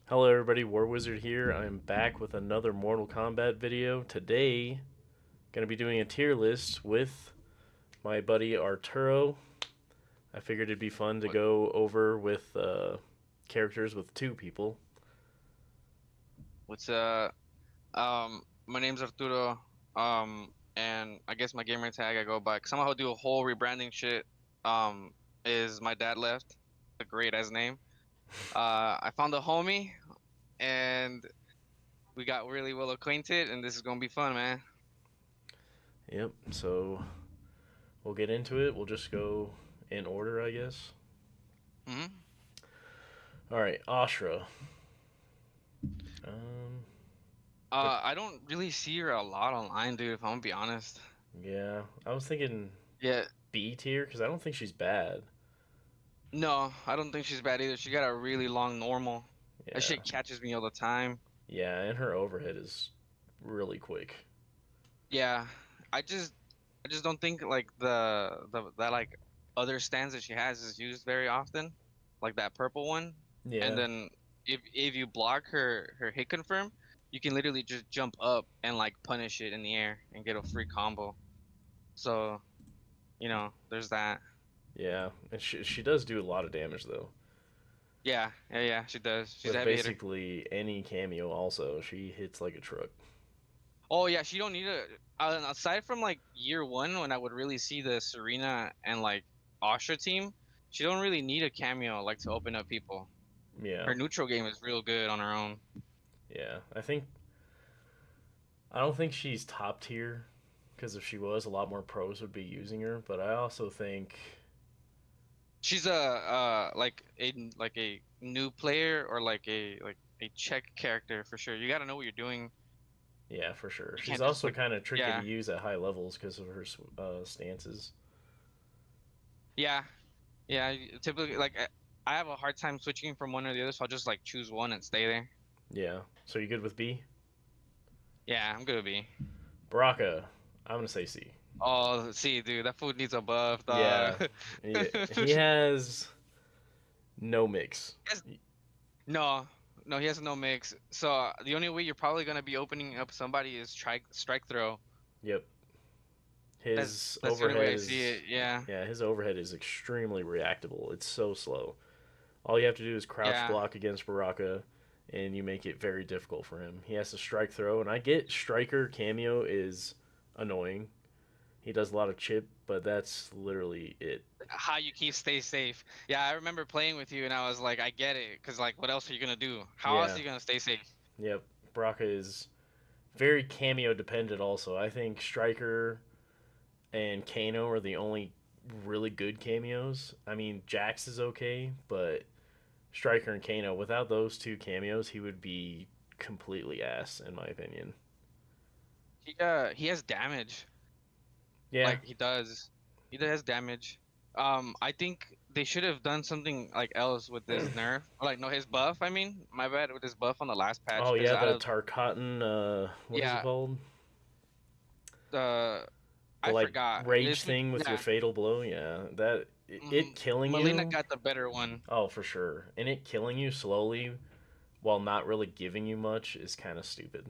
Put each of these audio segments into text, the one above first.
Hello everybody, War Wizard here. I'm back with another Mortal Kombat video. Today, going to be doing a tier list with my buddy Arturo. I figured it'd be fun to What? go over with characters with two people. What's my name's Arturo. And I guess my gamer tag I go by. Somehow do a whole rebranding shit. Um, is my dad left? A great ass name. I found a homie, and we got really well acquainted, and this is gonna be fun, man. Yep, so we'll get into it. We'll just go in order, I guess. Hmm. Alright, Ashra. Um, but I don't really see her a lot online, dude. If I'm gonna be honest. yeah, I was thinking Yeah. B tier because I don't think she's bad. No, I don't think she's bad either. She got a really long normal. That Yeah, shit catches me all the time. yeah, and her overhead is really quick. Yeah, I just I just don't think like the that like other stands that she has is used very often, like that purple one. And Yeah, then if you block her hit confirm, you can literally just jump up and like punish it in the air and get a free combo. So, there's that. yeah, and she does do a lot of damage though. Yeah, she does. She's a With heavy hitter. basically any cameo, also she hits like a truck. Oh yeah, she don't need a aside from like year one when I would really see the Serena and like Asha team, she don't really need a cameo like to open up people. Yeah, Her neutral game is real good on her own. yeah. I don't think she's top tier because if she was, a lot more pros would be using her. But I also think, She's a like a new player or like a check character for sure. You got to know what you're doing. yeah, for sure. You She's can't just also like kind of tricky to yeah use at high levels because of her stances. yeah typically like I have a hard time switching from one or the other, so I'll just like choose one and stay there. Yeah. So you good with B? Yeah, I'm gonna be. Baraka, I'm gonna say C. Oh, see, dude, that food needs a buff, dog. Yeah, yeah. He has no mix. Yes. No, no, he has no mix. So the only way you're probably gonna be opening up somebody is strike throw. Yep. That's His that's the only way overhead I see is it. Yeah, Yeah, his overhead is extremely reactable. It's so slow. All you have to do is crouch yeah, block against Baraka, and you make it very difficult for him. He has to strike throw, and I get striker cameo is annoying. He does a lot of chip, but that's literally it. how you keep stay safe. Yeah, I remember playing with you, and I was like, I get it, cause like, what else are you gonna do? How else Yeah, are you gonna stay safe? yep. Baraka is very cameo dependent. Also, I think striker and Kano are the only really good cameos. I mean, Jax is okay, but Striker and Kano, without those two cameos, he would be completely ass, in my opinion. He has damage. Yeah, Like he does. He has damage. I think they should have done something like else with this nerf. Or like no, his buff. I mean, my bad with his buff on the last patch. oh Cause yeah, out the of Tarkatan, what is it yeah, called? the The I like forgot. rage It's thing with your yeah. fatal blow. Yeah, that it killing Melina you. got the better one. Oh, for sure. And it killing you slowly while not really giving you much is kind of stupid.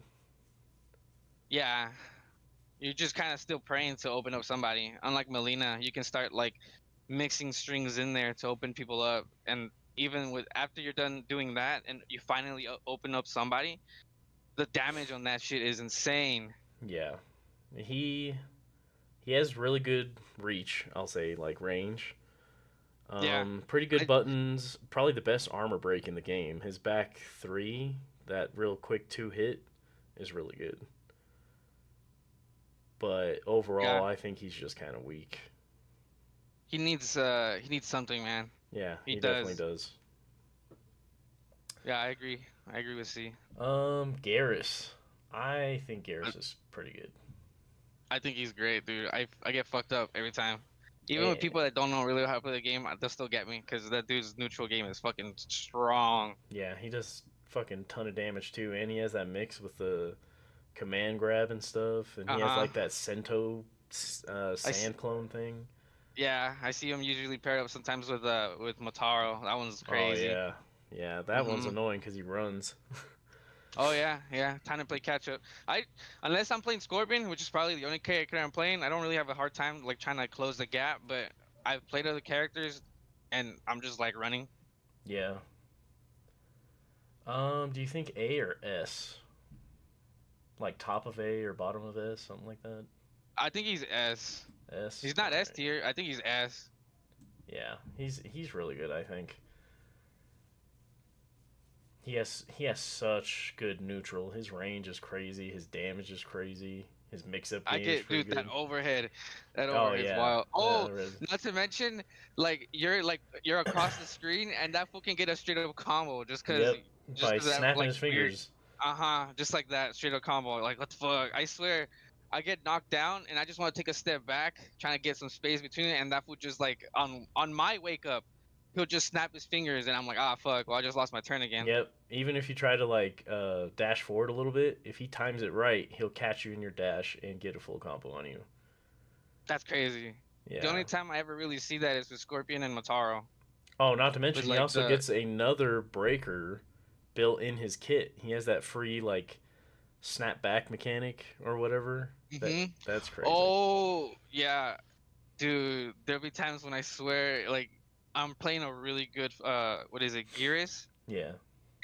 Yeah, you're just kind of still praying to open up somebody. Unlike Melina, you can start like mixing strings in there to open people up. And even with after you're done doing that, and you finally open up somebody, the damage on that shit is insane. Yeah, he he has really good reach. I'll say like range. Yeah, Pretty good I buttons. Probably the best armor break in the game. His back three, that real quick two hit, is really good. But yeah. overall, I think he's just kind of weak. He needs something, man. Yeah, He he definitely does. does. Yeah, I agree. I agree with C. Garrus. I think I, Garrus is pretty good. I think he's great, dude. I get fucked up every time. Even with And people that don't know really how to play the game, they'll still get me because that dude's neutral game is fucking strong. yeah, he does fucking ton of damage too. And he has that mix with the command grab and stuff, and he has Uh-huh. like that Sento I s- sand clone thing. yeah, I see him usually paired up sometimes with Motaro. That one's Oh crazy. yeah, yeah, that one's Mm-hmm. annoying because he runs. Oh yeah, yeah. Time to play catch up. I unless I'm playing Scorpion, which is probably the only character I'm playing, I don't really have a hard time like trying to close the gap. But I've played other characters, and I'm just like running. Yeah. Do you think A or S? Like top of A or bottom of S, something like that? I think he's S. S. He's not All S right. tier. I think he's S. Yeah, he's really good. I think he has such good neutral. His range is crazy. His damage is crazy. His mix-up I game is get, pretty dude, that good. overhead, that Oh overhead's yeah, wild. Oh, that is. not to mention, like you're across the screen, and that fool can get a straight up combo Yep. just By cause that snapping like his weird, fingers. just like that straight up combo. Like what the fuck? I swear, I get knocked down, and I just want to take a step back, trying to get some space between it, and that fool just like on my wake up, he'll just snap his fingers, and I'm like, ah, fuck. Well, I just lost my turn again. Yep. Even if you try to like dash forward a little bit, if he times it right, he'll catch you in your dash and get a full combo on you. That's crazy. The Yeah. only time I ever really see that is with Scorpion and Motaro. Oh, not to With mention he like also the gets another breaker built in his kit. He has that free like snap back mechanic or whatever. hmm That's crazy. Oh yeah, dude. There'll be times when I swear, like I'm playing a really good what is it, Gearus, Yeah.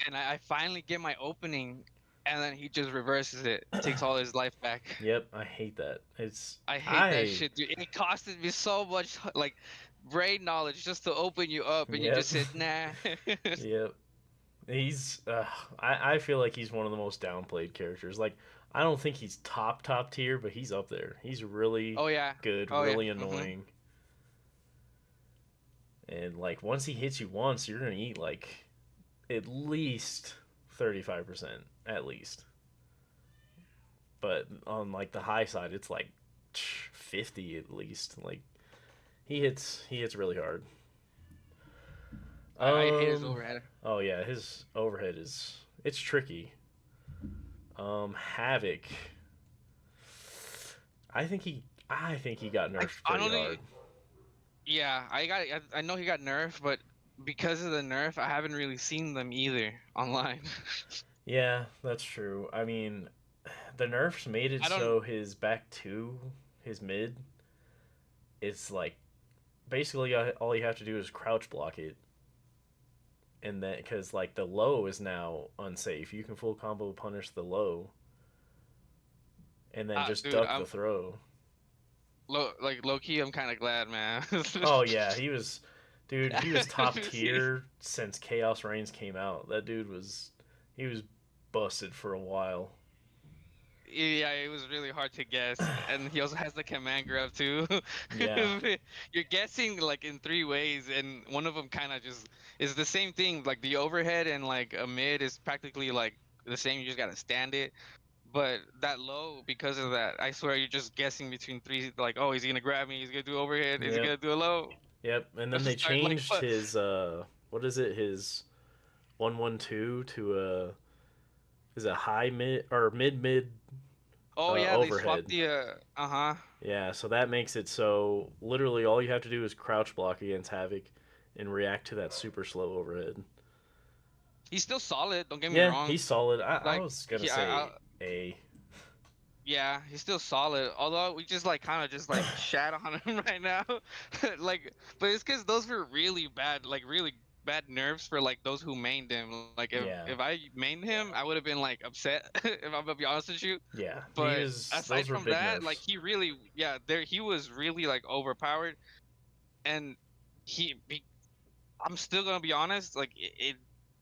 and I finally get my opening, and then he just reverses it, takes all his life back. Yep, I hate that. It's I hate that I shit, dude. It costed me so much like brain knowledge just to open you up, and you yep. just said nah. Yep. He's I feel like he's one of the most downplayed characters. Like I don't think he's top tier, but he's up there. He's really Oh yeah, good, oh yeah. really annoying. And like once he hits you once, you're going to eat like at least 35% at least. But on like the high side, it's like 50 at least. Like he hits really hard. I hate his Um overhead. oh yeah, his overhead is it's tricky. Havoc. I think he got I nerfed pretty honestly, hard. yeah, I know he got nerfed, but because of the nerf, I haven't really seen them either online. Yeah, that's true. I mean, the nerfs made it I don't. so his back two, his mid, it's like basically all you have to do is crouch block it, and then because like the low is now unsafe, you can full combo punish the low, and then just Dude, duck the throw. low key. I'm kind of glad, man. Oh yeah, dude, he was top tier since Chaos Reigns came out. That dude he was busted for a while. Yeah, it was really hard to guess, and he also has the command grab too. Yeah, You're guessing like in three ways, and one of them kind of just is the same thing. Like the overhead and like a mid is practically like the same. You just gotta stand it. But that low, because of that, I swear you're just guessing between three. Like, oh, is he gonna grab me? He's gonna do overhead. Is he yep, gonna do a low? yep. And then Let's they just start like, changed his what is it? His 112 to a is a high mid or mid oh yeah, they swapped overhead. the uh-huh. Yeah, so that makes it so literally all you have to do is crouch block against Havoc and react to that super slow overhead. He's still solid. Don't get me Yeah, wrong. he's solid. I Like was gonna I say A. yeah, he's still solid. Although we just like kind of just like shat on him right now, like, but it's because those were really bad, like really bad nerfs for like those who mained him. Like Yeah, if I mained him, I would have been like upset if I'm gonna be honest with you. yeah. He But was. aside Those were from big that, like nerfs. he really, yeah, there he was really like overpowered, and he, be, I'm still gonna be honest, like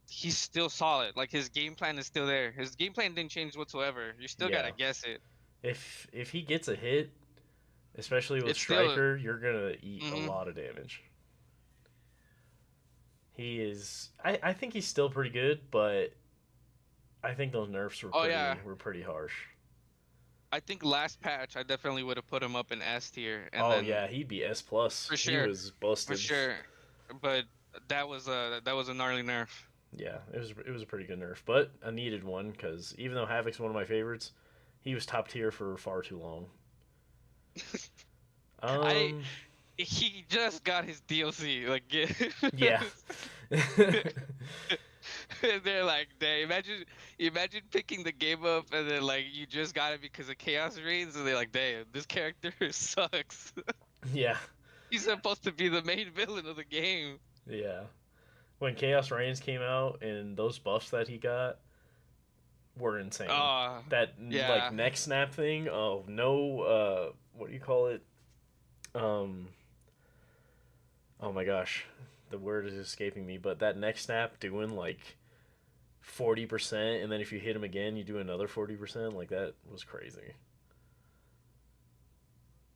he's still solid. Like his game plan is still there. His game plan didn't change whatsoever. You still Yeah. gotta guess it. If he gets a hit, especially with It's still. Striker, you're gonna eat a Mhm. lot of damage. He is. I think he's still pretty good, but I think those nerfs were Oh yeah, pretty harsh. I think last patch I definitely would have put him up in S tier, and Oh then yeah, he'd be S plus. for He sure, was for busted. sure. But that was a gnarly nerf. Yeah, it was a pretty good nerf, but a needed one because even though Havoc's one of my favorites, He was top tier for far too long. I Um, he just got his DLC. Like, yeah. they're like, they imagine picking the game up and then like you just got it because of Chaos Reigns, and they're like, damn, this character sucks. Yeah. He's supposed to be the main villain of the game. Yeah. When Chaos Reigns came out and those buffs that he got were insane. Oh, That like yeah. neck snap thing, oh no, what do you call it? Um oh my gosh. The word is escaping me, but that neck snap doing like 40% and then if you hit him again, you do another 40%, like that was crazy.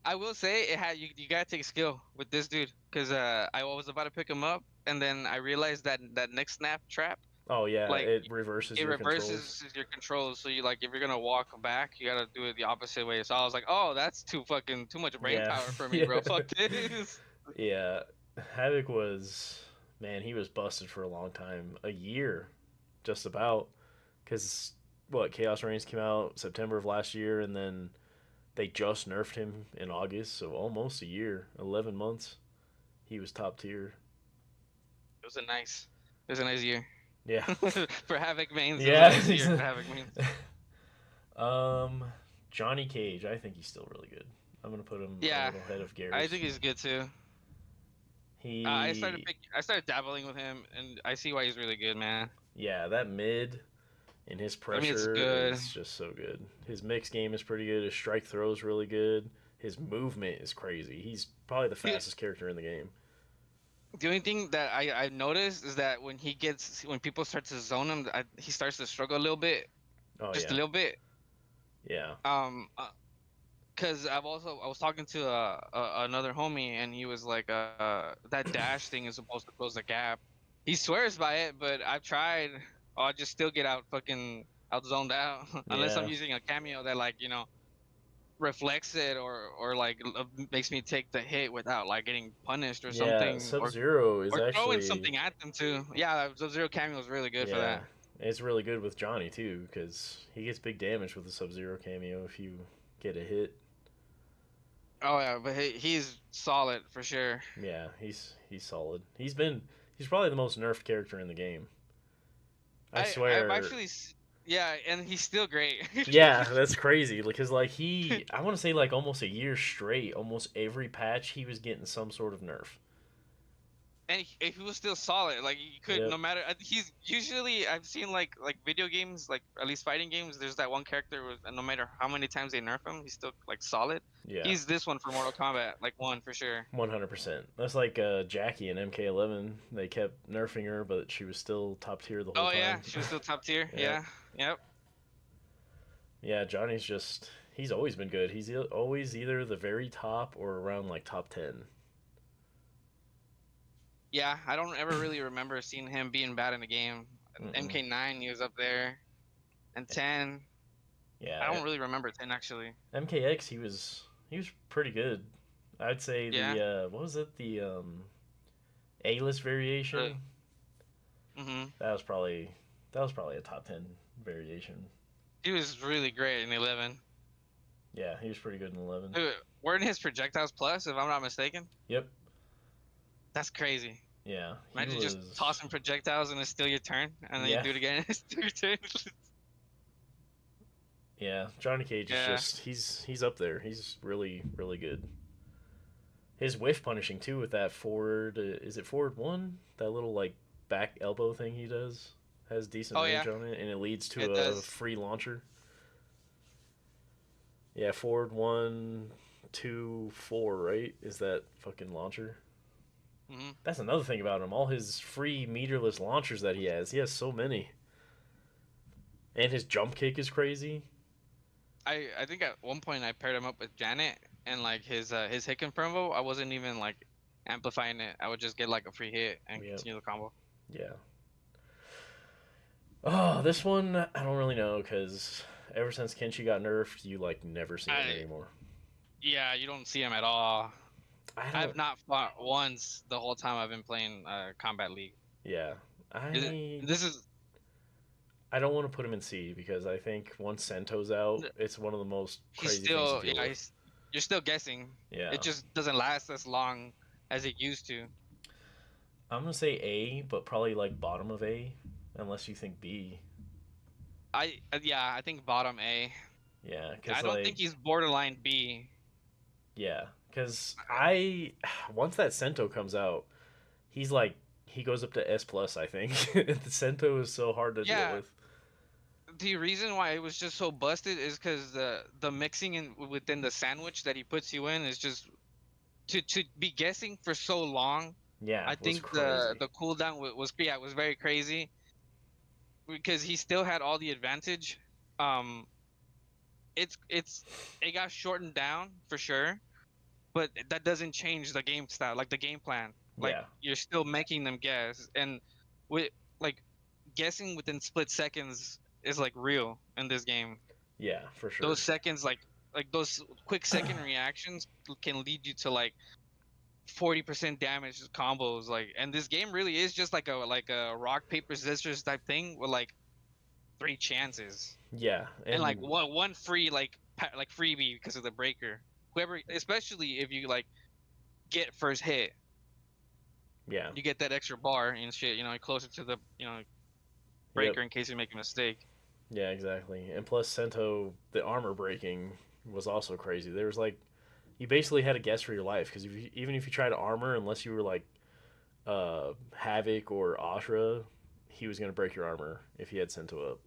I will say it had you gotta take skill with this dude because I was about to pick him up and then I realized that that next snap trap Oh yeah, like it reverses it your controls. reverses your controls. So you like if you're gonna walk back, you gotta do it the opposite way. So I was like, oh, that's too much brain Yeah. power for me, Yeah. bro. Fuck this. Yeah. Havoc was, man, he was busted for a long time. A year, just about. Because, what, Chaos Reigns came out September of last year, and then they just nerfed him in August, so almost a year, 11 months. He was top tier. It was a nice year Yeah. for Havoc mains. It was a Yeah. nice year for Havoc mains. um, Johnny Cage, I think he's still really good. I'm going to put him a Yeah, little ahead of I Garrus. think he's good too. He, I started dabbling with him, and I see why he's really good, man. yeah, that mid and his I mean, it's pressure good. is just so good. His mix game is pretty good. His strike throw is really good. His movement is crazy. He's probably the The, fastest character in the game. the only thing that I noticed is that when people start to zone him, he starts to struggle a little bit, Oh just a yeah, little bit. yeah, Um, because I was talking to another homie, and he was like, that dash thing is supposed to close the gap. He swears by it, but I've tried. I just still get out zoned out unless I'm yeah, using a cameo that like reflects it or like makes me take the hit without like getting punished or yeah. something Sub Zero is or throwing actually, something at them too. Yeah, Sub Zero cameo is really good for yeah, that. it's really good with Johnny too because he gets big damage with the Sub Zero cameo if you get a hit. Oh yeah, but he's solid for sure. Yeah, he's solid. He's probably the most nerfed character in the game. I I've swear. yeah, and he's still great. Yeah, that's crazy because like I want to say like almost a year straight, almost every patch he was getting some sort of nerf. And he was still solid. Like he could Yep. no matter. He's usually I've seen like video games, like at least fighting games. There's that one character with no matter how many times they nerf him, he's still like solid. Yeah. He's this one for Mortal Kombat, like one for sure. 100%. That's like Jackie in MK11. They kept nerfing her, but she was still top tier the whole Oh yeah, time. she was still top tier. Yep. Yeah, yep. Yeah, Johnny's just he's always been good. He's always either the very top or around like top 10. Yeah, I don't ever really remember seeing him being bad in the game. Mm-mm. MK9, he was up there, and 10. I Yeah, don't really remember 10 actually. MKX he was pretty good. I'd say Yeah. the what was it, the A-list Uh, variation? mhm. That was probably that was probably a top 10 variation. He was really great in 11. Yeah, he was pretty good in 11. Weren't his projectiles plus, if I'm not mistaken? Yep. That's crazy. Yeah, he Imagine just was. tossing projectiles and it's still your turn, and then you Yeah, do it again and it's still your turn. yeah. Johnny Cage is Yeah. just he's up there. He's really really good. His whiff punishing too with that forward is it forward one? That little like back elbow thing he does has decent Oh range yeah, on it and it leads to it a does. free launcher. Yeah, forward one, two, four, right? Is that fucking launcher? hmm That's another thing about him. All his free meterless launchers that he has so many. And his jump kick is crazy. I think at one point I paired him up with Janet, and like his hit combo, I wasn't even like amplifying it. I would just get like a free hit and Yep. continue the combo. Yeah. Oh, this one I don't really know because ever since Kenshi got nerfed, you like never see him I anymore. Yeah, you don't see him at all. I I've don't. not fought once the whole time I've been playing Combat League. Yeah. I This is I don't want to put him in C because I think once Sento's out, it's one of the most He's crazy things to still, deal yeah, with. he's you're still guessing. Yeah. It just doesn't last as long as it used to. I'm gonna say A, but probably like bottom of A, unless you think B. Yeah, I think bottom A. Yeah, I because don't think like he's borderline B. yeah, because I once that Sento comes out, he's like he goes up to S plus. I think the Sento is so hard to deal Yeah, with. the reason why it was just so busted is because the mixing in within the sandwich that he puts you in is just to be guessing for so long. Yeah, I was think crazy. the cooldown was yeah, it was very crazy because he still had all the advantage. Um, it's it got shortened down for sure, but that doesn't change the game style, like the game plan. Like Yeah, you're still making them guess, and with like guessing within split seconds is like real in this game. yeah, for sure. Those seconds, like those quick second reactions can lead you to like 40% damage combos. Like, and this game really is just like a rock paper scissors type thing with like three chances Yeah, and like and one free like freebie because of the breaker. Whoever, especially if you like get first hit, yeah, you get that extra bar and shit. You know, closer to the yep, breaker in case you make a mistake. yeah, exactly. And plus Sento, the armor breaking was also crazy. There was like you basically had to guess for your life because even if you tried to armor, unless you were like Havoc or Ashra, he was gonna break your armor if he had Sento up.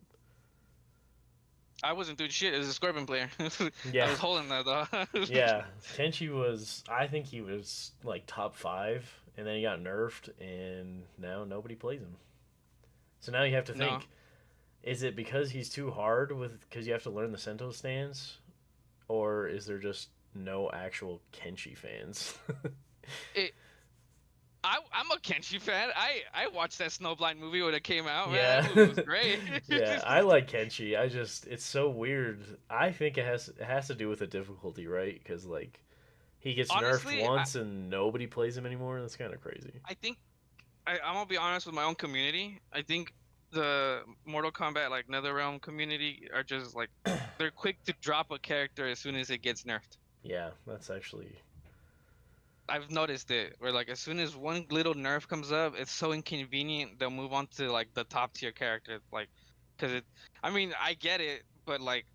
I wasn't doing shit as a Scorpion player. I Yeah, was holding that though. yeah. Kenshi was, I think he was like top five, and then he got nerfed, and now nobody plays him. So now you have to No, think: is it because he's too hard with because you have to learn the Sento stance, or is there just no actual Kenshi fans? it. I'm a Kenshi fan. I watched that Snowblind movie when it came out. Man, Yeah, that movie was great. yeah. I like Kenshi. I just it's so weird. I think it has to do with the difficulty, right? Because like he gets nerfed Honestly, once and nobody plays him anymore. That's kind of crazy. I think I'm gonna be honest with my own community. I think the Mortal Kombat like NetherRealm community are just like they're quick to drop a character as soon as it gets nerfed. Yeah, that's actually I've noticed it where like as soon as one little nerf comes up, it's so inconvenient. They'll move on to like the top tier character, like because it. I mean, I get it, but like,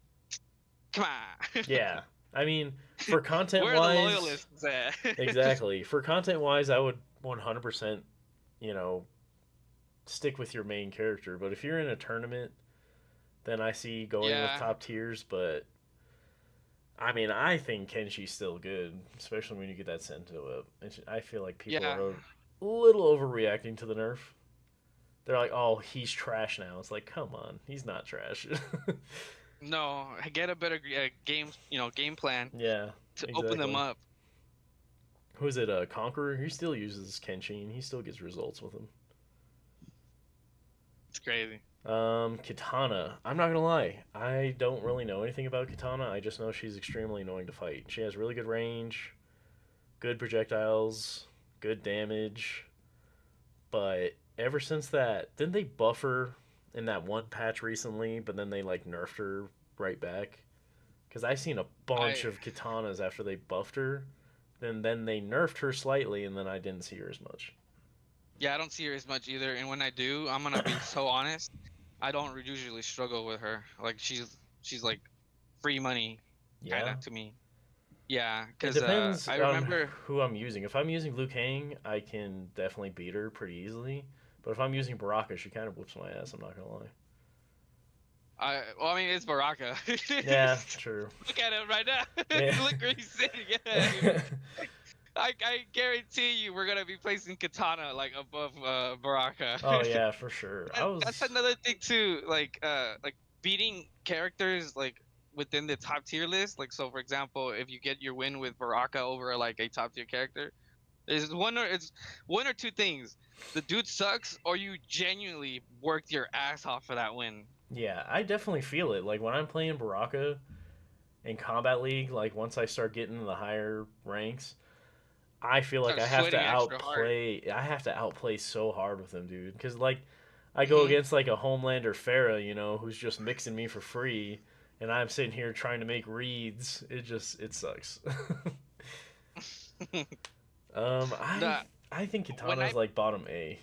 come on, yeah. I mean, for content where are the wise, loyalists at? exactly. For content wise, I would 100%, you know, stick with your main character. But if you're in a tournament, then I see going with Yeah, top tiers. But I mean, I think Kenshi's still good, especially when you get that Sento up. I feel like people yeah. are a little overreacting to the nerf. They're like, "Oh, he's trash now." It's like, come on, he's not trash. No, get a better game, game plan Yeah, to open them exactly. up. Who is it? Conqueror. He still uses Kenshi, and he still gets results with him. It's crazy. Katana. I'm not gonna lie. I don't really know anything about Katana. I just know she's extremely annoying to fight. She has really good range, good projectiles, good damage. But ever since that, didn't they buff her in that one patch recently? But then they like nerfed her right back. Because I seen a bunch I of katanas after they buffed her. Then they nerfed her slightly, and then I didn't see her as much. Yeah, I don't see her as much either. And when I do, I'm gonna be so honest. I don't usually struggle with her. Like she's like free money, kind Yeah, of to me. Yeah, it because depends I on remember who I'm using. If I'm using Liu Kang, I can definitely beat her pretty easily. But if I'm using Baraka, she kind of whoops my ass. I'm not gonna lie. I mean it's Baraka. Yeah, true. Look at him right now. Yeah. Look where he's sitting. Yeah. I guarantee you we're gonna be placing Katana like above Baraka. Oh yeah, for sure. I That's was. another thing too. Like beating characters like within the top tier list. Like so, for example, if you get your win with Baraka over like a top tier character, it's one or two things. The dude sucks, or you genuinely worked your ass off for that win. Yeah, I definitely feel it. Like when I'm playing Baraka in Combat League, like once I start getting in the higher ranks, I feel like Start I have to sweating extra hard. outplay. I have to outplay so hard with them, dude. Because like I go Mhm. against like a Homelander Farah, who's just mixing me for free, and I'm sitting here trying to make reads. It sucks. um, I the I think when Katana's like bottom A.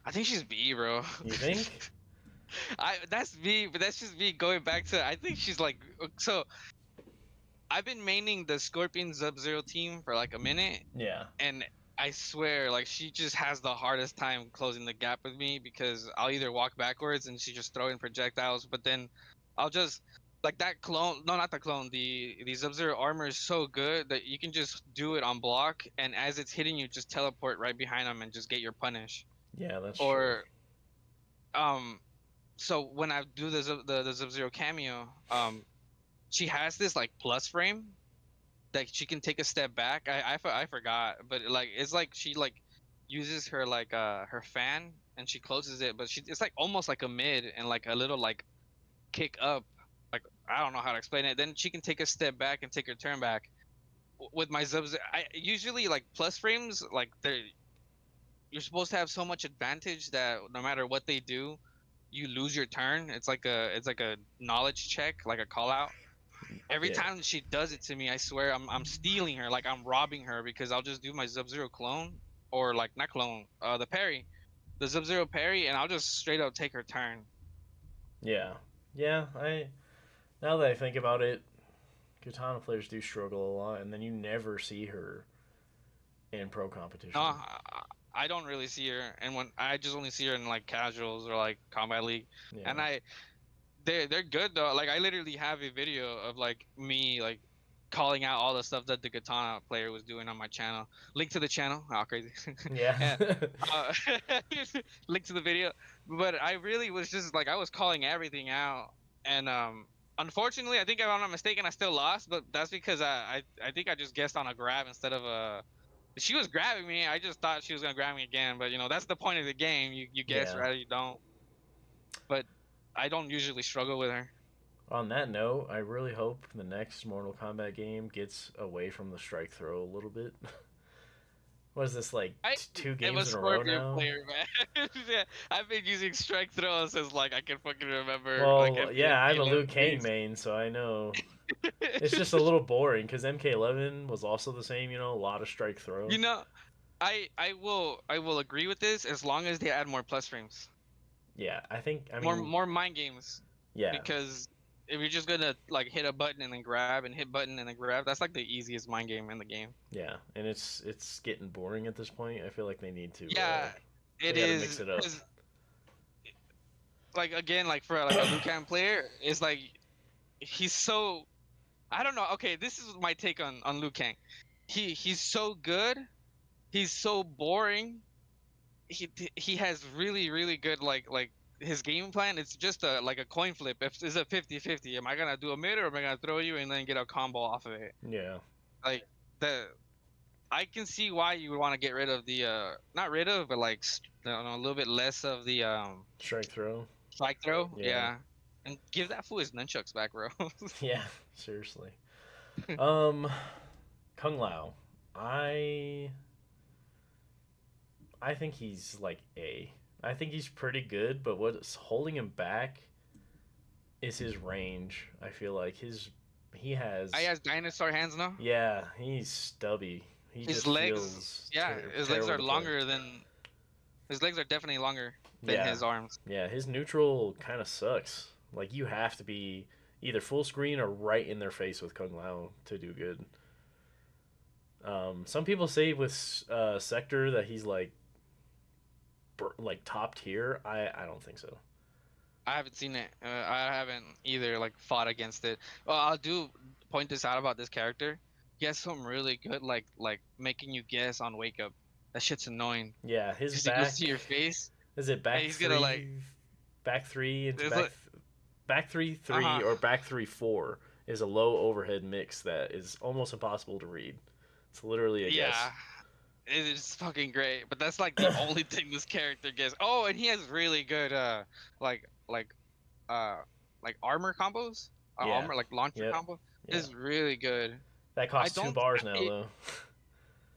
I think she's B, bro. You think? I that's me, but that's just me going back to. I think she's like so. I've been maining the Scorpion Sub Zero team for like a minute, Yeah. and I swear, like she just has the hardest time closing the gap with me because I'll either walk backwards and she just throw in projectiles, but then I'll just like that clone. No, not the clone. The Sub Zero armor is so good that you can just do it on block, and as it's hitting you, just teleport right behind them and just get your punish. Yeah, that's true. Or um, so when I do the Sub Zero cameo, she has this like plus frame that she can take a step back. I forgot, but like it's like she like uses her like her fan and she closes it, but she it's like almost like a mid and like a little like kick up. Like I don't know how to explain it. Then she can take a step back and take her turn back. With my Zubs, I usually like plus frames like they're you're supposed to have so much advantage that no matter what they do, you lose your turn. It's like a knowledge check, like a call out. Every Yeah. time she does it to me, I swear I'm stealing her, like I'm robbing her because I'll just do my Sub Zero clone or like not clone, the parry, the Sub Zero parry, and I'll just straight up take her turn. Yeah. Yeah, I now that I think about it, Katana players do struggle a lot, and then you never see her in pro No, competition. I don't really see her, and when I just only see her in like casuals or like combat league, and Yeah. they're good though. Like I literally have a video of like me like calling out all the stuff that the katana player was doing on my channel. Link to the channel. Oh, crazy. Yeah. Yeah. Uh, link to the video. But I really was just like I was calling everything out, and unfortunately, I think if I'm not mistaken, I still lost. But that's because I think I just guessed on a grab instead of a. She was grabbing me. I just thought she was gonna grab me again. But that's the point of the game. You guess Yeah. right, or you don't. But I don't usually struggle with her. On that note, I really hope the next Mortal Kombat game gets away from the strike throw a little bit. What is this, like I two am games a in a row Scorpion now? player, man. Yeah, I've been using strike throw since like I can fucking remember, like Well, yeah, I'm a Liu MK11 Kang days. main, so I know. It's just a little boring because MK11 was also the same, a lot of strike you throw. know, I will agree with this as long as they add more plus frames, Yeah, I more mean, more mind games, yeah, because if you're just gonna like hit a button and then grab and hit button and then grab, that's like the easiest mind game in the game. yeah, and it's getting boring at this point. I feel like Yeah, it they got to mix is it up. because like again like for like a Liu Kang player, it's like he's so I don't know. Okay, this is my take on Liu Kang. He's so good. He's so boring. He has really good like his game plan. It's just a like a coin flip. If it's a 50-50, am I gonna do a mid or am I gonna throw you and then get a combo off of it? Yeah, Like the I can see why you would want to get rid of the not rid of, but like I don't know, a little bit less of the strike throw. strike throw. Yeah, Yeah, and give that fool his nunchucks back, bro. yeah, seriously. Um, Kung Lao, I I think he's like A. I think he's pretty good, but what's holding him back is his range. I feel like he I has has dinosaur hands now. yeah, he's stubby. He His just legs, feels yeah, his legs terrible are to play. longer than his legs are definitely longer than Yeah, his arms. yeah, his neutral kind of sucks. Like you have to be either full screen or right in their face with Kung Lao to do good. Some people say with Sector that he's like top tier. I don't think so. I haven't seen it. I haven't either like fought against it. Well, I'll do point this out about this character. He has some really good like making you guess on wake up. That shit's annoying Yeah, his because he goes to your face is it and he's gonna like back three into it's like back three uh-huh. three or back 3-4 is a low overhead mix that is almost impossible to read. It's literally a guess. Yeah, it is fucking great. But that's like the only thing this character gets. Oh, and he has really good like like uh like armor combos, Yeah. armor like launcher Yep. combo Yeah. is really good. That I costs two don't. bars now It, though.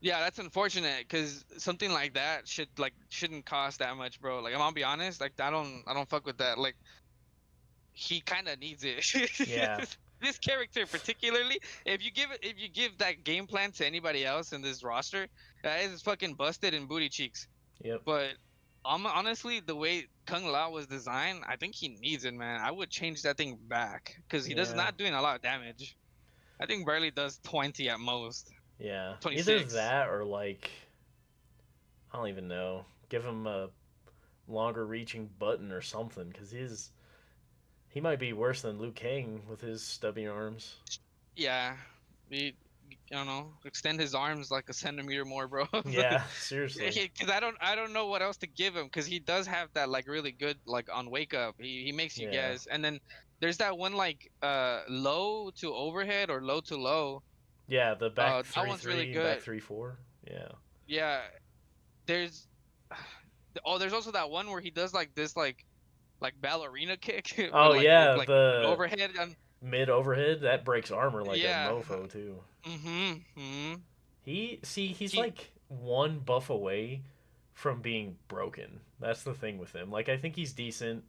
Yeah, that's unfortunate because something like that shouldn't cost that much, bro. Like I'm gonna be honest, like I don't fuck with that. Like he kind of needs it. Yeah. This character particularly, if you give that game plan to anybody else in this roster, that is fucking busted in booty cheeks. Yep. But honestly, the way Kung Lao was designed, I think he needs it, man. I would change that thing back because he does Yeah. not doing a lot of damage. I think barely does 20 at most, Yeah. Either 26. that or like I don't even know. Give him a longer reaching button or something because he might be worse than Liu Kang with his stubby arms. Yeah, he, I don't know, extend his arms like a centimeter more, bro. Yeah, seriously. Because I don't know what else to give him because he does have that like really good like on wake up. He makes you Yeah. guess, and then there's that one like low to overhead or low to low. Yeah, the back That three one's really three and back good. 3-4. Yeah. Yeah, there's there's also that one where he does like this like ballerina kick with Oh yeah, like an the overhead on. mid overhead that breaks armor like a Yeah. mofo too. Mm-hmm. He's He like one buff away from being broken. That's the thing with him. Like I think he's decent,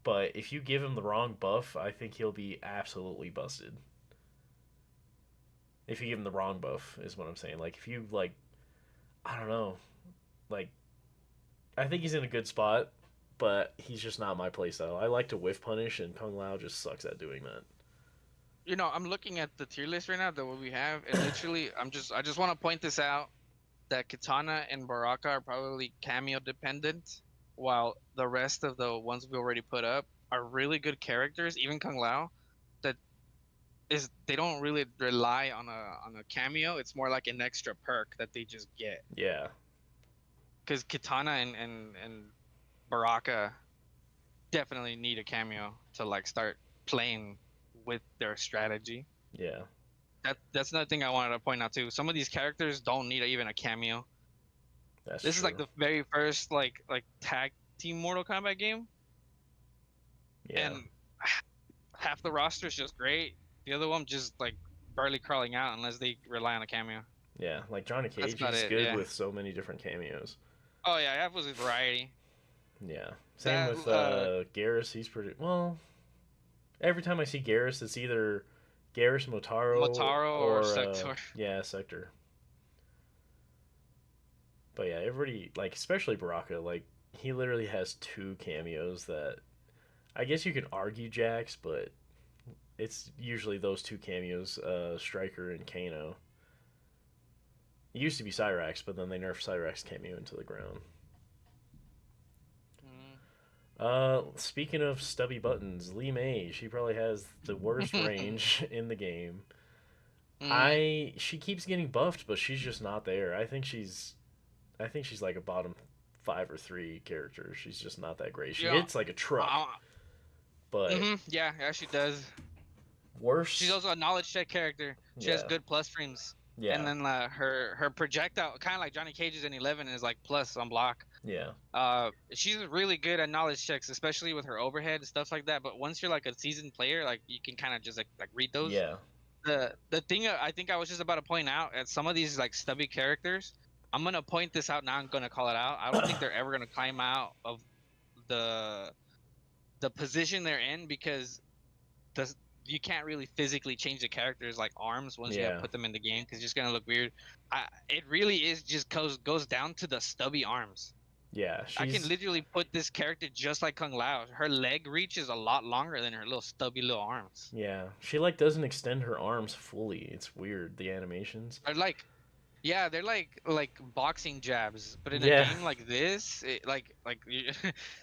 but if you give him the wrong buff, I think he'll be absolutely busted. If you give him the wrong buff is what I'm saying. Like if you like I don't know, like I think he's in a good spot, but he's just not my playstyle. I like to whiff punish, and Kung Lao just sucks at doing that. I'm looking at the tier list right now that what we have, and literally, I just want to point this out that Kitana and Baraka are probably cameo dependent, while the rest of the ones we already put up are really good characters. Even Kung Lao, that is they don't really rely on a cameo. It's more like an extra perk that they just get. Yeah, Because Kitana and Baraka definitely need a cameo to like start playing with their strategy. yeah, That's another thing I wanted to point out too. Some of these characters don't need even a cameo. that's This is like true. the very first like tag team Mortal Kombat game, Yeah, and half the roster is just great. The other one just like barely crawling out unless they rely on a cameo. yeah. Like Johnny That's Cage, about he's it. good Yeah. with so many different cameos. Oh yeah, that was a variety. Yeah. Same That with Garrus. He's pretty well. Every time I see Garrus, it's either Garrus Motaro Motaro or or Sector. yeah Sector. But yeah, everybody like especially Baraka. Like he literally has two cameos that I guess you could argue Jax, but it's usually those two cameos, Striker and Kano. It used to be Cyrax, but then they nerfed Cyrax cameo into the ground. Mm. Speaking of stubby buttons, Lee May, she probably has the worst range in the game. Mm. She keeps getting buffed, but she's just not there. I think she's like a bottom 5 or 3 character. She's just not that great. She Yeah. hits like a truck, Uh, but yeah, she does. She's worse. also a knowledge check character. She has Yeah, good plus frames. And yeah, then her projectile, kind of like Johnny Cage's in 11, is like plus on block. yeah, She's really good at knowledge checks, especially with her overhead and stuff like that. But once you're like a seasoned player, like you can kind of just like read those. yeah, The thing I think I was just about to point out at some of these like stubby characters, I'm gonna point this out now. I'm gonna call it out. I don't think they're ever gonna climb out of the the position they're in because the you can't really physically change the characters like arms once you have yeah, put them in the game because it's just gonna look weird. It really is just goes down to the stubby arms. yeah. I can She's literally put this character just like Kung Lao. Her leg reach is a lot longer than her little stubby little arms. yeah. She like doesn't extend her arms fully. It's weird the animations. They're like, yeah, they're like boxing jabs, but in a Yeah, game like this, like you,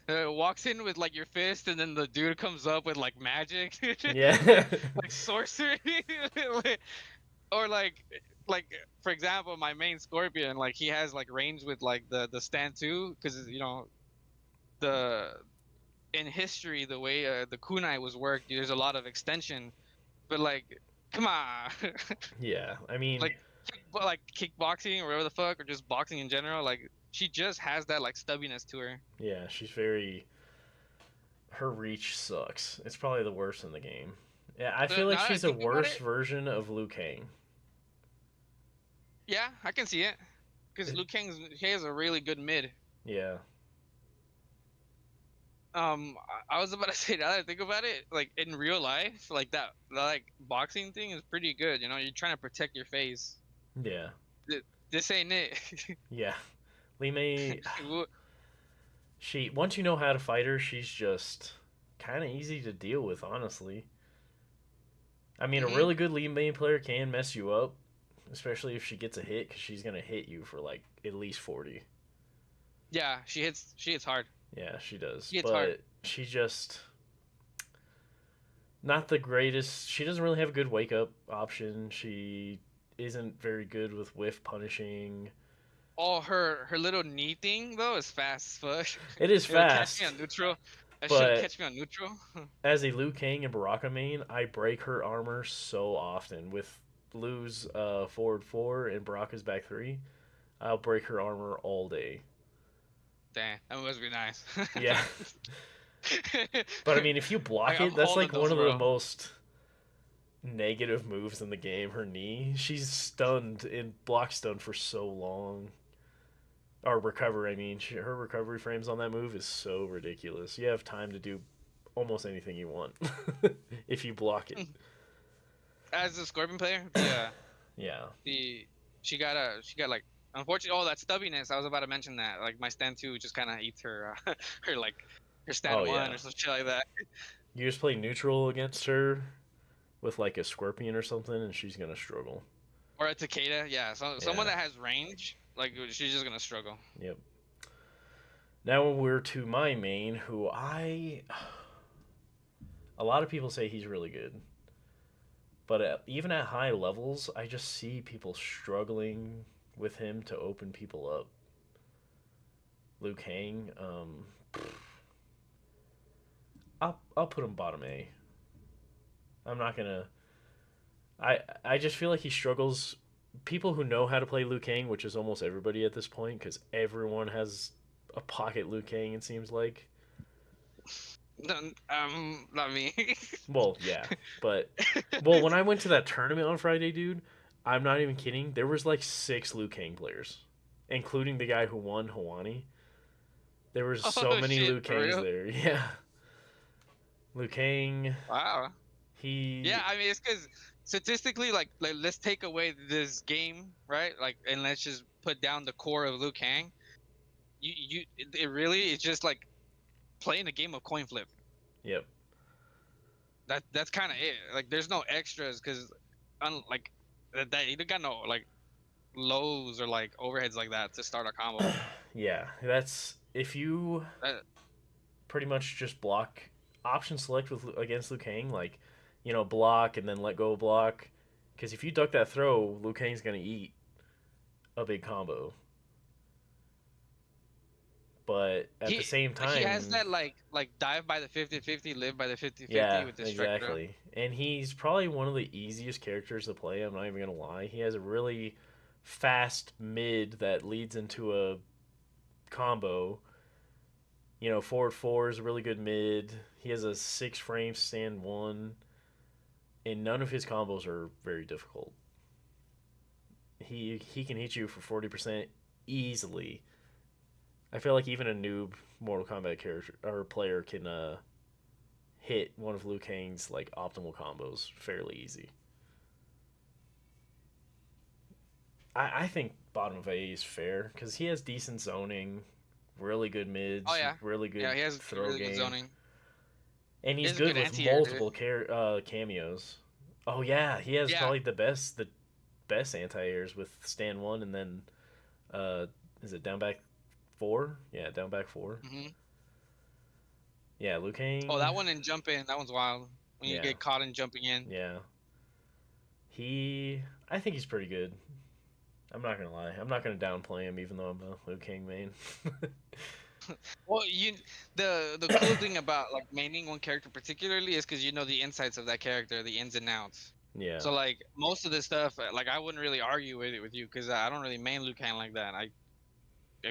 walks in with like your fist, and then the dude comes up with like magic, yeah, like sorcery, or like for example, my main Scorpion, like he has like range with like the stand too, because the in history the way the kunai was worked, there's a lot of extension, but like come on, yeah. I mean, like like kickboxing or whatever the fuck, or just boxing in general, like she just has that like stubbiness to her. yeah. She's very. Her reach sucks. It's probably the worst in the game. Yeah, I feel like Now that I she's a think about worse it, version of Liu Kang. Yeah, I can see it. Because It, Liu Kang's he has a really good mid. yeah, I was about to say now that I think about it, like in real life, like that like boxing thing is pretty good. You know, you're trying to protect your face. yeah, This ain't it. yeah. Lee May, she once you know how to fight her, she's just kind of easy to deal with, honestly. I mean, a hmm really good Lee May player can mess you up, especially if she gets a hit, because she's gonna hit you for like at least 40. Yeah, she hits hard. Yeah, she does, She hits hard. but she's just not the greatest. She doesn't really have a good wake up option. She isn't very good with whiff punishing. Oh, her little knee thing though is fast as fuck. It is It'll catch me fast, on neutral. That shit'll but catch me on neutral. as a Liu Kang and Baraka main, I break her armor so often. With Liu's forward four and Baraka's back three, I'll break her armor all day. Damn, that must be nice. Yeah, but I mean, if you block I'm it, that's holding like one those, of the bro. most negative moves in the game. Her knee, she's stunned and block stunned for so long. Or recover, I mean, her recovery frames on that move is so ridiculous. You have time to do almost anything you want if you block it. As a Scorpion player, Yeah. the she got like unfortunately that stubbiness. I was about to mention that like my stand two just kind of eats her her like her stand Oh one yeah. or some shit like that. You just play neutral against her with like a scorpion or something, and she's gonna struggle. Or a Takeda, yeah. So someone Yeah. that has range, like she's just gonna struggle. Yep. Now we're to my main, who I. A lot of people say he's really good, but even at high levels, I just see people struggling with him to open people up. Liu Kang, I'll put him bottom A. I'm not gonna. I just feel like he struggles. People who know how to play Liu Kang, which is almost everybody at this point, because everyone has a pocket Liu Kang. It seems like. Not me. Well, yeah, but well, when I went to that tournament on Friday, dude, I'm not even kidding. There was like 6 Liu Kang players, including the guy who won Hawani. There was so Oh many shit, Liu for Kangs real? there. Yeah, Liu Kang. Wow. Yeah, He. I mean it's because statistically, like let's take away this game, right? Like, and let's just put down the core of Liu Kang. It really is just like playing a game of coin flip. Yep. That's kind of it. Like, there's no extras because, like, that you don't got no like lows or like overheads like that to start a combo. Yeah, that's if you That, pretty much just block option select with against Liu Kang, like block and then let go of block. Because if you duck that throw, Liu Kang's gonna eat a big combo. But at the same he has time, that like dive by the 50-50, live by the 50-50 yeah, with the strike throw. exactly. And he's probably one of the easiest characters to play. I'm not even gonna lie. He has a really fast mid that leads into a combo. Forward four is a really good mid. He has a 6 frame stand one, and none of his combos are very difficult. He can hit you for 40% easily. I feel like even a noob Mortal Kombat character or player can hit one of Liu Kang's like optimal combos fairly easy. I think bottom of A is fair because he has decent zoning, really good Oh mids, yeah, really yeah, good he has throw really good game, zoning. and He he's has a good good with anti-air, dude. multiple cameos. Oh yeah, he has Yeah. probably the best anti-airs with stand one and then uh is it down back four? Yeah, down back four. hmm Yeah, Liu Oh, Kang. that one in jump in, that one's wild. When you Yeah, get caught in jumping in. yeah. I think he's pretty good. I'm not gonna lie. I'm not gonna downplay him, even though I'm a Liu Kang main. Well, the cool thing about like maining one character particularly is because you know the insights of that character, the ins and outs. Yeah, So like most of this stuff, like I wouldn't really argue with it with you because I don't really main Liu Kang like that. I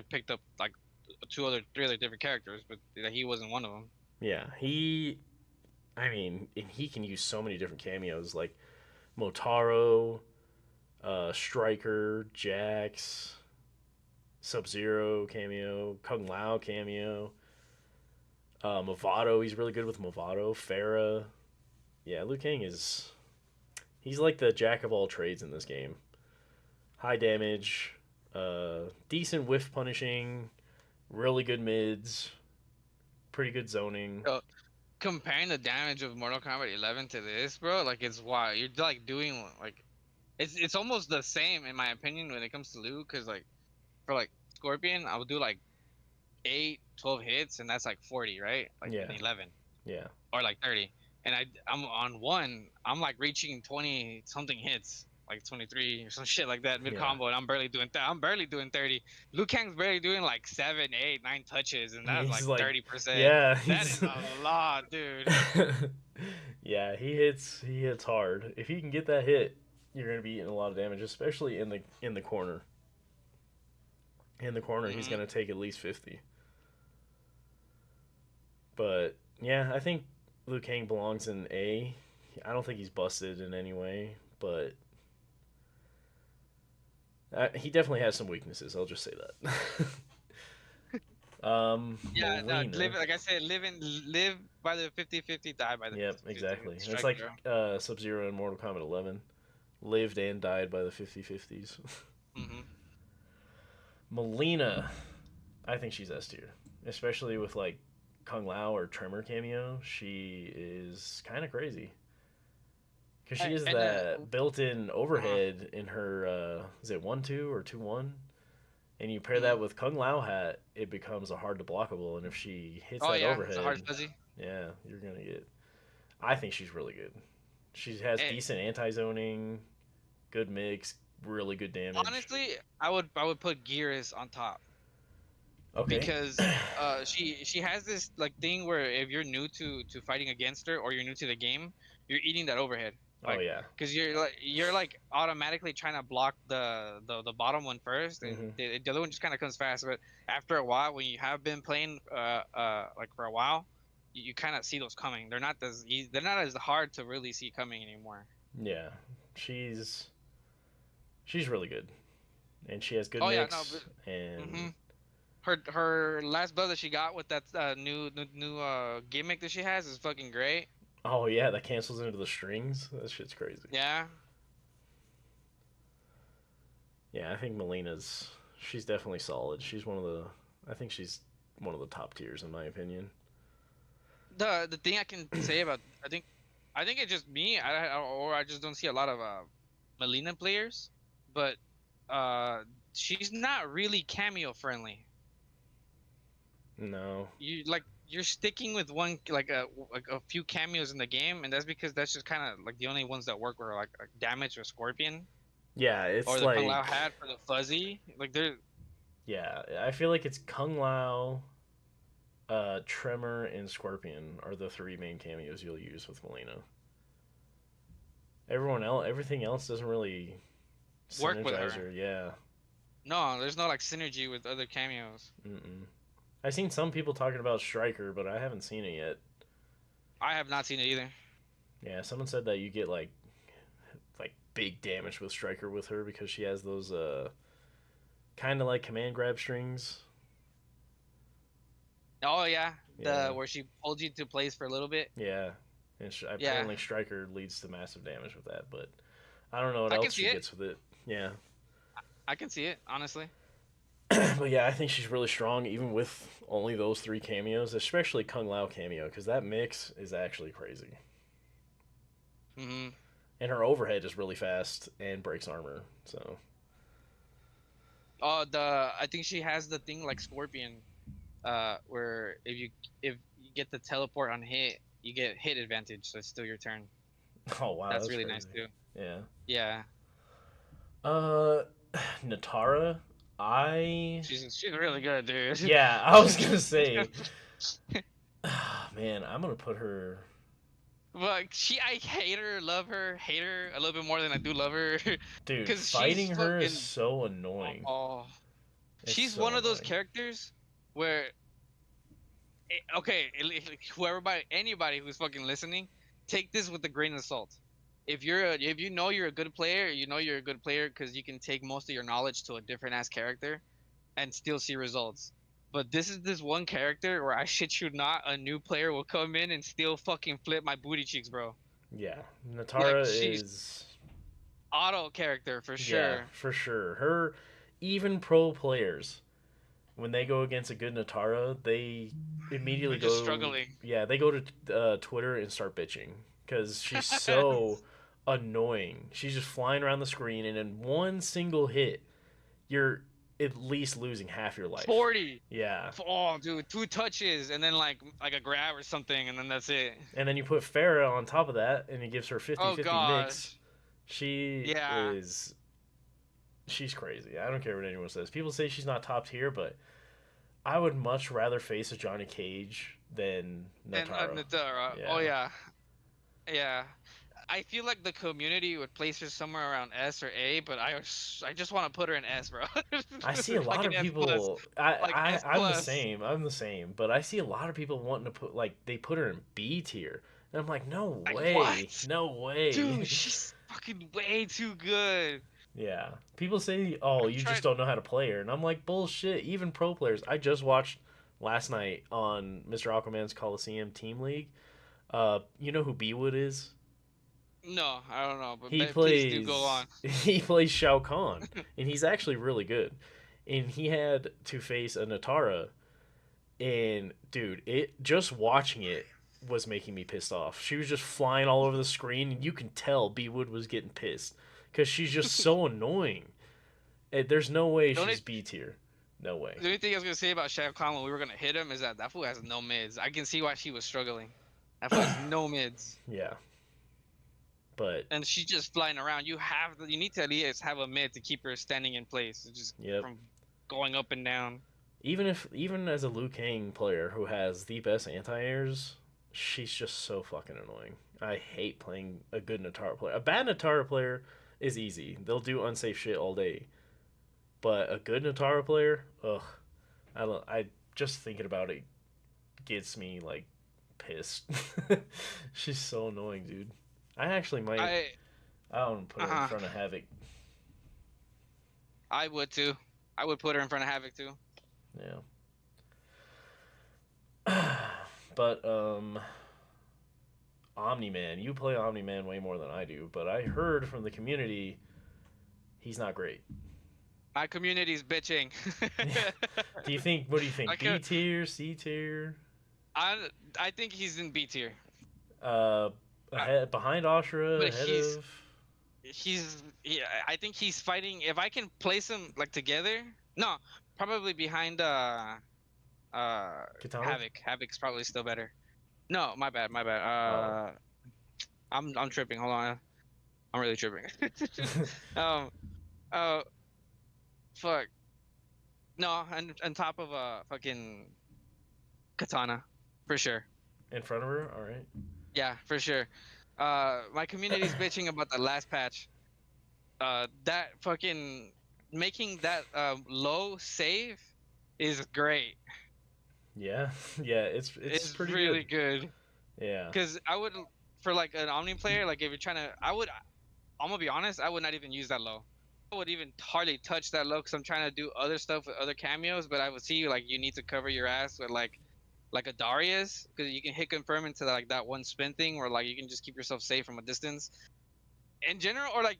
picked up like three other different characters, but he wasn't one of them. yeah. I mean, and he can use so many different cameos, like Motaro. Striker, Jax, Sub Zero cameo, Kung Lao cameo, Movado. He's really good with Movado. Farah. Yeah, Liu Kang is. He's like the jack of all trades in this game. High damage, decent whiff punishing, really good mids, pretty good zoning. So, comparing the damage of Mortal Kombat 11 to this, bro, like it's wild. You're like doing like it's almost the same in my opinion when it comes to Liu, because like for like Scorpion, I would do like 8, 12 hits, and that's like 40, right? Like in Yeah, 11 yeah, or like 30, and I'm on one, I'm like reaching 20 something hits. Like 23 or some shit like that mid yeah. combo, and I'm barely doing 30. Liu Kang's barely doing like 7, 8, 9 touches, and that's like He's like, 30%. yeah, That he's. is a lot, dude. Yeah, he hits hard. If he can get that hit, you're gonna be eating a lot of damage, especially in the corner. In the corner, he's Hmm. gonna take at least 50. But yeah, I think Liu Kang belongs in A. I don't think he's busted in any way, but he definitely has some weaknesses. I'll just say that. Yeah, no, live Melina. like I said, live by the 50-50, die by the Yep, 50-50. exactly. It's Strike like throw. Sub Zero in Mortal Kombat 11. Lived and died by the 50-50s. Hmm. Melina. I think she's S tier. Especially with like Kung Lao or Tremor cameo. She is kind of crazy. Because she is And that built in uh-huh. overhead in her, is it 1-2 or 2-1? And you pair that Hmm. with Kung Lao hat, it becomes a hard to blockable. And if she hits Oh that yeah, it's a hard overhead, fuzzy. yeah, you're going to get. I think she's really good. She has Eh, decent anti zoning, good mix, really good damage. Honestly, I would put Gears on top, Okay. because she has this like thing where if you're new to fighting against her, or you're new to the game, you're eating that overhead, Oh, like yeah. because you're like automatically trying to block the bottom one first, and Hmm. the other one just kind of comes fast. But after a while, when you have been playing like for a while, you kind of see those coming. They're not as easy, they're not as hard to really see coming anymore. Yeah. She's she's really good. And she has good Oh yeah, no, mix. And hmm her last build that she got with that new gimmick that she has is fucking great. oh, yeah, that cancels into the strings. That shit's crazy. Yeah. Yeah, I think Melina's. She's definitely solid. She's one of the. I think she's one of the top tiers, in my opinion. The thing I can say about, I think it's just me, or I just don't see a lot of Melina players, but uh she's not really cameo friendly. No. You're sticking with one, like a few cameos in the game, and that's because that's just kind of like the only ones that work were like Damage or Scorpion, Yeah, or it's the Kung Lao like. hat for the fuzzy. Like they're Yeah, I feel like it's Kung Lao, Tremor, and Scorpion are the three main cameos you'll use with Melina. Everything else doesn't really work with synergize her. her. Yeah. No, there's no like synergy with other cameos. Mm-mm. I've seen some people talking about Striker, but I haven't seen it yet. I have not seen it either. Yeah, someone said that you get like big damage with Striker with her because she has those kind of like command grab strings. Oh yeah, the Yeah, where she holds you to place for a little bit. yeah, and Yeah, apparently Striker leads to massive damage with that, but I don't know what I can else see she it. gets with it. Yeah, I can see it, honestly. but yeah, I think she's really strong even with only those three cameos, especially Kung Lao cameo because that mix is actually crazy, Hmm. and her overhead is really fast and breaks armor. So Oh, I think she has the thing like Scorpion, where if you get the teleport on hit, you get hit advantage, so it's still your turn. oh wow, That's that's really nice crazy. too. Yeah. Yeah, Uh, Natara, I she's really good, dude. yeah, I was gonna say, man, I'm gonna put her, But I hate her, love her, hate her a little bit more than I do love her, dude. because she's Fighting her is fucking. so annoying. Oh, It's she's so one of those annoying. characters where, okay, whoever, anybody who's fucking listening, take this with a grain of salt. if you know you're a good player, you know you're a good player because you can take most of your knowledge to a different ass character and still see results. But this is this one character where I shit you not, a new player will come in and still fucking flip my booty cheeks, bro. Yeah, Like Natara she's is auto character for yeah sure. for sure. Her even pro players when they go against a good Natara, they immediately They're just go struggling. yeah they go to Twitter and start bitching because she's so annoying. She's just flying around the screen, and in one single hit, you're at least losing half your life. 40. Yeah, Oh, dude, two touches and then like a grab or something, and then that's it. and then you put Farah on top of that, and it gives her Oh 50-50 mix. gosh. She Yeah. is she's crazy. I don't care what anyone says. People say she's not top tier, but I would much rather face a Johnny Cage than And Natara. Natara. Oh Yeah. yeah. Yeah. I feel like the community would place her somewhere around S or A, but I just want to put her in S, bro. I see a Like lot an of S plus, people. I, like I S I'm the plus. same. I'm the same. But I see a lot of people wanting to put like they put her in B tier, and I'm like, no Like way, what? no way. Dude, she's fucking way too good. Yeah. People say, oh, I've you just tried. don't know how to play her, and I'm like, bullshit. Even pro players. I just watched last night on Mr. Aquaman's Coliseum Team League. You know who B Wood is? No, I don't know, but He please do go plays on. he plays Shao Kahn, and he's actually really good. And he had to face a Natara, and dude, it just watching it was making me pissed off. She was just flying all over the screen, and you can tell B Wood was getting pissed because she's just so annoying. There's no way The only she's B tier. No way. the only thing I was gonna say about Shao Kahn when we were gonna hit him is that that fool has no mids. I can see why she was struggling. That fool has no mids, Yeah, but and she's just flying around. You need to at least have a mid to keep her standing in place, just yep. from going up and down. Even as a Liu Kang player who has the best anti-airs, she's just so fucking annoying. I hate playing a good Natara player. A bad Natara player is easy. They'll do unsafe shit all day. But a good Natara player, ugh. I don't I just thinking about it gets me like pissed. She's so annoying, dude. I actually might I I don't put her in uh front of Havoc. I would too. I would put her in front of Havoc too. Yeah. But Omni Man, you play Omni Man way more than I do, but I heard from the community he's not great. My community's bitching. Do you think? What do you I think? B could, tier, C tier? I I think he's in B tier. Uh, Uh, ahead, behind Ashura, but ahead of yeah, I think he's fighting. If I can place them like together, no, probably behind uh Katana. Havoc. Havoc's probably still better. No, my bad, my bad. Oh, I'm tripping. Hold on, I'm really tripping. um, uh, fuck. No, and on top of fucking Katana, for sure. in front of her. All right. Yeah, for sure. My community's bitching about the last patch. That fucking making that low save is great. Yeah, yeah. It's It's pretty really good. good. Yeah, Cause I would, for like an Omni player, like if you're trying to, I'm gonna be honest, I would not even use that low. I would even hardly touch that low because I'm trying to do other stuff with other cameos. But I would see like you need to cover your ass with like a Darius because you can hit confirm into like that one spin thing where like you can just keep yourself safe from a distance. In general, or like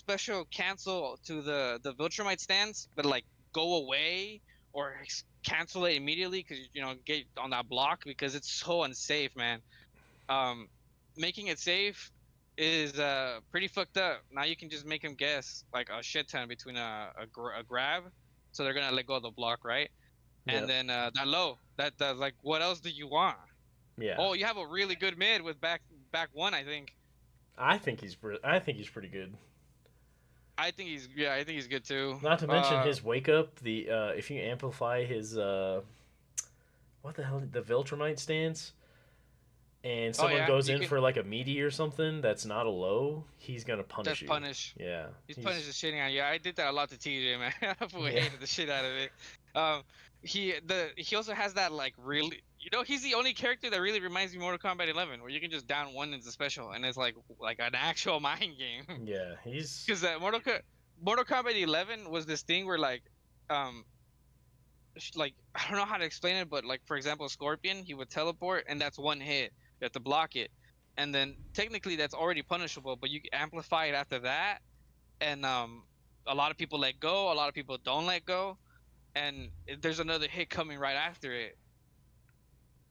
special cancel to the Viltrumite stance, but like go away or cancel it immediately because you know get on that block because it's so unsafe, man. Um, Making it safe is pretty fucked up. Now you can just make him guess like a shit ton between a grab, so they're gonna let go of the block, right? yeah, And then that low, that like what else do you want? yeah. Oh, you have a really good mid with back one, I think. I think he's pretty good. I think he's good too. Not to mention his wake up. The if you amplify his what the hell the Viltrumite stance, and Oh someone yeah, goes you in can for like a meaty or something that's not a low, he's gonna punish just you. punish. Yeah, He's he's punished the shitting out. Yeah, I did that a lot to TJ, man. I yeah. hated the shit out of it. um, he also has that like really, he's the only character that really reminds me of Mortal Kombat 11, where you can just down one into special, and it's like an actual mind game. Yeah, he's Because Mortal Kombat 11 was this thing where um, like I don't know how to explain it, but like for example, Scorpion, he would teleport, and that's one hit. You have to block it, and then technically that's already punishable, but you can amplify it after that, and a lot of people let go, a lot of people don't let go, and there's another hit coming right after it.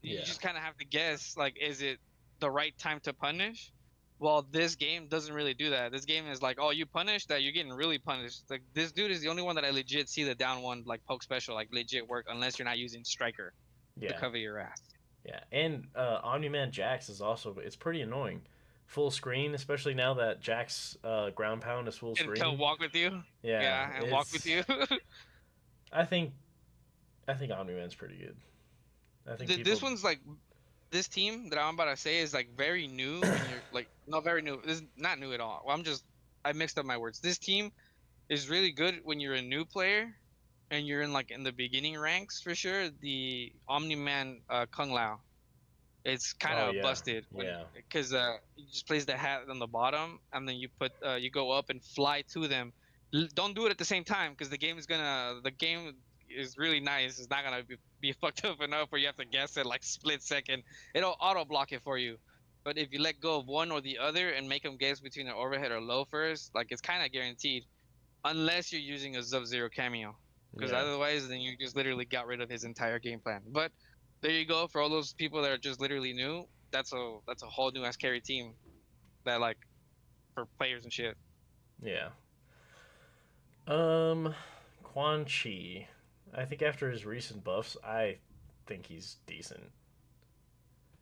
You yeah, just kind of have to guess, like, is it the right time to punish? Well, this game doesn't really do that. This game is like, oh, you punish that, you're getting really punished. Like this dude is the only one that I legit see the down one like poke special like legit work, unless you're not using striker to yeah, cover your ass. yeah. And Omni Man Jax is also it's pretty annoying. Full screen, especially now that Jax ground pound is full And can screen. walk with you. Yeah, Yeah, and walk with it's. you. I think I think Omni Man's pretty good. I think This people. one's like this team that I'm about to say is like very new, and you're like not very new. This is not new at all. Well, I mixed up my words. This team is really good when you're a new player and you're in like in the beginning ranks for sure. The Omni Man Kung Lao, it's kind Oh of yeah, busted when yeah, because you just place the hat on the bottom and then you go up and fly to them. Don't do it at the same time because the game is really nice. It's not gonna be fucked up enough where you have to guess it like split second. It'll auto block it for you. But if you let go of one or the other and make them guess between an overhead or low first, like it's kind of guaranteed unless you're using a Sub-Zero cameo, because yeah, otherwise, then you just literally got rid of his entire game plan. But there you go for all those people that are just literally new. That's a whole new ass carry team that like for players and shit. yeah. Quan Chi. I think after his recent buffs, I think he's decent.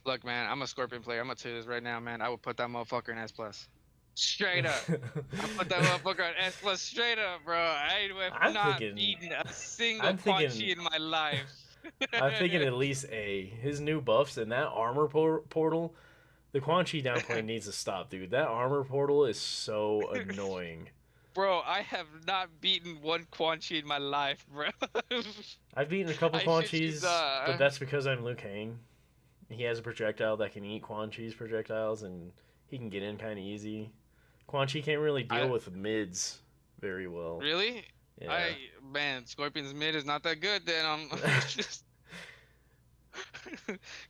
Look, man, I'm a Scorpion player. I'm gonna tell you this right now, man. I would put that motherfucker in S plus, straight up. I put that motherfucker in S plus straight up, bro. I have I'm not thinking. beaten a single I'm Quan Chi thinking. in my life. I'm thinking at least A. His new buffs and that armor portal. The Quan Chi downplay needs to stop, dude. That armor portal is so annoying. Bro, I have not beaten one Quan Chi in my life, bro. I've beaten a couple I Quan should use Chis, but that's because I'm Liu Kang. He has a projectile that can eat Quan Chi's projectiles, and he can get in kind of easy. Quan Chi can't really deal I with mids very well. really Yeah. I man, Scorpion's mid is not that good then. Just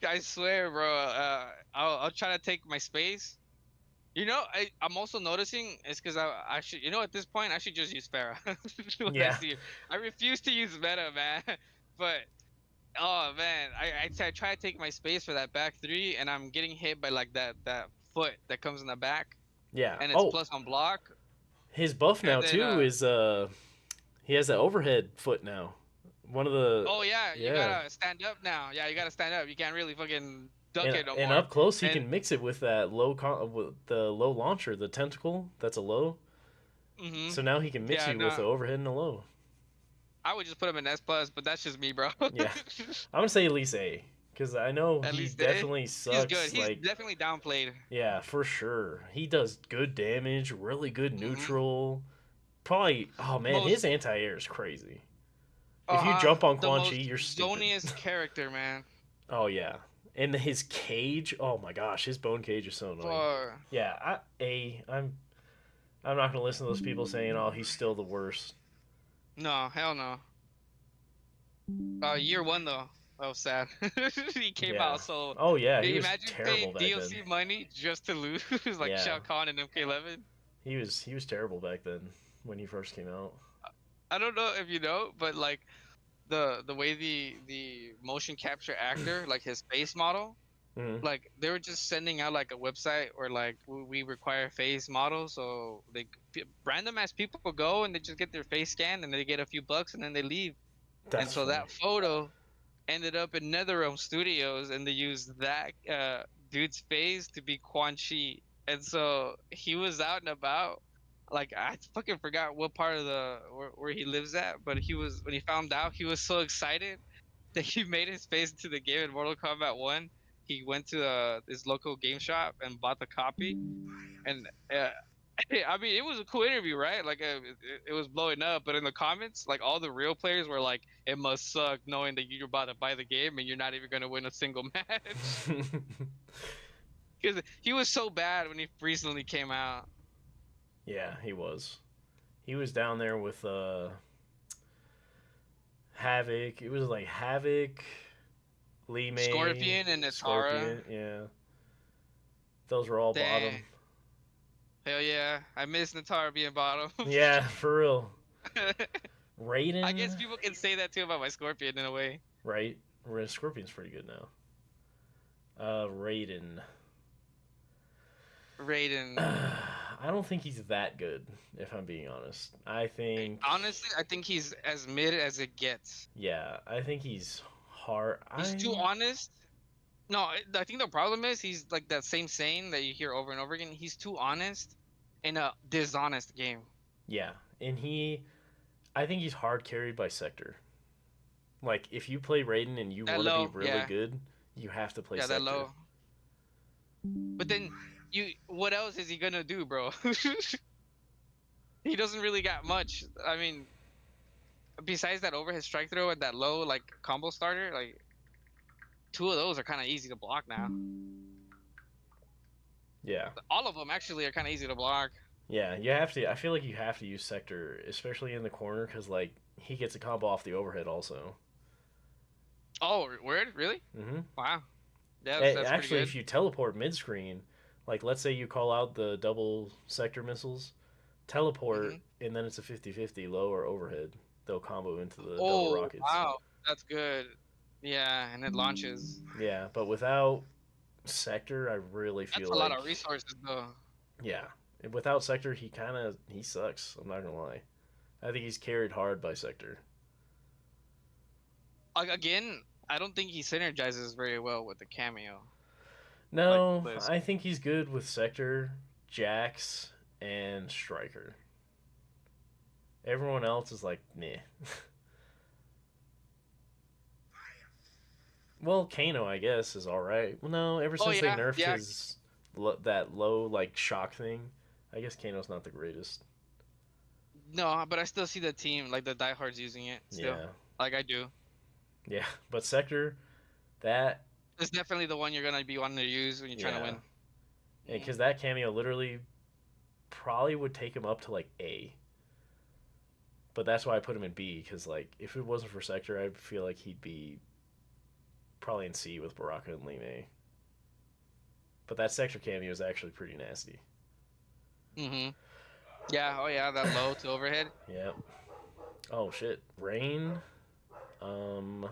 I swear, bro. I'll try to take my space. I'm also noticing it's because I should at this point I should just use Farah when I Yeah. see her. I refuse to use meta, man. But oh man, I try to take my space for that back three, and I'm getting hit by like that foot that comes in the back, Yeah. and it's Oh, plus on block, his buff and now then too is he has that overhead foot now. One of the oh yeah, you yeah. gotta stand up now. Yeah, you gotta stand up. You can't really fucking duck And it no and more. up close he And can mix it with that with the low launcher, the tentacle. That's a low. mhm, So now he can mix yeah, you with no, the overhead and a low. I would just put him in S plus, but that's just me, bro. Yeah. I'm gonna say at least A, because I know At he least A. definitely He's good. sucks. He's Like, definitely downplayed. yeah, for sure. He does good damage, really good Hmm. neutral. Probably, oh man, his Most anti air is crazy. If you uh-huh, jump on the Quan Chi, most you're stupid. zoniest character, man. Oh yeah, and his cage. Oh my gosh, his bone cage is so annoying. For Yeah, I'm not gonna listen to those people saying, "Oh, he's still the worst." no, hell no. Year one though, that was sad. He came Yeah. out so. Oh yeah, he was Imagine terrible paying back then. DLC money just to lose like Yeah, Shao Kahn and MK11. he was terrible back then when he first came out. I don't know if you know, but like the way the motion capture actor, like his face model, Hmm. like they were just sending out like a website where like we require face models, so random ass people go and they just get their face scanned and they get a few bucks and then they leave. And That's so funny. that photo ended up in NetherRealm Studios, and they used that dude's face to be Quan Chi. And so he was out and about. Like I fucking forgot what part of where he lives at, but he was when he found out, he was so excited that he made his face into the game in Mortal Kombat 1. He went to his local game shop and bought the copy, and I mean, it was a cool interview, right? Like, it was blowing up, but in the comments, like all the real players were like, "It must suck knowing that you're about to buy the game and you're not even gonna win a single match." Because he was so bad when he recently came out. Yeah, he was. He was down there with Havoc. It was like Havoc, Lee May, Scorpion and Natara. Scorpion. Yeah, those were all bottom. Dang. Hell yeah. I miss Natara being bottom. Yeah, for real. I guess Raiden, people can say that too about my Scorpion in a way. right? Scorpion's pretty good now. Raiden. Raiden. I don't think he's that good, if I'm being honest. I think, Honestly, I think he's as mid as it gets. yeah, I think he's hard. He's too honest. No, I think the problem is he's like that same saying that you hear over and over again. He's too honest in a dishonest game. Yeah, and I think he's hard carried by Sector. Like, if you play Raiden and you That want to be low, really yeah, good, you have to play yeah, that Sector. low. But then what else is he gonna do, bro? He doesn't really got much. I mean, besides that overhead strike throw and that low like combo starter, like two of those are kind of easy to block now. Yeah. All of them actually are kind of easy to block. Yeah, you have to. I feel like you have to use Sector, especially in the corner, because, like, he gets a combo off the overhead also. Oh, word? Really? Mm-hmm. Wow. Yeah, that's pretty Actually, good. if you teleport mid screen, like, let's say you call out the double Sector missiles, teleport, Hmm. and then it's a 50-50 low or overhead. They'll combo into the double Oh, rockets. wow. That's good. Yeah, and it launches. Yeah, but without Sector, I really That's feel a lot like, of resources though. yeah, without Sector, he sucks. I'm not gonna lie. I think he's carried hard by Sector. Like, again, I don't think he synergizes very well with the cameo. Like No, Liz. I think he's good with Sector, Jax, and Striker. Everyone else is like, meh. Well, Kano, I guess, is alright. Well, no, ever Oh since they yeah, nerfed yeah. his that low like shock thing, I guess Kano's not the greatest. No, but I still see the team, like the diehards using it still. Yeah, Like I do. yeah, but Sector, that, It's definitely the one you're gonna be wanting to use when you're trying to yeah, win. because that cameo literally probably would take him up to like A. But that's why I put him in B, because like if it wasn't for Sector, I feel like he'd be probably in C with Baraka and Lee May. But that Sector cameo is actually pretty nasty. Mm-hmm. Yeah. Oh yeah, that low to overhead. Yep. Oh shit. Rain. Um,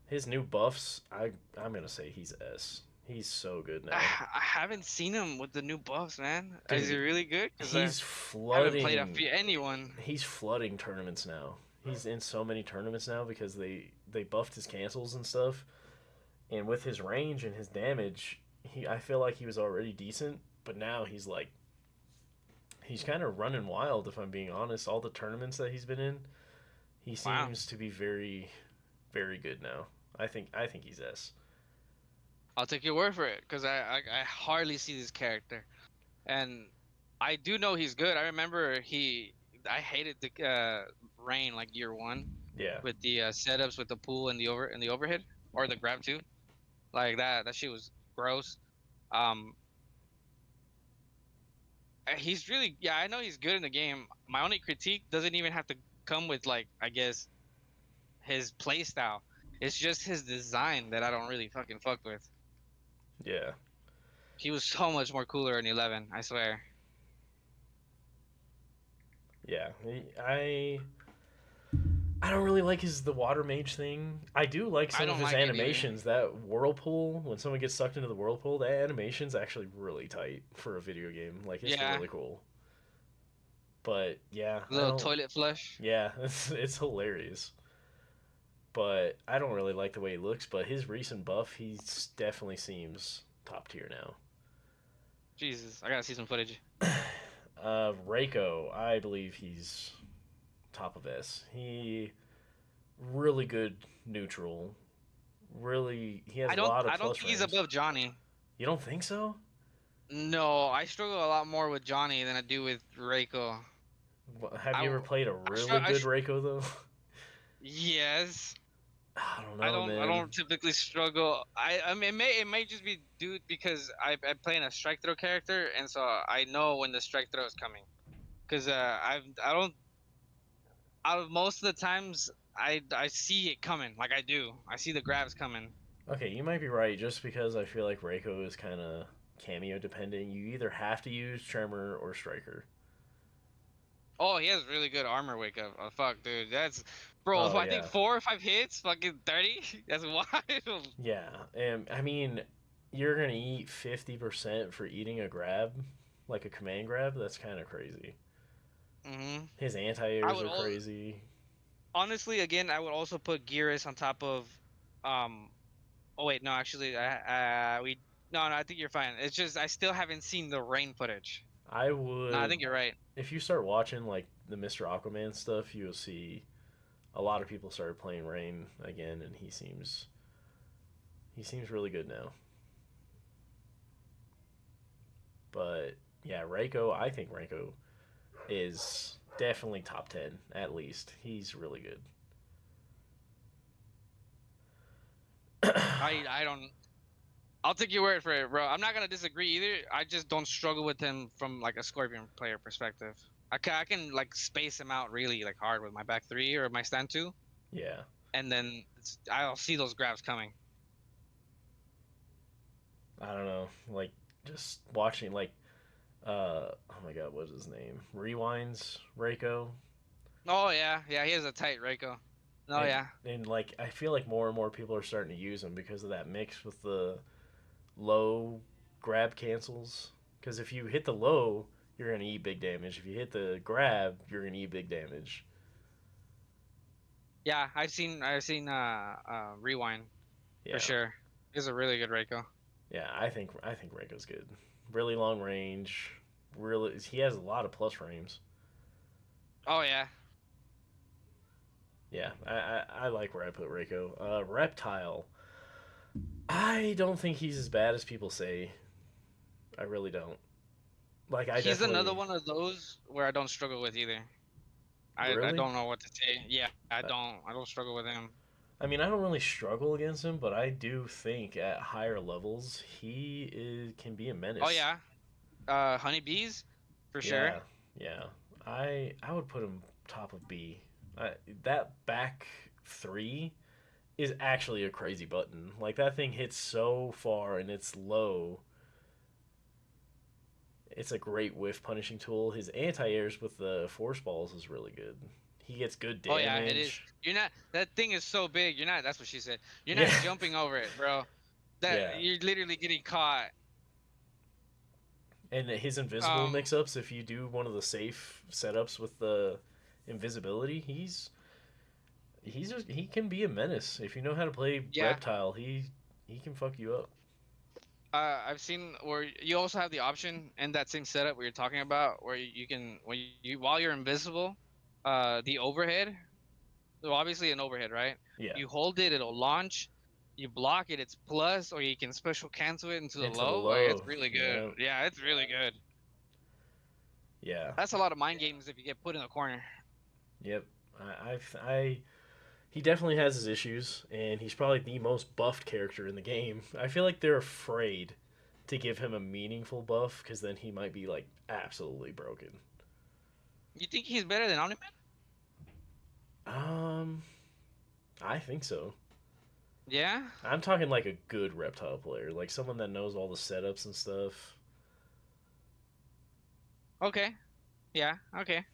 his new buffs. I'm gonna say he's S. He's so good now, I haven't seen him with the new buffs, man. Is he dude. really good? Because I He's haven't played flooding. anyone. He's flooding tournaments now. He's in so many tournaments now because they buffed his cancels and stuff. And with his range and his damage, I feel like he was already decent, but now he's kind of running wild. If I'm being honest, all the tournaments that he's been in, he Wow. seems to be very, very good now. I think he's S. I'll take your word for it, because I hardly see this character, and I do know he's good. I remember I hated the rain like year one Yeah, with the setups with the pool and the overhead or the grab too. Like that shit was gross. Um, he's really, yeah, I know he's good in the game. My only critique doesn't even have to come with, like, I guess his play style. It's just his design that I don't really fucking fuck with. yeah, He was so much more cooler in 11, I swear. yeah. I don't really like the water mage thing. I do like I some of don't his like it either. animations. That whirlpool, when someone gets sucked into the whirlpool, that animation's actually really tight for a video game. Like, it's Yeah, really cool. But yeah, I little don't. toilet flush. Yeah, it's hilarious. But I don't really like the way he looks. But his recent buff, he definitely seems top tier now. Jesus, I gotta see some footage. Reiko, I believe he's top of S. He really good neutral. Really, he has a lot of I don't plus think he's frames. above Johnny. You don't think so? No, I struggle a lot more with Johnny than I do with Reiko. Have I, you ever w- played a I, str- really I good str- Reiko though? yes. I don't I know, don't I man. don't typically struggle. I mean it may just be due because I play in a strike throw character and so I know when the strike throw is coming. Cause I don't out of most of the times I see it coming like I do. I see the grabs coming. Okay, you might be right. Just because I feel like Reiko is kind of cameo dependent, you either have to use Tremor or Striker. Oh, he has really good armor wake up. Oh fuck, dude, that's bro. Oh I think yeah, 4 or 5 hits, fucking 30. That's wild. yeah. And I mean, you're gonna eat 50% for eating a grab, like a command grab. That's kind of crazy. hmm His anti I airs would are all crazy. honestly again I would also put Gearus on top of um oh wait, no, actually, we no, I think you're fine. It's just I still haven't seen the rain footage. I No, I would, think you're right. if you start watching like the Mr. Aquaman stuff, you'll see a lot of people started playing Rain again, and he seems really good now. But yeah, Reiko, I think Reiko is definitely top 10 at least. He's really good. I don't. I'll take your word for it, bro. I'm not gonna disagree either. I just don't struggle with him from like a Scorpion player perspective. I can like space him out really like hard with my back three or my stand two, Yeah, and then I'll see those grabs coming. I don't know. Like just watching like oh my god, what's his name? Rewinds Reiko. Oh yeah, yeah. He has a tight Reiko. No, And yeah, and like I feel like more and more people are starting to use him because of that mix with the low grab cancels. Because if you hit the low, you're gonna eat big damage. If you hit the grab, you're gonna eat big damage. yeah. I've seen rewind for Yeah, sure. He's a really good Reiko. yeah. I think Reiko's good. Really long range. Really, he has a lot of plus frames. Oh yeah, Yeah, I like where I put Reiko. Reptile. I don't think he's as bad as people say. I really don't. Like I he's another definitely one of those where I don't struggle with either. I really. don't know what to say. Yeah, I don't struggle with him. I mean, I don't really struggle against him, but I do think at higher levels can be a Oh menace. yeah, honeybees, for sure. Yeah, yeah. I would put him top of B. I, that back three is actually a crazy button. Like that thing hits so far and it's low. It's a great whiff punishing tool. His anti airs with the force balls is really good. He gets good Oh yeah, it is. damage. You're not. That thing is so big. You're not. That's what she said. You're Yeah, not jumping over it, bro. That yeah. you're literally getting caught. And his invisible Um. mix ups, if you do one of the safe setups with the invisibility, he can be a menace. If you know how to play Yeah. reptile, he can fuck you up. I've seen where you also have the option in that same setup where you're talking about, where you can when you while you're invisible, the overhead. So obviously an overhead, right? Yeah, You hold it, it'll launch. You block it, it's plus, or you can special cancel it into the into the low. Like, it's low. really good. Yeah, Yeah, it's really good. yeah, That's a lot of mind games if you get put in a corner. yep. I he definitely has his issues, and he's probably the most buffed character in the game. I feel like they're afraid to give him a meaningful buff because then he might be like absolutely broken. You think he's better than Omni-Man? Um, I think so. Yeah. I'm talking like a good reptile player, like someone that knows all the setups and stuff. Okay. Yeah. Okay.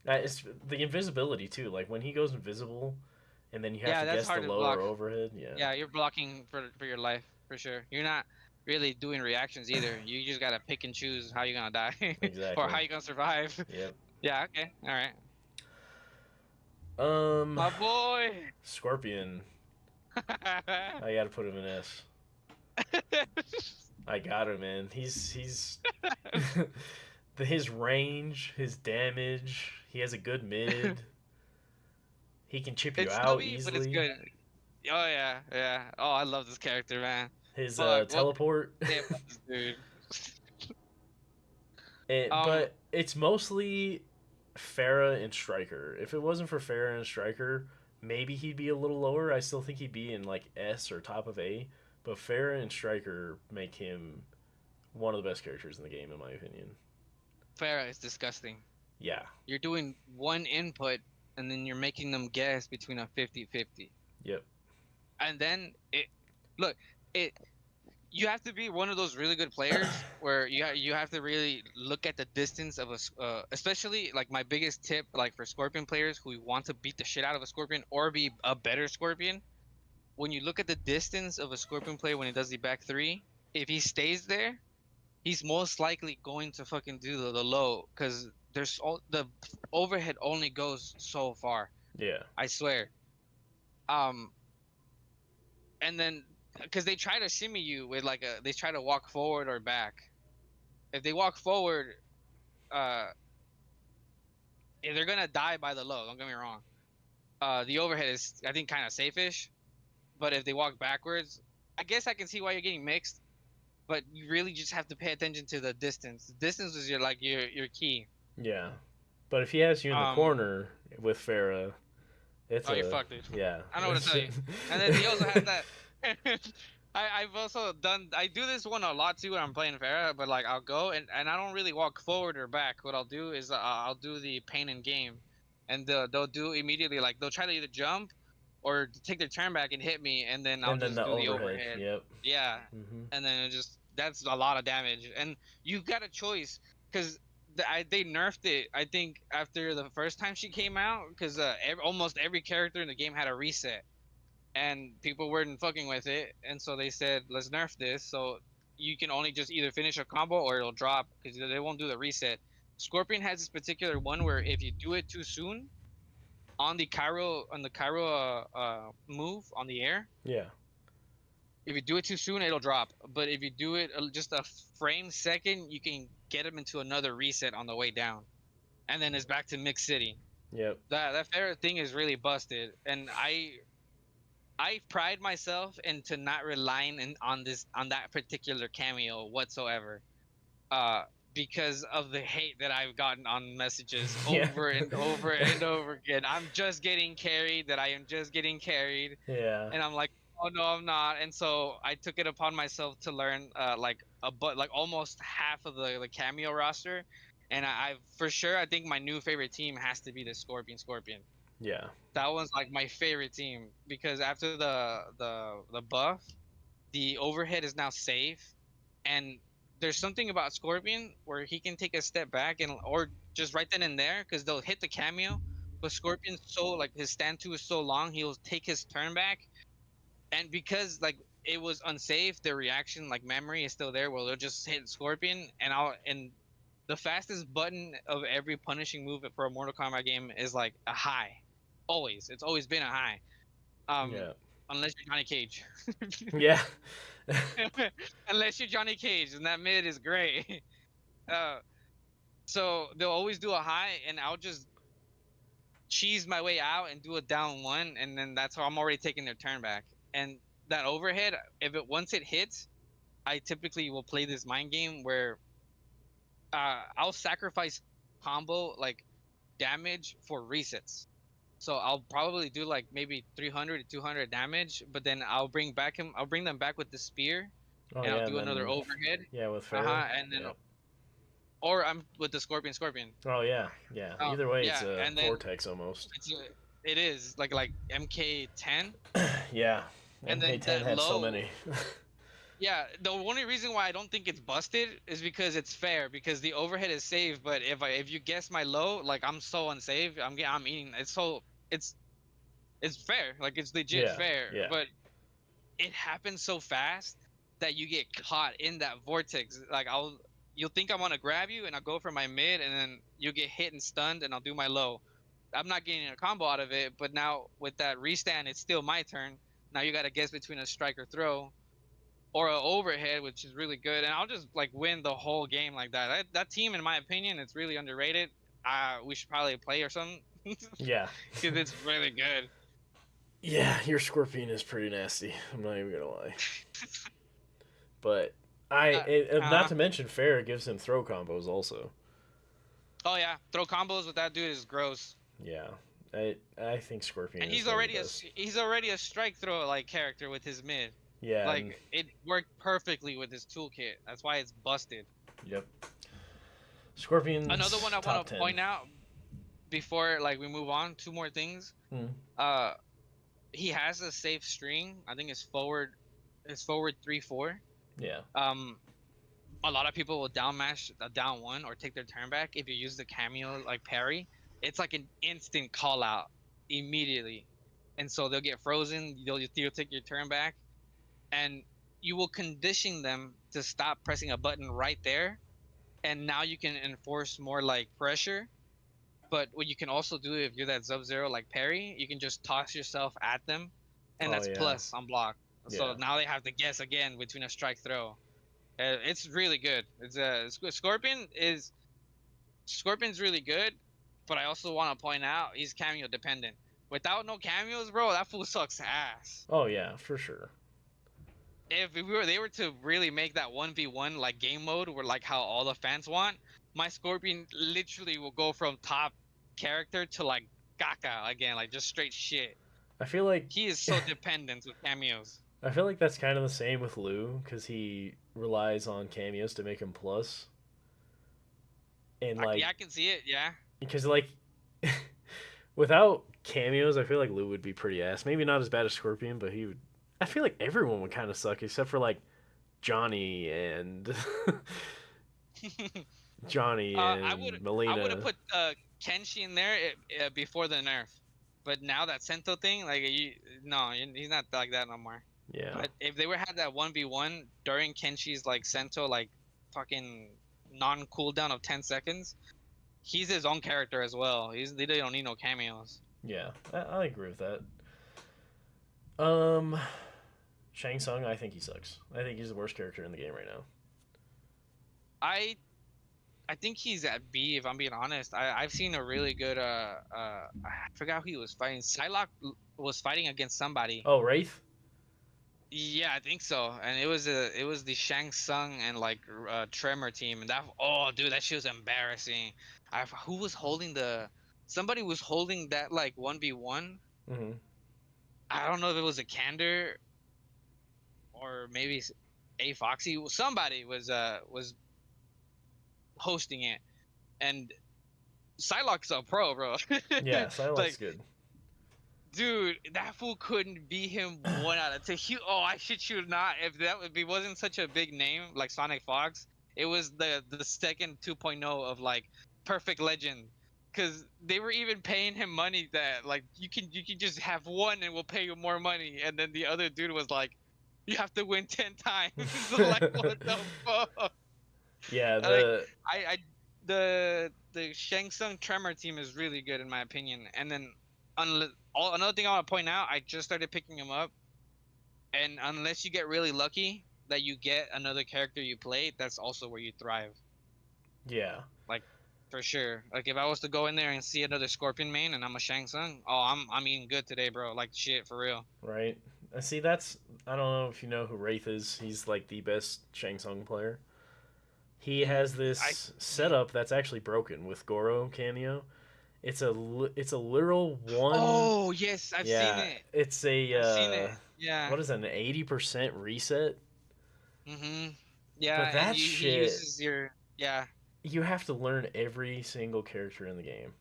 It's the invisibility too. Like when he goes invisible, and then you have Yeah, to that's guess the hard to low or block. overhead. Yeah, Yeah, you're blocking for your life for sure. You're not really doing reactions either. You just gotta pick and choose how you're gonna die or exactly. how you're gonna survive. Yep. Yeah. Okay. All right. Um, My boy. Scorpion. I gotta put him in S. I got him, man. He's his range, his damage. He has a good mid. He can chip you It's out snubby, but it's easily. good. Oh yeah, yeah. Oh, I love this character, man. His Fuck, what teleport. say about this dude? Um, But it's mostly Farah and Striker. If it wasn't for Farah and Striker, maybe he'd be a little lower. I still think he'd be in like S or top of A. But Farah and Striker make him one of the best characters in the game, in my opinion. Farah is disgusting. Yeah. You're doing one input and then you're making them guess between a 50-50. Yep. And then look, it you have to be one of those really good players where you have to really look at the distance of especially like my biggest tip like for Scorpion players who want to beat the shit out of a Scorpion or be a better Scorpion. When you look at the distance of a Scorpion player when he does the back three, if he stays there, he's most likely going to fucking do the low because the overhead only goes so far. Yeah. I swear. Um, and then because they try to shimmy you with they try to walk forward or back. If they walk forward, uh, they're gonna die by the low. Don't get me wrong. The overhead is I think kind of safe-ish, but if they walk backwards, I guess I can see why you're getting mixed. But you really just have to pay attention to the distance. The distance is your key. Yeah. But if he has you in the Um, corner with Farah, it's oh, you're a fucked, dude. yeah. I don't know what to tell you. And then he also has that. I've also done. I do this one a lot too when I'm playing Farah, but like I'll go and I don't really walk forward or back. What I'll do is I'll do the pain and game, and they'll do immediately like they'll try to either jump or take their turn back and hit me, and then I'll And then just the do the overhead. overhead. Yep. Yeah, Mhm. and then it just that's a lot of damage, and you got a choice because they nerfed it. I think after the first time she came out, because almost every character in the game had a reset and people weren't fucking with it, and so they said let's nerf this so you can only just either finish a combo or it'll drop because they won't do the reset. Scorpion has this particular one where if you do it too soon on the Cairo move on the air, Yeah. if you do it too soon it'll drop, but if you do it just a frame second you can get them into another reset on the way down, and then it's back to mixed city. Yep. That fair thing is really busted, and I pride myself into not relying on that particular cameo whatsoever. Uh, because of the hate that I've gotten on messages Yeah. over and over and over again. I'm just getting carried, that I am just getting carried. Yeah. And I'm like, oh no, I'm not. And so I took it upon myself to learn like almost half of the cameo roster. And I for sure I think my new favorite team has to be the Scorpion. Yeah. That was like my favorite team because after the buff, the overhead is now safe, and there's something about Scorpion where he can take a step back and or just right then and there because they'll hit the cameo, but Scorpion's so like his stand two is so long he'll take his turn back, and because like it was unsafe, the reaction like memory is still there where they'll just hit Scorpion and the fastest button of every punishing move for a Mortal Kombat game is like a high. Always. It's always been a high. Um, Yeah. unless you're Johnny Cage. Yeah. Unless you're Johnny Cage, and that mid is great. Uh, so they'll always do a high, and I'll just cheese my way out and do a down one, and then that's how I'm already taking their turn back. And that overhead, if it once it hits, I typically will play this mind game where I'll sacrifice combo like damage for resets. So I'll probably do like maybe 300 to 200 damage, but then I'll bring them back with the spear, Oh and I'll yeah, and do another then overhead. yeah with Farah. Uh-huh, and then Yep. or I'm with the Scorpion. Oh yeah, yeah. Either way, it's Yeah, a and then vortex almost. it is like MK10, Yeah. and then MK10 that had so low. many. Yeah, the only reason why I don't think it's busted is because it's fair because the overhead is safe, but if you guess my low, like I'm so unsafe, I'm eating. It's it's fair, like it's legit Yeah. fair, Yeah. but it happens so fast that you get caught in that vortex. Like you'll think I want to grab you, and I'll go for my mid, and then you'll get hit and stunned, and I'll do my low. I'm not getting a combo out of it, but now with that restand, it's still my turn. Now you got to guess between a strike or throw or an overhead, which is really good, and I'll just like win the whole game like that. That team, in my opinion, it's really underrated. We should probably play or something Yeah. because it's really good. Yeah, your scorpion is pretty nasty. I'm not even gonna lie. But Uh, Not huh? to mention Farrah gives him throw combos also. Oh yeah, throw combos with that dude is gross. Yeah, I think Scorpion And is one of the best. he's already a strike throw like character with his mid. Yeah, and Like it worked perfectly with his toolkit. That's why it's busted. yep, Another one Scorpion's I top want to 10. point out before like we move on, two more things. Hmm. Uh he has a safe string. I think it's forward 3-4. Yeah. Um a lot of people will down mash a down one or take their turn back if you use the cameo like parry. It's like an instant call out immediately. And so they'll get frozen, you'll take your turn back and you will condition them to stop pressing a button right there, and now you can enforce more like pressure. But what you can also do if you're that Sub Zero like parry, you can just toss yourself at them, and Oh that's yeah. plus on block. So Yeah. now they have to guess again between a strike throw. It's really good. It's Scorpion's really good, but I also want to point out he's cameo dependent. Without no cameos, bro, that fool sucks ass. Oh yeah, for sure. If they were to really make that 1v1 like game mode where like how all the fans want, my Scorpion literally will go from top character to like Gaga again, like just straight shit. I feel like He is so dependent with cameos. I feel like that's kind of the same with Lou because he relies on cameos to make him plus, and Yeah, like I can see it. Yeah. because like without cameos, I feel like Lou would be pretty ass. Maybe not as bad as Scorpion, but he would. I feel like everyone would kind of suck except for like Johnny and Johnny I would and I would have Melina. put Kenshi in there before the nerf, but now that Sento thing, like no, he's not like that no more. Yeah, But if they were had that 1v1 during Kenshi's like Sento like fucking non cooldown of 10 seconds, he's his own character as well. They don't need no cameos. yeah, I agree with that. Um, Shang Tsung, I think he sucks. I think he's the worst character in the game right now. I I think he's at B if I'm being honest. I've seen a really good I forgot who he was fighting. Psylocke was fighting against somebody. Oh, Wraith. Yeah, I think so. And it was the Shang Tsung and like Tremor team, and that oh dude, that shit was embarrassing. Who was holding the somebody was holding that like 1v1. Mm-hmm. I don't know if it was a Candor or maybe a Foxy. Somebody was hosting it, and Psylocke's a pro, bro. Yeah, Psylocke's Like good. dude, that fool couldn't beat him 1 out of 10. Oh, I shit you not. If he wasn't such a big name like Sonic Fox, it was the second 2.0 of like Perfect Legend, because they were even paying him money that like you can just have one and we'll pay you more money, and then the other dude was like, you have to win 10 times. Like what the fuck? Yeah, Like the I the Shang Tsung Tremor team is really good in my opinion, and then another thing I want to point out, I just started picking him up, and unless you get really lucky that you get another character you play, that's also where you thrive. yeah, Like for sure. Like if I was to go in there and see another Scorpion main and I'm a Shang Tsung, oh I'm eating good today, bro. Like shit for real. right. See, that's I don't know if you know who Wraith is. He's like the best Shang Tsung player. He Mm, has I this mm. setup that's actually broken with Goro cameo. It's a literal one. Oh yes, I've seen Yeah, it. it's a I've seen it. Yeah. what is it, an 80% reset? Mhm. Yeah, But and that he shit, uses your yeah. you have to learn every single character in the game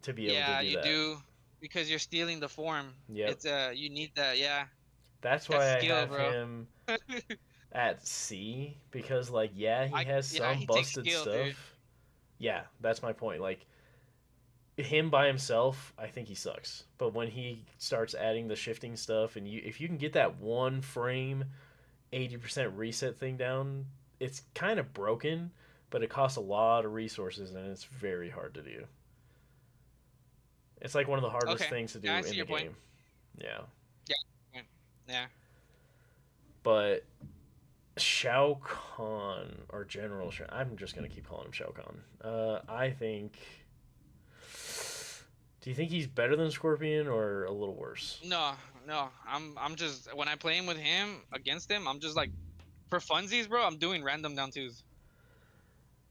to be able to Yeah, do you that. do because you're stealing the form. Yep. It's you need that. Yeah, That's that's why I skill, have bro. him at C because like yeah, he has Yeah, some he takes busted skill, dude. stuff. Yeah, that's my point. Like him by himself, I think he sucks. But when he starts adding the shifting stuff and if you can get that one frame 80% reset thing down, it's kind of broken, but it costs a lot of resources and it's very hard to do. It's like one of the hardest Okay, things to yeah, I do see in the your point. game. Yeah. Yeah, yeah, yeah. But Shao Kahn or General Shao, I'm just gonna keep calling him Shao Kahn. I think. Do you think he's better than Scorpion or a little worse? No, no. I'm just when I play him with him against him, I'm just like For funsies, bro, I'm doing random down twos.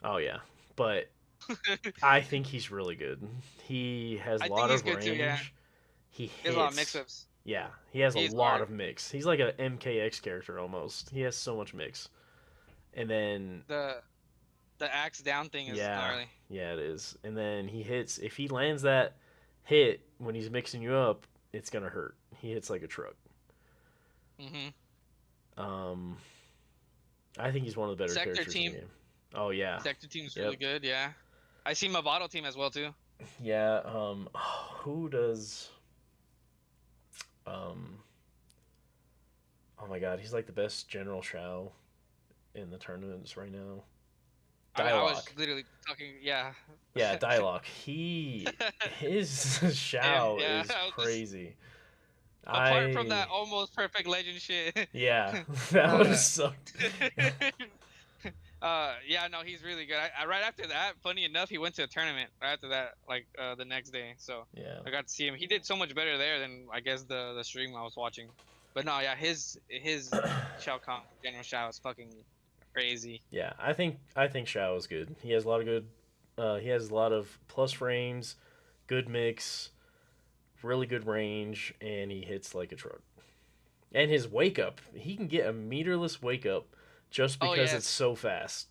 Oh yeah, but I think he's really good. He has a I think lot he's of good too. Yeah, range. He he has a lot of mix hits. ups. Yeah, he has a He's lot hard. of mix. He's like a MKX character almost. He has so much mix. And then The the axe down thing is yeah, gnarly. yeah it is. And then he hits if he lands that hit when he's mixing you up, it's going to hurt. He hits like a truck. Hmm. Um I think he's one of the better Sector characters in the team. game. Oh yeah. Sector team is Yep. really good. Yeah, I see my bottle team as well too. Yeah, who does um oh my god, he's like the best General Shao in the tournaments right now. I was Dialogue. literally talking. Yeah. Yeah, Dialogue. His Shao Yeah. is I was just, crazy. apart from I that almost perfect legend shit. yeah, that would have uh, sucked. yeah, no, he's really good. Right after that, funny enough, he went to a tournament right after that, like the next day. So Yeah. I got to see him. He did so much better there than I guess the stream I was watching. But no, yeah, his Shao Kahn, General Shao is fucking crazy. Yeah, I think Shao is good. He has a lot of good he has a lot of plus frames, good mix, really good range, and he hits like a truck. And his wake up, he can get a meterless wake up just Oh because it's yes, so fast.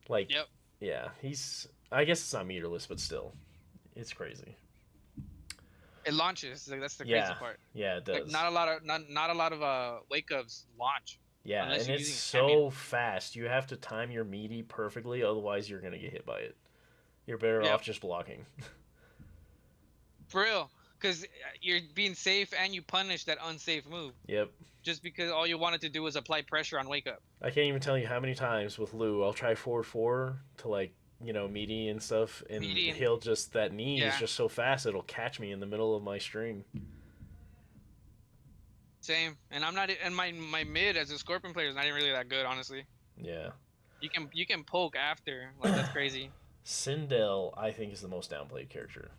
Like, yep. yeah, he's. I guess it's not meterless, but still, it's crazy. It launches. Like that's the crazy Yeah, part. yeah, it Like does. not a lot of wake ups launch Yeah, unless and you're it's using a champion. so fast. You have to time your meaty perfectly, otherwise you're gonna get hit by it. You're better Yep, off just blocking. for real. Because you're being safe and you punish that unsafe move Yep. just because all you wanted to do was apply pressure on wake up. I can't even tell you how many times with Lou I'll try forward four to like meaty and stuff, and Median, he'll just that knee is yeah, just so fast it'll catch me in the middle of my stream. same. And I'm not, and my mid as a Scorpion player is not even really that good, honestly. Yeah. You can poke after, like that's crazy. Sindel, I think, is the most downplayed character.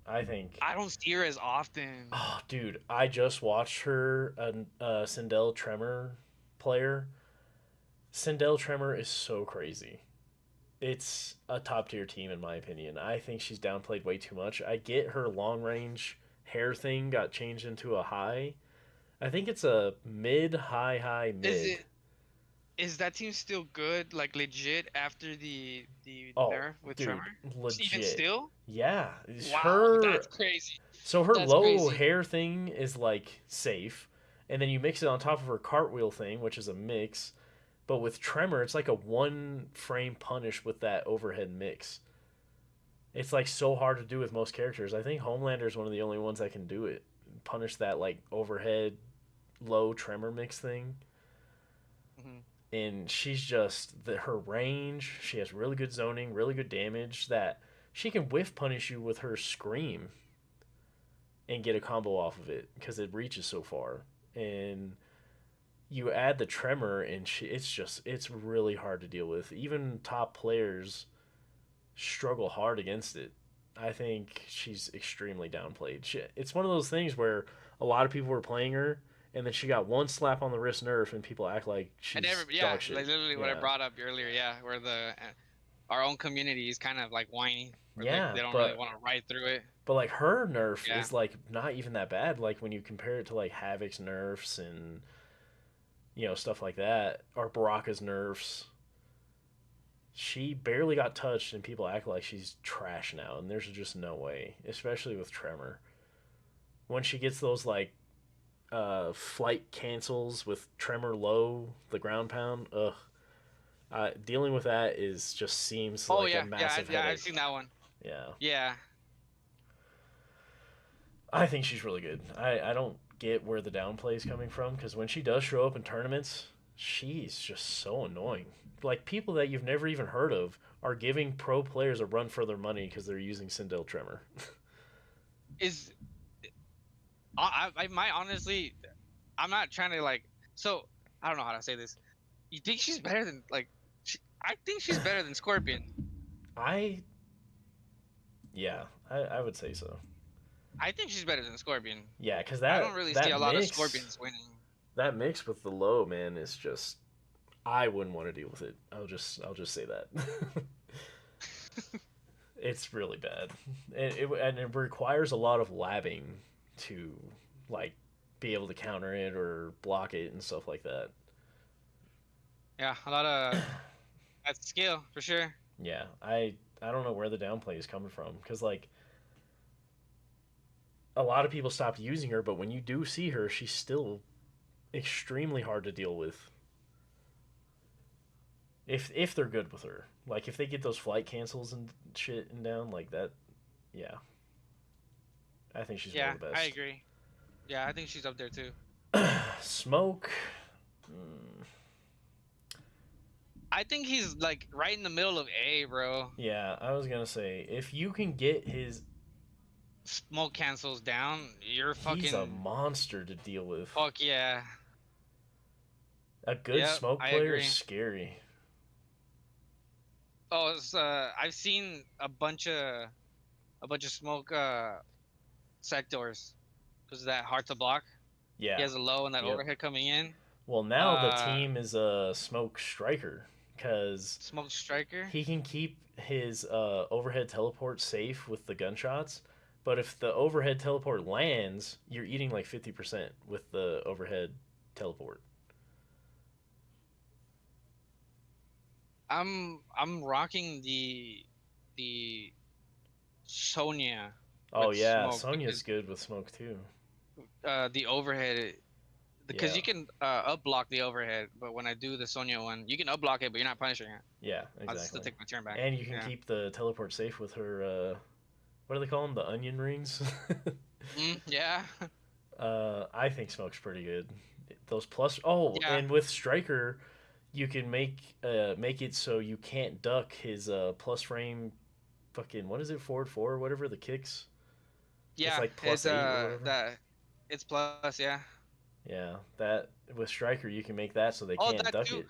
I think. I don't see her as often. Oh, dude, I just watched her, a Sindel Tremor player. Sindel Tremor is so crazy. It's a top tier team, in my opinion. I think she's downplayed way too much. I get her long range hair thing got changed into a high. I think it's a mid, high, high, Is mid. it is that team still good, like legit after the Oh, nerf with dude, Tremor? Even legit. still? Yeah, Wow, her that's crazy. so her That's low crazy. hair thing is like safe, and then you mix it on top of her cartwheel thing, which is a mix. But with Tremor, it's like a one frame punish with that overhead mix. It's like so hard to do with most characters. I think Homelander is one of the only ones that can do it. Punish that like overhead low Tremor mix thing. Hmm. And she's just her range. She has really good zoning, really good damage. That she can whiff punish you with her scream and get a combo off of it because it reaches so far. And you add the Tremor, and it's really hard to deal with. Even top players struggle hard against it. I think she's extremely downplayed. It's one of those things where a lot of people were playing her, and then she got one slap on the wrist nerf, and people act like And she's yeah, dog shit. like literally what I Yeah, brought up earlier, yeah, where the our own community is kind of like whiny, where yeah, they don't really but want to ride through it. like her nerf Yeah. is like not even that bad. Like when you compare it to like Havoc's nerfs and stuff like that, or Baraka's nerfs. She barely got touched, and people act like she's trash now, and there's just no way, especially with Tremor. When she gets those like flight cancels with Tremor low, the ground pound, ugh. Dealing with that is just seems Oh like a yeah, massive yeah, I've headache. seen that one. Yeah, Yeah. I think she's really good. I don't get where the downplay is coming from because when she does show up in tournaments, she's just so annoying. Like people that you've never even heard of are giving pro players a run for their money because they're using Sindel Tremor. Is I might honestly, I'm not trying to like. So I don't know how to say this. You think she's better than like? I think she's better than Scorpion. I yeah, I would say so. I think she's better than Scorpion. Yeah, because I that don't really see that a lot of mix Scorpions winning. that mix with the low, man, is just I wouldn't want to deal with it. I'll just say that. It's really bad. And it requires a lot of labbing to like be able to counter it or block it and stuff like that. Yeah, a lot of that's skill for sure. Yeah, I don't know where the downplay is coming from because like a lot of people stopped using her, but when you do see her, she's still extremely hard to deal with. If they're good with her, like if they get those flight cancels and shit and down like that, yeah, I think she's one Yeah, of the I best. agree. Yeah, I think she's up there too. Smoke, mm, I think he's like right in the middle of A, bro. yeah, I was gonna say if you can get his, Smoke cancels down. You're he's a fucking monster to deal with. fuck yeah. A good Yep, smoke I player is agree. scary. Oh, I've seen a bunch of smoke sectors because of that hard to block. He Yeah, has a low and that yep. overhead coming in. Well, now the Uh, team is a smoke striker because Smoke striker. he can keep his overhead teleport safe with the gunshots. But if the overhead teleport lands, you're eating like 50% with the overhead teleport. I'm rocking the Sonya Oh with yeah, smoke Sonya's because good with smoke too. the overhead because Yeah, you can up block the overhead, but when I do the Sonya one, you can up block it, but you're not punishing it. yeah, I'll still exactly. take my turn back. And you can Yeah. keep the teleport safe with her. What do they call them? The onion rings. Yeah. I think smoke's pretty good. Those plus. Oh, Yeah. and with striker, you can make it so you can't duck his plus frame. Fucking what is it? Forward four or whatever the kicks. It's Yeah. like It's +8 or whatever. that it's plus, yeah. Yeah, that with striker you can make that so they Oh, can't that duck too.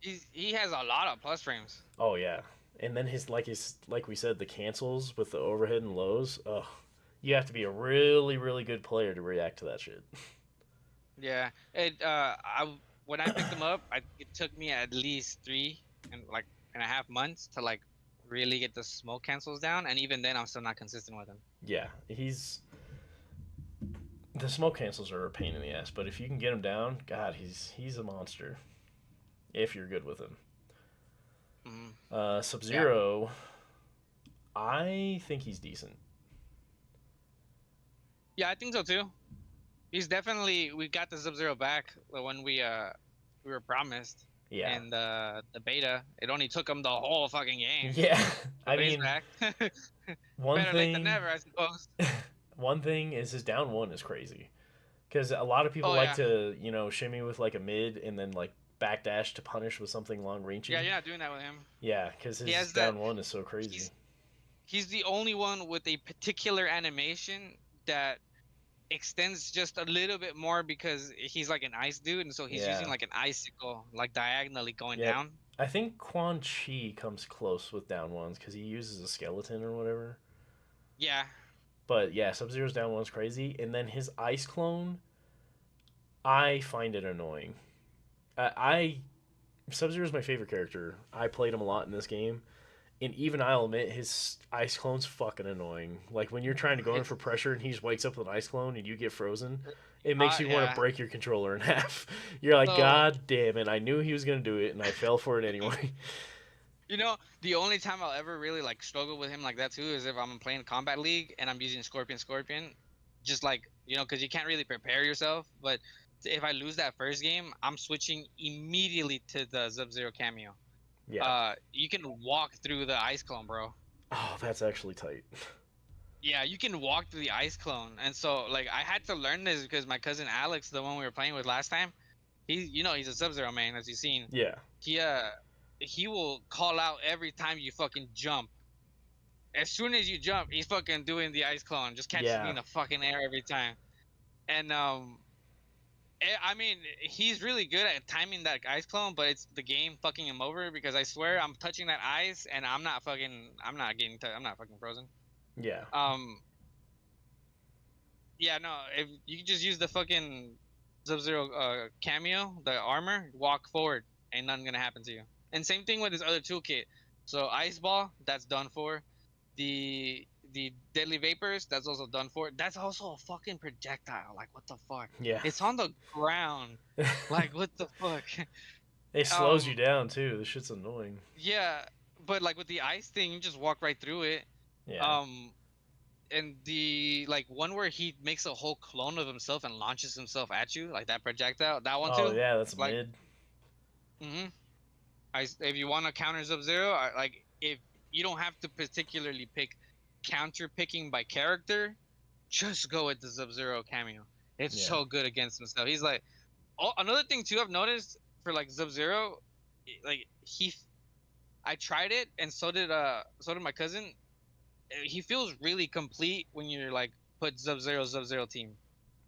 it. He has a lot of plus frames. Oh yeah, and then his like we said the cancels with the overhead and lows. Oh, you have to be a really really good player to react to that shit. Yeah. When I picked him up, it took me at least 3.5 months to like really get the smoke cancels down, and even then I'm still not consistent with him. Yeah, he's the smoke cancels are a pain in the ass, but if you can get him down, God, he's a monster. If you're good with him, Hmm. Sub Yeah. Zero, I think he's decent. Yeah, I think so too. He's definitely we got the Sub-Zero back when we were promised Yeah, in the beta. It only took him the whole fucking game, yeah. I but he's mean, back. one Better late than thing, never, I suppose. one thing is his down one is crazy because a lot of people Oh like yeah, to shimmy with like a mid and then like backdash to punish with something long yeah, reaching. you're not doing that with him. Yeah, because He his has that. down one is so crazy. He's he's the only one with a particular animation that extends just a little bit more because he's like an ice dude, and so he's using Yeah. like an icicle, like diagonally going Yep. down. I think Quan Chi comes close with down ones because he uses a skeleton or whatever. Yeah, But yeah, Sub Zero's down one's crazy, and then his ice clone, I find it annoying. I Sub Zero's my favorite character. I played him a lot in this game, and even I'll admit his ice clone's fucking annoying. Like when you're trying to go in it's for pressure and he just wakes up with an ice clone and you get frozen, it makes you want to yeah. break your controller in half. You're like, So God damn it! I knew he was gonna do it, and I fell for it anyway. The only time I'll ever really like struggle with him like that too is if I'm playing Combat League and I'm using Scorpion, just like because you can't really prepare yourself. But if I lose that first game, I'm switching immediately to the Sub-Zero cameo. Yeah. You can walk through the ice clone, bro. Oh, that's actually tight. Yeah, you can walk through the ice clone, and so like I had to learn this because my cousin Alex, the one we were playing with last time, he's a Sub-Zero main, as you've seen. Yeah. He uh he will call out every time you fucking jump. As soon as you jump, he's fucking doing the ice clone. Just catches me Yeah. in the fucking air every time. And I mean, he's really good at timing that ice clone, but it's the game fucking him over because I swear I'm touching that ice and I'm not fucking frozen. Yeah. Um, yeah, no, if you just use the fucking Sub-Zero cameo, the armor, walk forward, ain't nothing gonna happen to you. And same thing with his other toolkit. So Ice Ball, that's done for. The Deadly Vapors, that's also done for. That's also a fucking projectile. Like what the fuck? Yeah. It's on the ground. Like what the fuck? It slows you um, down too. This shit's annoying. yeah, but like with the ice thing, you just walk right through it. Yeah. Um, and the like one where he makes a whole clone of himself and launches himself at you, like that projectile. That one Oh too. yeah, that's Like, mid. hmm if you want to counter Sub Zero, like if you don't have to particularly pick counter picking by character, just go with the Sub Zero cameo. It's Yeah. so good against himself. He's like, oh, another thing too I've noticed for like Sub Zero, like I tried it and so did my cousin. He feels really complete when you're like put Sub Zero team.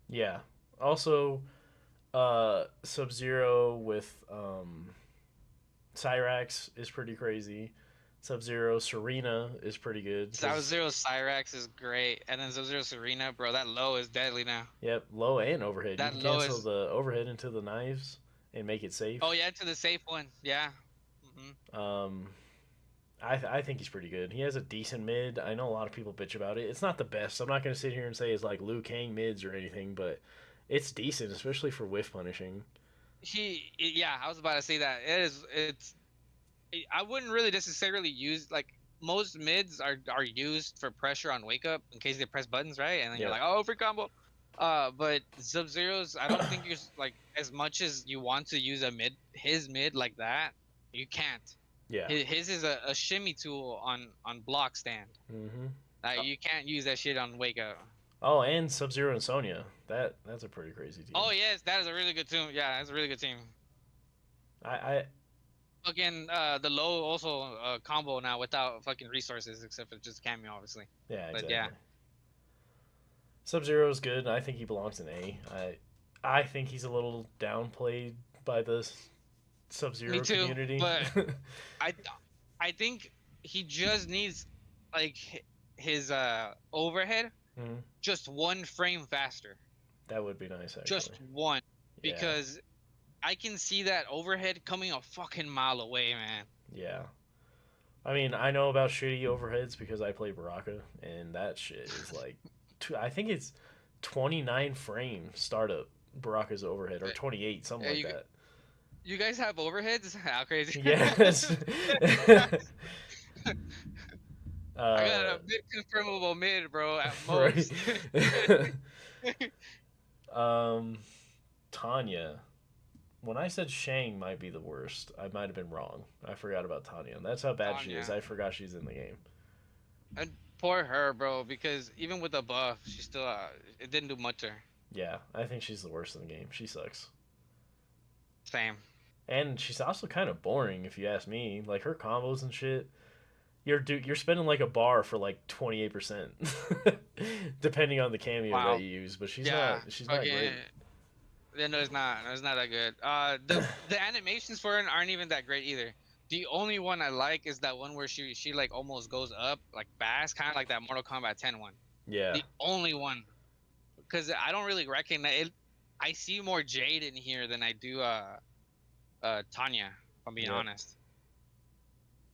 Yeah. Also, Sub Zero with Cyrax is pretty crazy. Sub Zero Serena is pretty good Sub because Zero Cyrax is great, and then Sub Zero Serena, bro, that low is deadly now. yep, low and overhead. You That can low cancel is. the overhead into the knives and make it safe. Oh yeah, to the safe one. Yeah. Um, I think he's pretty good. He has a decent mid. I know a lot of people bitch about it. It's not the best. I'm not gonna sit here and say it's like Liu Kang mids or anything, but it's decent, especially for whiff punishing. Yeah, I was about to say that. I wouldn't really necessarily use like most mids are used for pressure on wake up in case they press buttons, right? And then you're Yep. like, oh, free combo. But Sub Zero's, I don't think you're like as much as you want to use his mid like that, you can't. Yeah. His is a shimmy tool on block stand. Mm-hmm. You can't use that shit on wake up. Oh, and Sub Zero and Sonya. That's a pretty crazy team. Oh yes, that is a really good team. Yeah, that's a really good team. I Fucking the low also combo now without fucking resources except for just cameo obviously. yeah, But yeah, exactly. Sub Zero is good. I think he belongs in A. I think he's a little downplayed by the Sub me Zero too. community. But I I think he just needs like his overhead Mhm. just one frame faster. That would be nice, Just actually. one. Yeah, Because I can see that overhead coming a fucking mile away, man. yeah. I mean, I know about shitty overheads because I play Baraka, and that shit is like, I think it's 29 frames startup Baraka's overhead, or 28, something Hey, like that. you guys have overheads? How crazy. Yes. I got uh, a mid confirmable mid, bro, at right. most. um, Tanya. When I said Shang might be the worst, I might have been wrong. I forgot about Tanya. That's how bad she is. Tanya. I forgot she's in the game. And poor her, bro, because even with the buff, she still it didn't do much to her. Yeah, I think she's the worst in the game. She sucks. Same. And she's also kind of boring if you ask me. Like her combos and shit. You're spending like a bar for like 28%, depending on the cameo that Wow. you use. But Yeah. she's not Fucking. great. Yeah, no, it's not. No, it's not that good. The animations for it aren't even that great either. The only one I like is that one where she like almost goes up like fast, kind of like that Mortal Kombat 10 one. Yeah, The only one, because I don't really recognize it. I see more Jade in here than I do Tanya. If I'm being yep, honest.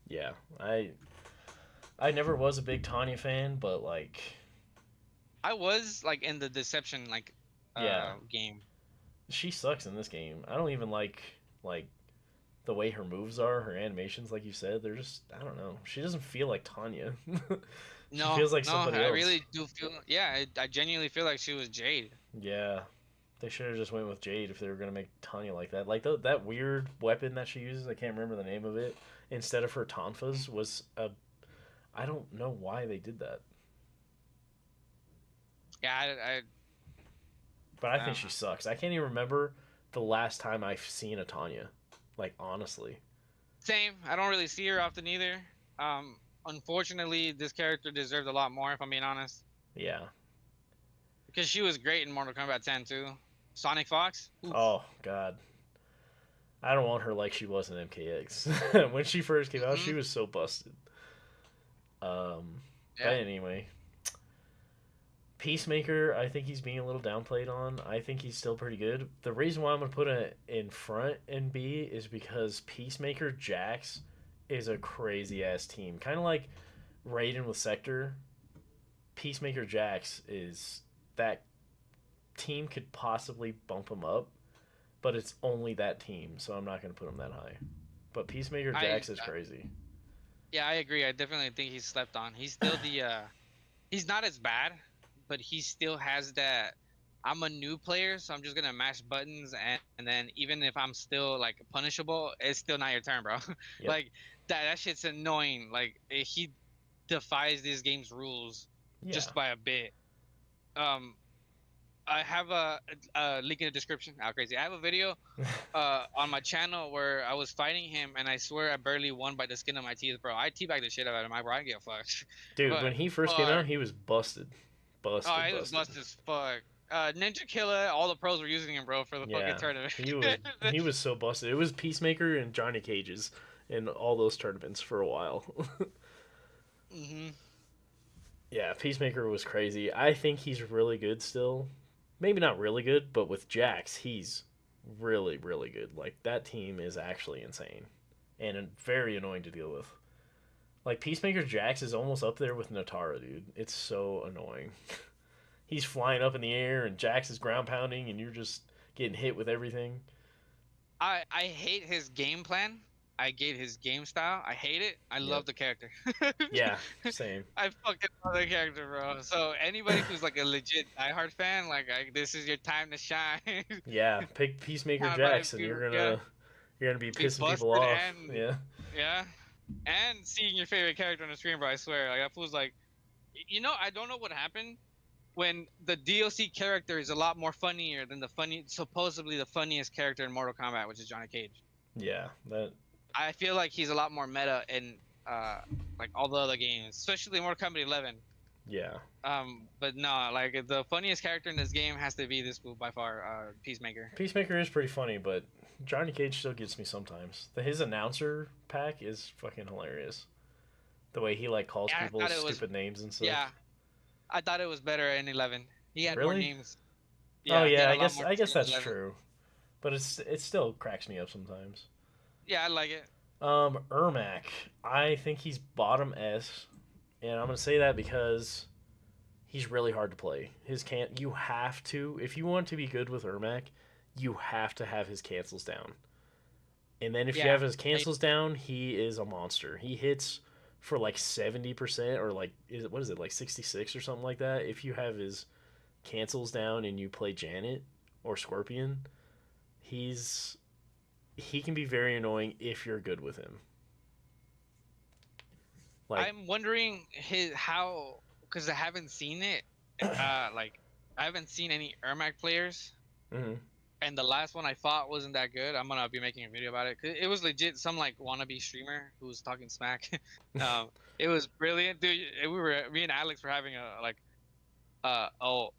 yeah. I never was a big Tanya fan, but like, I was like in the Deception like yeah, game. she sucks in this game. I don't even like the way her moves are, her animations, like you said. They're just I don't know. She doesn't feel like Tanya. She No, feels like no, somebody I else. really do feel. Yeah, I genuinely feel like she was Jade. Yeah, they should have just went with Jade if they were gonna make Tanya like that. Like that weird weapon that she uses, I can't remember the name of it. Instead of her tonfas was a. I don't know why they did that, Yeah, but I I think don't she know. sucks. I can't even remember the last time I've seen a Tanya. Like honestly, Same. I don't really see her often either. Unfortunately, this character deserved a lot more, if I'm being honest, yeah. because she was great in Mortal Kombat 10 too. Sonic Fox. Oof. Oh God, I don't want her like she was in MKX. When she first came out, she Mhm. was so busted. But Yeah. anyway, Peacemaker, I think he's being a little downplayed on. I think he's still pretty good. The reason why I'm gonna put it in front in B is because Peacemaker Jax is a crazy ass team, kind of like Raiden with Sector. Peacemaker Jax is that team could possibly bump him up, but it's only that team, so I'm not gonna put him that high. But Peacemaker I Jax is crazy. yeah, I agree. I definitely think he's slept on. He's still the he's not as bad, but he still has that. I'm a new player, so I'm just gonna mash buttons, and then even if I'm still like punishable, it's still not your turn, bro. Yep. Like that shit's annoying. Like he defies this game's rules Yeah. just by a bit. Um, I have a link in the description. How crazy! I have a video on my channel where I was fighting him, and I swear I barely won by the skin of my teeth, bro. I teabagged the shit out of him. I didn't give a fuck. Dude, when But he first came fuck, out, he was busted. oh, Busted, he was busted. busted as fuck. Ninja Killer, all the pros were using him, bro, for the fucking Yeah. tournament. He was so busted. It was Peacemaker and Johnny Cages in all those tournaments for a while. hmm Yeah, Peacemaker was crazy. I think he's really good still. Maybe not really good, but with Jax, he's really, really good. Like that team is actually insane and very annoying to deal with. Like Peacemaker Jax is almost up there with Natara, dude. It's so annoying. He's flying up in the air and Jax is ground pounding and you're just getting hit with everything. I hate his game plan. I hate his game style. I hate it. I Yep. love the character. Yeah, same. I fucking love the character, bro. So anybody who's like a legit diehard fan, like this is your time to shine. Yeah, pick Peacemaker Kind of like Jax and you, you're yeah, gonna you're gonna be be pissing people busted off. and Yeah. yeah, and seeing your favorite character on the screen, bro. I swear, like that fool's like, I don't know what happened when the DLC character is a lot more funnier than supposedly the funniest character in Mortal Kombat, which is Johnny Cage. Yeah, that I feel like he's a lot more meta in like all the other games, especially Mortal Kombat 11. yeah. But no, like the funniest character in this game has to be this fool by far, Peacemaker. Peacemaker is pretty funny, but Johnny Cage still gets me sometimes. His announcer pack is fucking hilarious. The way he like calls Yeah, I people thought it was. stupid names and stuff. Yeah, I thought it was better in 11. He had more Really? names. Oh Yeah, he yeah, had I a lot guess more I guess names that's in 11. true. But it still cracks me up sometimes. Yeah, I like it. Ermac, I think he's bottom S, and I'm gonna say that because he's really hard to play. His can't you have to if you want to be good with Ermac, you have to have his cancels down. And then if you Yeah, have his I, cancels down, he is a monster. He hits for like 70% or like what is it like 66 or something like that. If you have his cancels down and you play Janet or Scorpion, he's he can be very annoying if you're good with him. Like, I'm wondering his how because I haven't seen it. Like I haven't seen any Ermac players, mhm. and the last one I fought wasn't that good. I'm gonna be making a video about it. 'Cause it was legit some like wannabe streamer who was talking smack. It was brilliant, dude. Me and Alex were having a like oh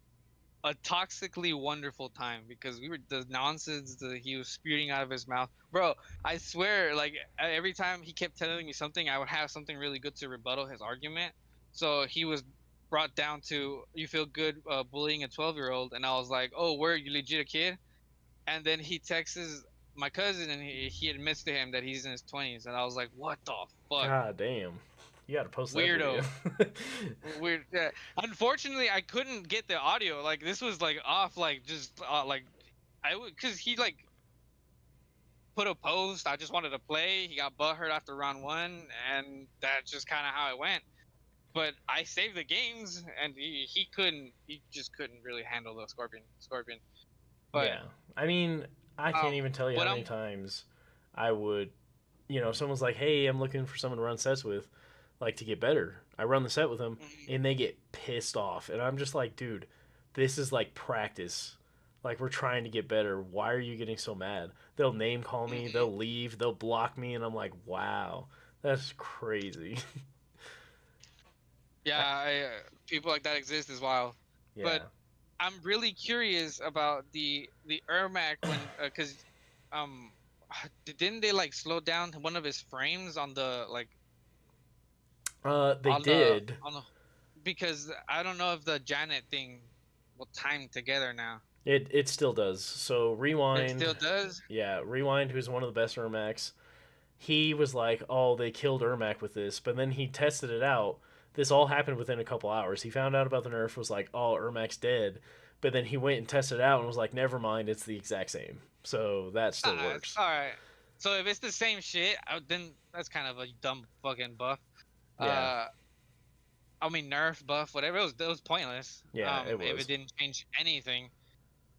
a toxically wonderful time because we were the nonsense that he was spewing out of his mouth, bro. I swear, like every time he kept telling me something, I would have something really good to rebuttal his argument. So he was brought down to you feel good bullying a 12-year-old, and I was like, oh, where you legit a kid? And then he texts my cousin, and he admits to him that he's in his 20s, and I was like, what the fuck, God damn. You got to post that video. weirdo. Weird. Yeah. Unfortunately, I couldn't get the audio. Like this was like off. Like just like I would because he like put a post. I just wanted to play. He got butthurt after round one, and that's just kind of how it went. But I saved the games, and he couldn't. He just couldn't really handle the Scorpion. But Yeah. I mean, I can't even tell you how what many I'm. times I would, someone's like, "Hey, I'm looking for someone to run sets with, like to get better." I run the set with them, and they get pissed off, and I'm just like, "Dude, this is like practice. Like we're trying to get better. Why are you getting so mad?" They'll name call me, they'll leave, they'll block me, and I'm like, "Wow, that's crazy." Yeah, I, people like that exist as well. But yeah. I'm really curious about the Ermac when because um didn't they like slow down one of his frames on the like They did. on the because I don't know if the Janet thing will time together now. It still does. So It Rewind, still does. yeah, Rewind, who's one of the best Ermacs, he was like, "Oh, they killed Ermac with this," but then he tested it out. This all happened within a couple hours. He found out about the nerf, was like, "Oh, Ermac's dead," but then he went and tested it out and was like, "Never mind, it's the exact same." So that still works. All right. So if it's the same shit, then that's kind of a dumb fucking buff. Yeah, Uh, I mean nerf buff, whatever. It was pointless. yeah, it If it was. didn't change anything.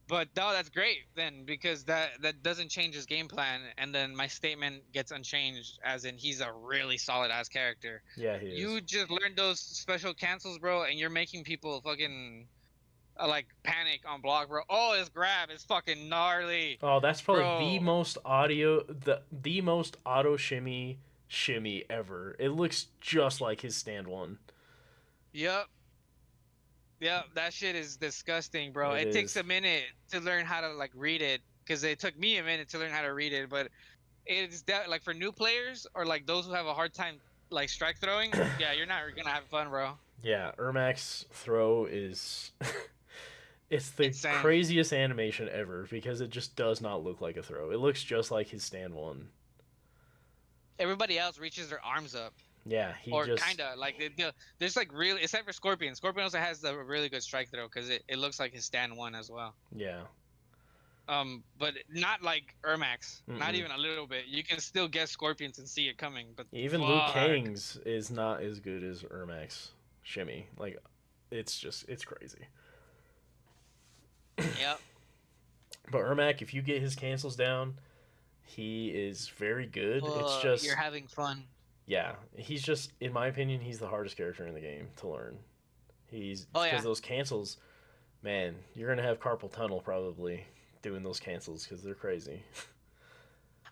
But no, that's great then because that doesn't change his game plan, and then my statement gets unchanged, as in he's a really solid ass character. Yeah, he is. You just learned those special cancels, bro, and you're making people fucking like panic on block, bro. Oh, his grab is fucking gnarly, Oh, that's probably the bro. most audio the most auto shimmy ever. It looks just like his stand one. Yep, yep. That shit is disgusting, bro. It It takes a is. minute to learn how to like read it because it took me a minute to learn how to read it, but it's that like for new players or like those who have a hard time like strike throwing, yeah, you're not gonna have fun, bro. Yeah, Ermac's throw is it's the Insane. craziest animation ever because it just does not look like a throw. It looks just like his stand one. Everybody else reaches their arms up, Yeah, he or just kinda like there's like really except for Scorpion. Scorpion also has the really good strike throw because it looks like his stand one as well. yeah. But not like Ermax, not Mm-mm. even a little bit. You can still guess Scorpions and see it coming, but Even Liu fuck. Kang's is not as good as Ermac's shimmy. Like it's crazy. Yep. But Ermac, if you get his cancels down, he is very good. It's You're just having fun. yeah, he's just in my opinion, he's the hardest character in the game to learn. He's Oh because yeah. those cancels, man, you're gonna have carpal tunnel probably doing those cancels because they're crazy.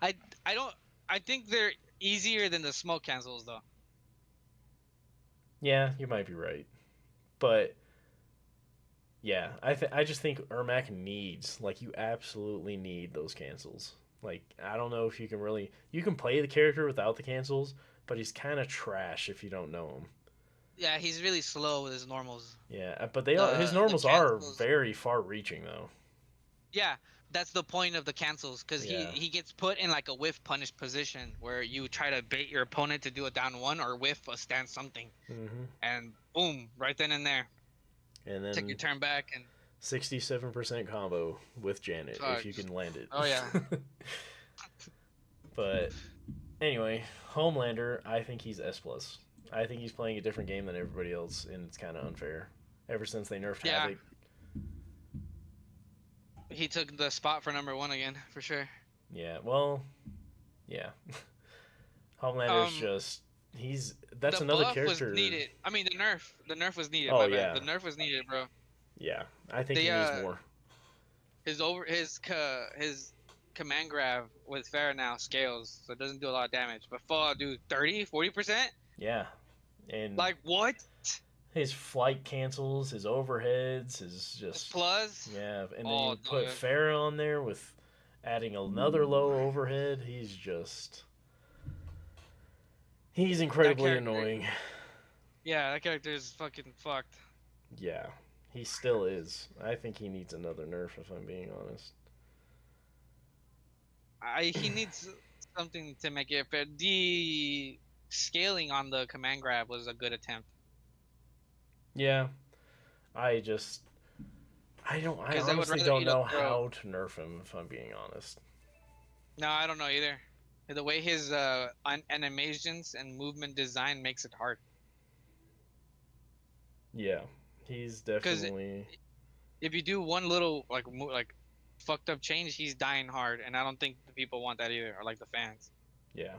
I I don't. I think they're easier than the smoke cancels though. Yeah, you might be right, but yeah, I just think Ermac needs like you absolutely need those cancels. Like I don't know if you can really you can play the character without the cancels, but he's kind of trash if you don't know him. Yeah, he's really slow with his normals. Yeah, but they are his The normals are cancels. very far reaching though. Yeah, that's the point of the cancels because he Yeah. he gets put in like a whiff punish position where you try to bait your opponent to do a down one or whiff a stand something, Hmm. and boom, right then and there, And take your then turn back and 67% combo with Janet if fuck. you can land it. Oh yeah. But anyway, Homelander, I think he's S plus. I think he's playing a different game than everybody else, and it's kind of unfair. Ever since they nerfed Yeah, Havoc, he took the spot for number one again for sure. yeah. Well, yeah. Homelander's Um, just he's that's the another buff was character. needed. I mean, the nerf was needed. Oh My bad. yeah, The nerf was needed, bro. yeah. I think he The needs more. his command grab with fair now scales, so it doesn't do a lot of damage. But Fallout do 30-40%? Yeah, and Like what? his flight cancels, his overheads, his His just plus? yeah. And then Oh, you put dude. Farrah on there with adding another low overhead. He's That incredibly character. annoying. Yeah, that character is fucking fucked. Yeah, he still is. I think he needs another nerf if I'm being honest. He needs something to make it fair. The scaling on the command grab was a good attempt. Yeah, I just I Because I would honestly rather don't eat a know throw. how to nerf him if I'm being honest. No, I don't know either. The way his animations and movement design makes it hard. Yeah, he's Because definitely if you do one little like fucked up change, he's dying hard, and I don't think the people want that either, or like the fans. yeah.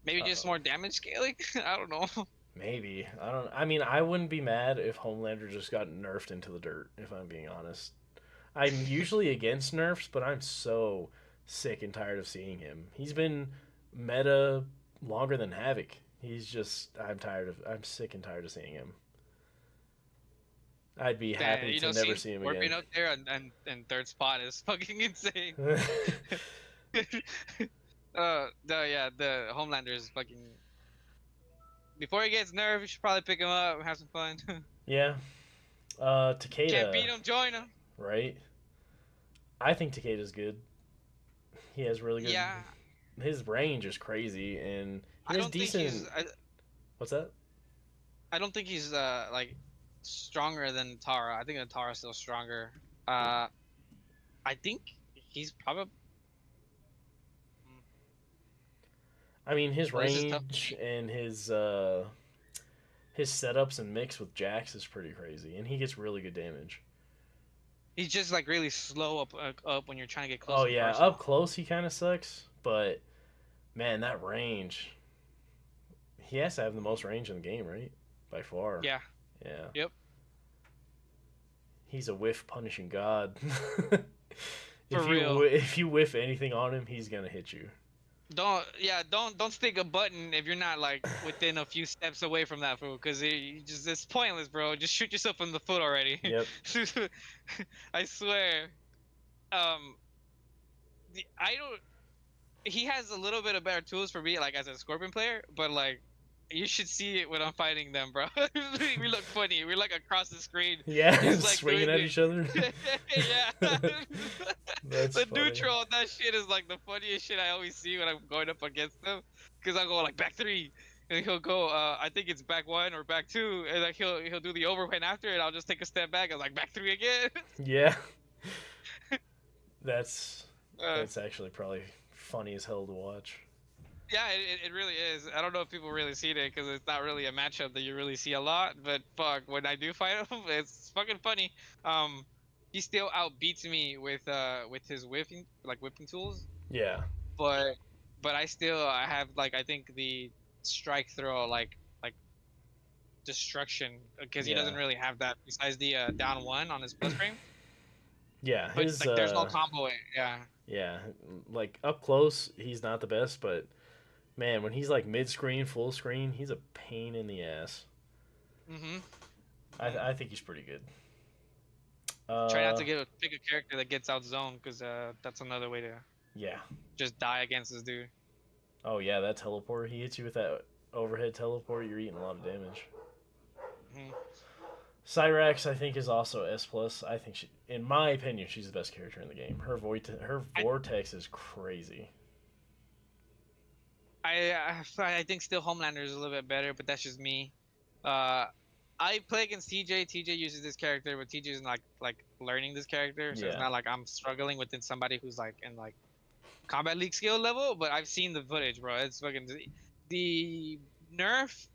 Maybe just Uh, more damage scaling. I don't know. maybe I don't. I mean, I wouldn't be mad if Homelander just got nerfed into the dirt. If I'm being honest, I'm usually against nerfs, but I'm so sick and tired of seeing him. He's been meta longer than Havoc. He's just I'm sick and tired of seeing him. I'd be Damn, happy to never seeing see him again. Scorpion up there and third spot is fucking insane. The Homelander is fucking Before he gets nerfed, you should probably pick him up and have some fun. Yeah. Can't Takeda, beat him, join him. right? I think Takeda's good. He has really good. Yeah, His range is crazy, and he I has don't think he's. decent. What's that? I don't think he's like stronger than Tara. I think that Tara's still stronger. Uh, I think he's probably. I mean, his Well, this is tough. range and his setups and mix with Jax is pretty crazy, and he gets really good damage. He's just like really slow up when you're trying to get close Oh to the yeah, person. up close he kind of sucks, but man, that range. He has to have the most range in the game, right? By far. Yeah. Yeah. Yep. He's a whiff punishing god. For real. If you whiff anything on him, he's gonna hit you. Don't stick a button if you're not like within a few steps away from that fool, because it's pointless, bro. Just shoot yourself in the foot already. Yep. I swear. Um, I don't. He has a little bit of better tools for me, like as a Scorpion player, but like you should see it when I'm fighting them, bro. We look funny. We're like across the screen, Yeah, just like swinging doing at it. each other. Yeah. That's The funny. neutral on that shit is like the funniest shit I always see when I'm going up against him. Cause I'll go like back three, and he'll go. I think it's back one or back two, and like he'll do the overhand after, and I'll just take a step back and like back three again. Yeah. That's uh, that's actually probably funny as hell to watch. yeah, it really is. I don't know if people really see it because it's not really a matchup that you really see a lot. But fuck, when I do fight him, it's fucking funny. Um, he still outbeats me with his whipping tools, Yeah. but I have like I think the strike throw like destruction because he Yeah. doesn't really have that besides the down one on his plus frame. Yeah, But his like there's no combo. Yeah. yeah, like up close, he's not the best, but man, when he's like mid screen, full screen, he's a pain in the ass. Mhm. I think he's pretty good. Try not Uh, to pick a character that gets out zone because that's another way to yeah. just die against this dude. Oh yeah, that teleport. He hits you with that overhead teleport. You're eating a lot of damage. Mhm. Cyrax, I think, is also S plus. I think she, in my opinion, she's the best character in the game. Her I vortex is crazy. I think still Homelander is a little bit better, but that's just me. Uh, I play against TJ. TJ uses this character, but TJ is not like learning this character, so it's Yeah, not like I'm struggling within somebody who's like in like combat league skill level. But I've seen the footage, bro. It's fucking the nerf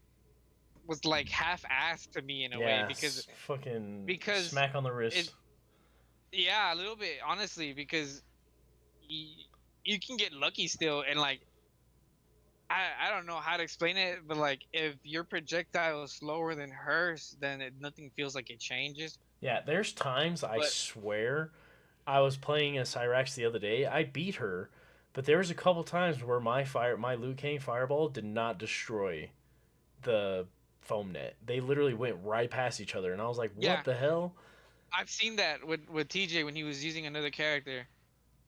was like half-assed to me in a way yeah, fucking because smack on the it wrist. yeah, a little bit honestly because you, you can get lucky still and like I don't know how to explain it, but like if your projectile is slower than hers, then nothing feels like it changes. Yeah, there's times I But swear I was playing a Cyrax the other day. I beat her, but there was a couple times where my Liu Kang fireball did not destroy the foam net. They literally went right past each other, and I was like, yeah, "What the hell?" I've seen that with TJ when he was using another character.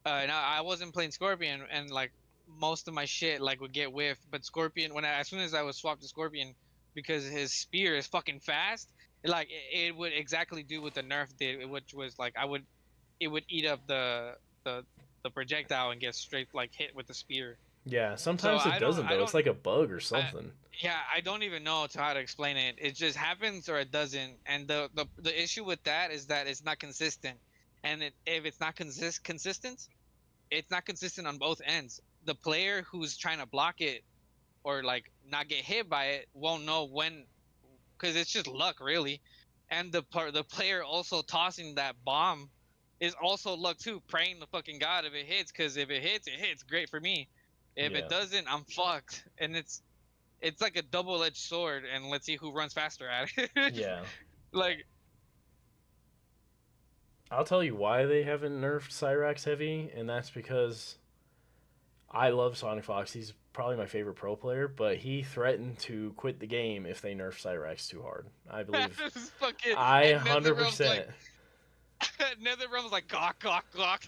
And I wasn't playing Scorpion, and like most of my shit like would get whiffed. But Scorpion, as soon as I was swapped to Scorpion, because his spear is fucking fast, it would exactly do what the nerf did, which was like it would eat up the the projectile and get straight like hit with the spear. Yeah, So sometimes it doesn't I though. It's don't like a bug or I something. yeah, I don't even know how to explain it. It just happens or it doesn't. And the issue with that is that it's not consistent. And if it's not consistent, it's not consistent on both ends. The player who's trying to block it or like not get hit by it won't know when, because it's just luck really. And the player also tossing that bomb is also luck too, praying the fucking god if it hits, because if it hits, great for me. If it Yeah, doesn't, I'm fucked. And it's like a double-edged sword, and let's see who runs faster at it. yeah. Like, I'll tell you why they haven't nerfed Cyrax heavy, and that's because I love Sonic Fox. He's probably my favorite pro player, but he threatened to quit the game if they nerf Cyrax too hard. I believe. this is fucking, I and NetherRealm's like 100%. NetherRealm's like gawk gawk gawk.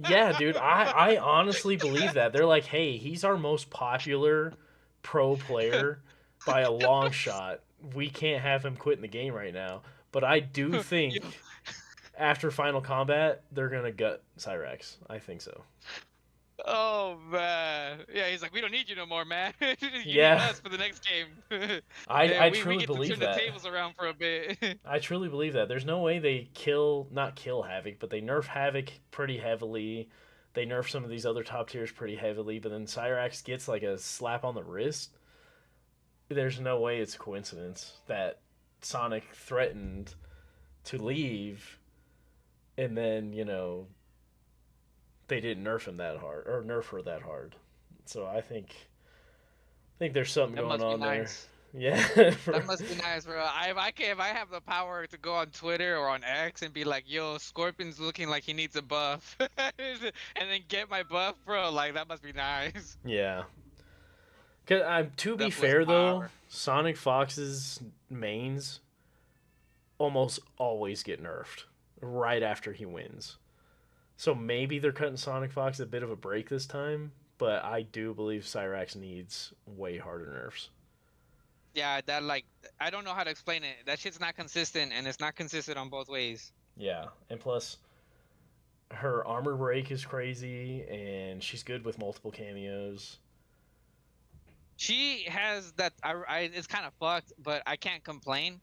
Yeah, dude, I honestly believe that. They're like, hey, he's our most popular pro player. by a long shot. We can't have him quit in the game right now. But I do Yo, think after Final Combat, they're gonna gut Cyrax. I think so. oh man, yeah. He's like, we don't need you no more, man. You need Yeah, us for the next game. I And I we truly get to believe turn the that. tables around for a bit. I truly believe that. There's no way they not kill Havoc, but they nerf Havoc pretty heavily. They nerf some of these other top tiers pretty heavily, but then Cyrax gets like a slap on the wrist. There's no way it's a coincidence that Sonic threatened to leave and then, they didn't nerf him that hard or nerf her that hard. So I think there's something That going must be on there. nice. Yeah. That must be nice, bro. If I have the power to go on Twitter or on X and be like, "Yo, Scorpion's looking like he needs a buff," and then get my buff, bro, like that must be nice. Yeah. 'Cause, to be That was fair though, power. Sonic Fox's mains almost always get nerfed right after he wins. So maybe they're cutting Sonic Fox a bit of a break this time, but I do believe Cyrax needs way harder nerfs. Yeah, that like I don't know how to explain it. That shit's not consistent, and it's not consistent on both ways. Yeah, and plus her armor break is crazy, and she's good with multiple cameos. She has that. It's kind of fucked, but I can't complain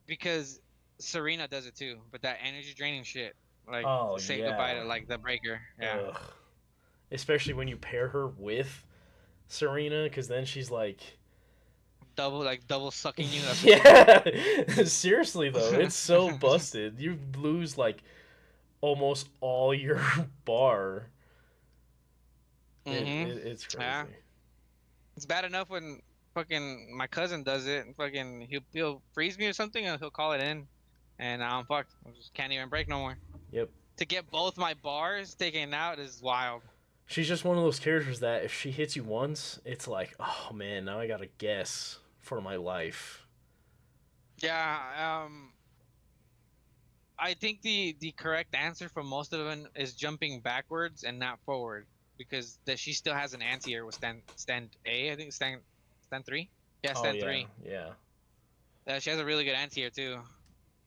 because Serena does it too. But that energy draining shit, like Oh say goodbye to yeah, like the breaker. Yeah, ugh. Especially when you pair her with Serena, because then she's like, double sucking you. That's what she is. yeah. Seriously though, it's so busted. You lose like almost all your bar. It's Yeah, crazy. it's bad enough when fucking my cousin does it and fucking he'll freeze me or something and he'll call it in, and I'm fucked. I just can't even break no more. Yep. To get both my bars taken out is wild. She's just one of those characters that if she hits you once, it's like, oh man, now I gotta guess for my life. Yeah, I think the correct answer for most of them is jumping backwards and not forward because that she still has an anti-air with stand A, I think stand three. Yeah, Oh stand yeah, three. yeah, She has a really good anti-air too.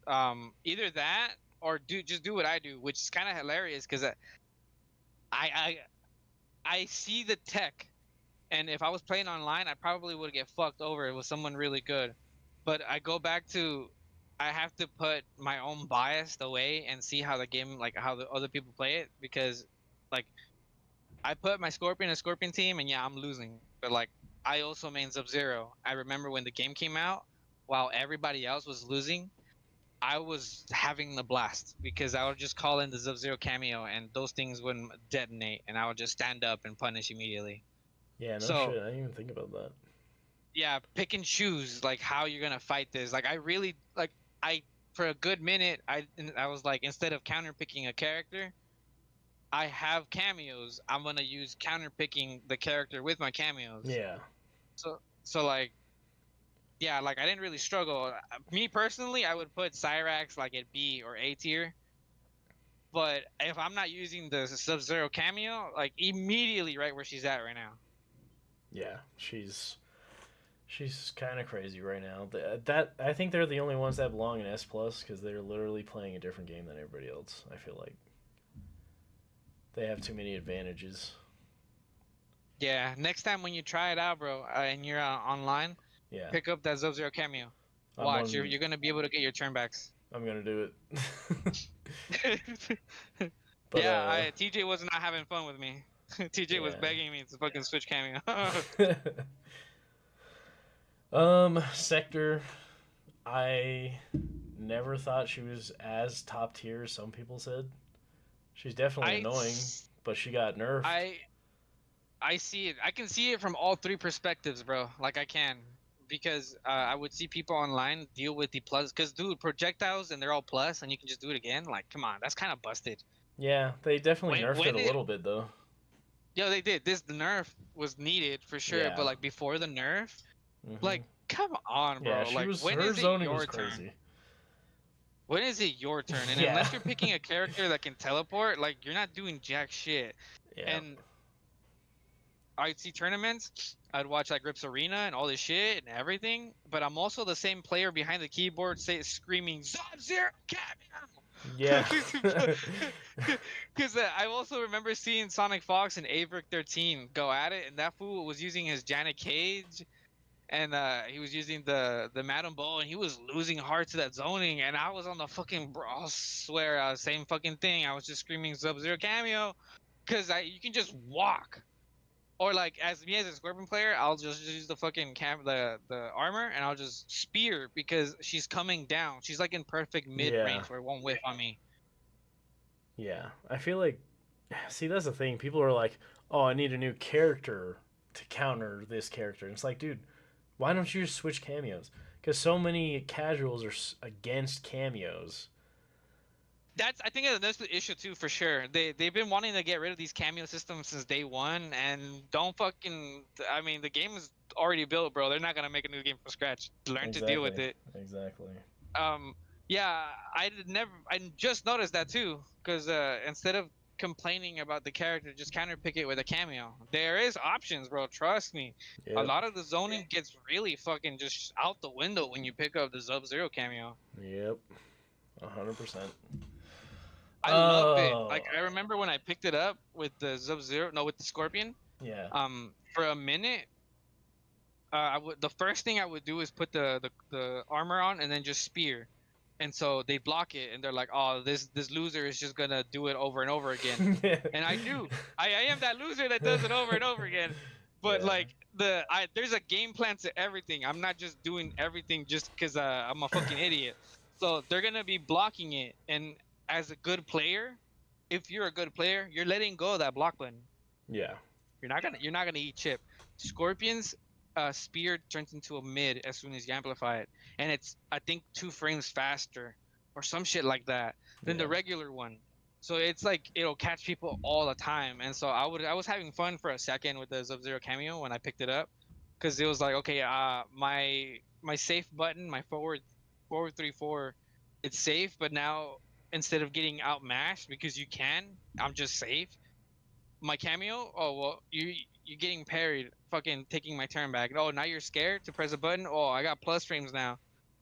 Either that or do what I do, which is kind of hilarious because I I see the tech, and if I was playing online, I probably would get fucked over with someone really good. But I go back to I have to put my own bias away and see how the game, like how the other people play it, because like I put my Scorpion and Scorpion team, and yeah, I'm losing. But like I also main Sub Zero. I remember when the game came out, while everybody else was losing, I was having the blast because I would just call in the Sub Zero cameo, and those things wouldn't detonate, and I would just stand up and punish immediately. yeah. No So shit, I didn't even think about that. yeah, pick and choose like how you're gonna fight this. Like I really like I for a good minute I was like, instead of counter picking a character, I have cameos. I'm gonna use counter picking the character with my cameos. Yeah, So like yeah, like I didn't really struggle. Me personally, I would put Cyrax like at B or A tier. But if I'm not using the Sub Zero cameo, like immediately right where she's at right now. yeah. She's kind of crazy right now. That I think they're the only ones that belong in S plus because they're literally playing a different game than everybody else. I feel like they have too many advantages. Yeah, next time when you try it out, bro, and you're online, Yeah, pick up that Sub Zero cameo. I'm Watch, on. you're gonna be able to get your turnbacks. I'm gonna do it. but Yeah, TJ was not having fun with me. TJ was yeah. begging me to fucking switch cameo. Sector. I never thought she was as top tier as some people said. She's definitely I annoying, but she got nerfed. I I see it. I can see it from all three perspectives, bro. Like I can, because I would see people online deal with the plus. Cause dude, projectiles and they're all plus, and you can just do it again. Like, come on, that's kind of busted. Yeah, they definitely nerfed it When a it, little bit though. yo, they did this. The nerf was needed for sure, but Yeah. like before the nerf, Hmm. like come on, Yeah, bro. she Like was when her is it zoning was your turn? crazy. When is it your turn? And Yeah. unless you're picking a character that can teleport, like you're not doing jack shit. Yeah. And I'd see tournaments, I'd watch like Grips Arena and all this shit and everything, but I'm also the same player behind the keyboard screaming Sub-Zero Yeah. cameo. Because I also remember seeing Sonic Fox and Averick 13 go at it, and that fool was using his Janet Cage, and he was using the Madam Bow, and he was losing hard to that zoning, and I was on the fucking bro. I swear, same fucking thing. I was just screaming Sub-Zero cameo, because you can just walk. Or like as me as a Scorpion player, I'll just use the fucking the armor, and I'll just spear because she's coming down. She's like in perfect mid Yeah. range where it won't whiff on me. Yeah. I feel like, see, that's the thing. People are like, oh, I need a new character to counter this character. And it's like, dude, why don't you just switch cameos? Because so many casuals are against cameos. That's I think that's the issue too for sure. They've been wanting to get rid of these cameo systems since day one, and don't fucking. I mean, the game is already built, bro. They're not gonna make a new game from scratch. Learn to deal with Exactly. it. Exactly. Um, yeah, I did never. I just noticed that too, because instead of complaining about the character, just counterpick it with a cameo. There is options, bro. Trust me. A Yep. lot of the zoning gets really fucking just out the window when you pick up the Sub-Zero cameo. Yep. 100%. I love it. Oh. Like I remember when I picked it up with the Sub-Zero, no, with the Scorpion. Yeah. For a minute, I would the first thing I would do is put the armor on and then just spear, and so they block it and they're like, oh, this loser is just gonna do it over and over again, and I do. I am that loser that does it over and over again, but Yeah. like there's a game plan to everything. I'm not just doing everything just because I'm a fucking idiot. So they're gonna be blocking it, and as a good player, if you're a good player, you're letting go of that block button. Yeah. You're not gonna eat chip. Scorpion's spear turns into a mid as soon as you amplify it, and it's I think 2 frames faster or some shit like that than Yeah. the regular one. So it's like it'll catch people all the time. And so I was having fun for a second with the Sub-Zero cameo when I picked it up, because it was like, okay, my safe button, my forward 3-4, it's safe, but now instead of getting outmashed because you can, I'm just safe. My cameo, oh well, you're getting parried, fucking taking my turn back. Oh, now you're scared to press a button. Oh, I got plus frames now.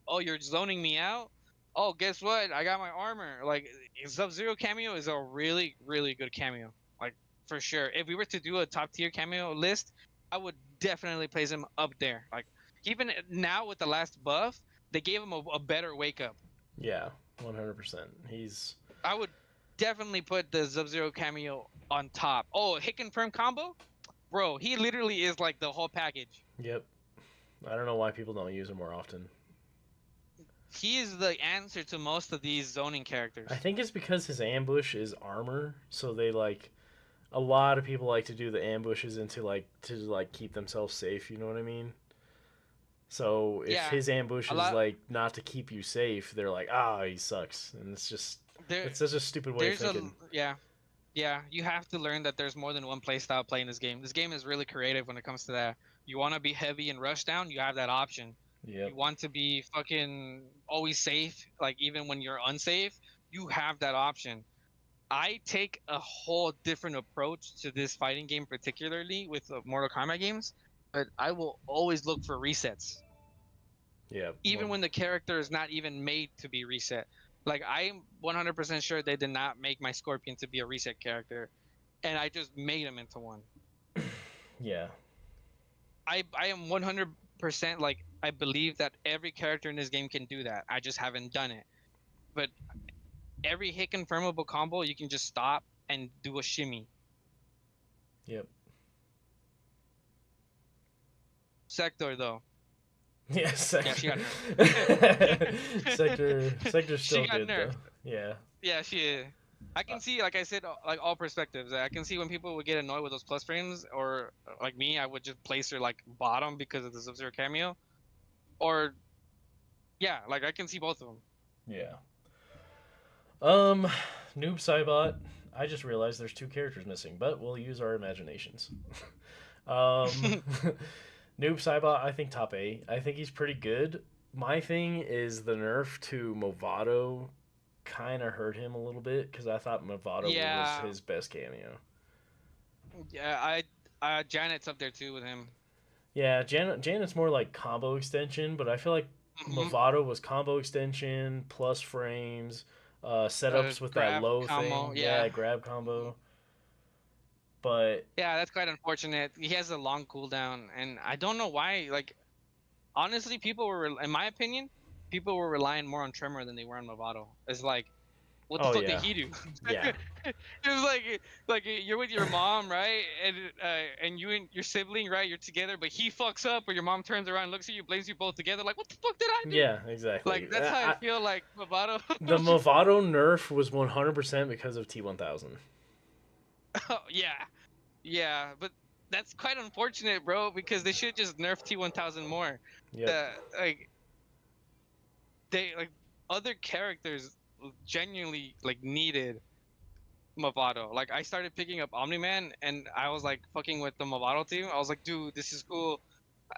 Oh, you're zoning me out. Oh, guess what? I got my armor. Like Sub-Zero cameo is a really really good cameo. Like for sure. If we were to do a top tier cameo list, I would definitely place him up there. Like even now with the last buff, they gave him a better wake up. Yeah. 100%. He's. I would definitely put the Sub-Zero cameo on top. Oh, hit confirm combo? Bro, he literally is like the whole package. Yep. I don't know why people don't use him more often. He is the answer to most of these zoning I characters. think it's because his ambush is armor, so they like a lot of people like to do the ambushes into like to like keep themselves safe. You know what I mean? So if Yeah, his ambush a is lot like not to keep you safe, they're like, ah, he sucks, and there it's such a stupid way of there's a thinking. yeah. Yeah, you have to learn that there's more than one playstyle playing this game. This game is really creative when it comes to that. You want to be heavy and rush down, you have that option. Yep. You want to be fucking always safe, like even when you're unsafe, you have that option. I take a whole different approach to this fighting game, particularly with the Mortal Kombat games. But I will always look for resets, Yeah. even One. when the character is not even made to be reset. Like I'm 100% sure they did not make my Scorpion to be a reset character, and I just made him into one. Yeah. I am 100% like I believe that every character in this game can do that. I just haven't done it. But every hit confirmable combo, you can just stop and do a shimmy. Yep. Sector though, Yeah. yeah, she got Sector. nerfed. Sector's She still got good though. nerfed. Yeah. Yeah, she. I can see, like I said, like all perspectives. I can see when people would get annoyed with those plus frames, or like me, I would just place her like bottom because of the Sub-Zero cameo, or yeah, like I can see both of them. Yeah. Um, Noob Saibot. I just realized there's two characters missing, but we'll use our imaginations. um, Noob Saibot, I think top 8. I think he's pretty good. My thing is the nerf to Movado kind of hurt him a little bit because I thought Movado was Yeah, his best cameo. yeah, Janet's up there too with him. Yeah, Janet's more like combo extension, but I feel like Hmm. Movado was combo extension plus frames, setups with that Grab low combo, thing. yeah. Yeah, grab Mhm. combo. But Yeah, that's quite unfortunate. He has a long cooldown, and I don't know why. Like, honestly, in my opinion, people were relying more on Tremor than they were on Movado. It's like, what the oh fuck did yeah, he do? yeah, It was like you're with your mom, right? And you and your sibling, right? You're together, but he fucks up, or your mom turns around, looks at you, blames you both together. Like, what the fuck did I do? yeah, Like, exactly. that's how I feel like Movado. The Movado nerf was 100% because of T1000. Oh, yeah, yeah, but that's quite unfortunate, bro. Because they should just nerf T1000 more. Yep. The like they like other characters genuinely like needed Movado. Like I started picking up Omni Man and I was like fucking with the Movado team. I was like, dude, this is cool.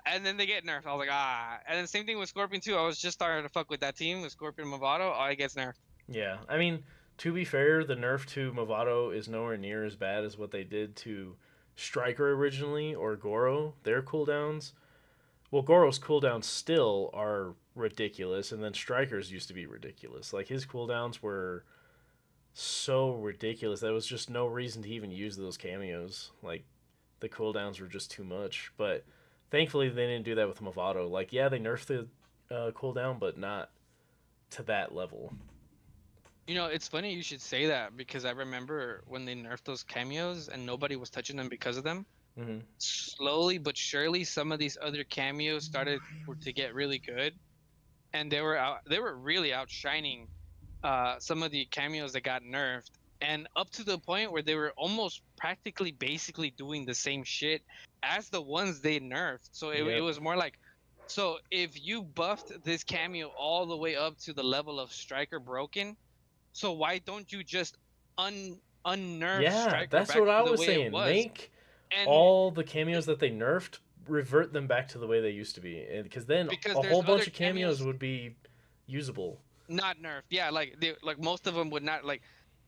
And then they get nerfed. I was like, ah. And then same thing with Scorpion too. I was just starting to fuck with that team with Scorpion and Movado. Oh, it gets nerfed. Yeah, I mean, to be fair, the nerf to Movado is nowhere near as bad as what they did to Striker originally or Goro. Their cooldowns, well, Goro's cooldowns still are ridiculous, and then Striker's used to be ridiculous. Like his cooldowns were so ridiculous that was just no reason to even use those cameos. Like the cooldowns were just too much. But thankfully, they didn't do that with Movado. Like, yeah, they nerfed the cooldown, but not to that level. You know, it's funny you should say that because I remember when they nerfed those cameos and nobody was touching them because of them. Hmm. Slowly but surely, some of these other cameos started to get really good, and they were really outshining some of the cameos that got nerfed, and up to the point where they were almost practically basically doing the same shit as the ones they nerfed. So it Yep. was more like, so if you buffed this cameo all the way up to the level of Striker Broken, so why don't you just unnerf Yeah, Striker that's back what I to the was way it saying. was? Make And all the cameos that they nerfed revert them back to the way they used to be, because then because a whole there's other bunch of cameos cameos would be usable. not nerfed, yeah, like most of them would not like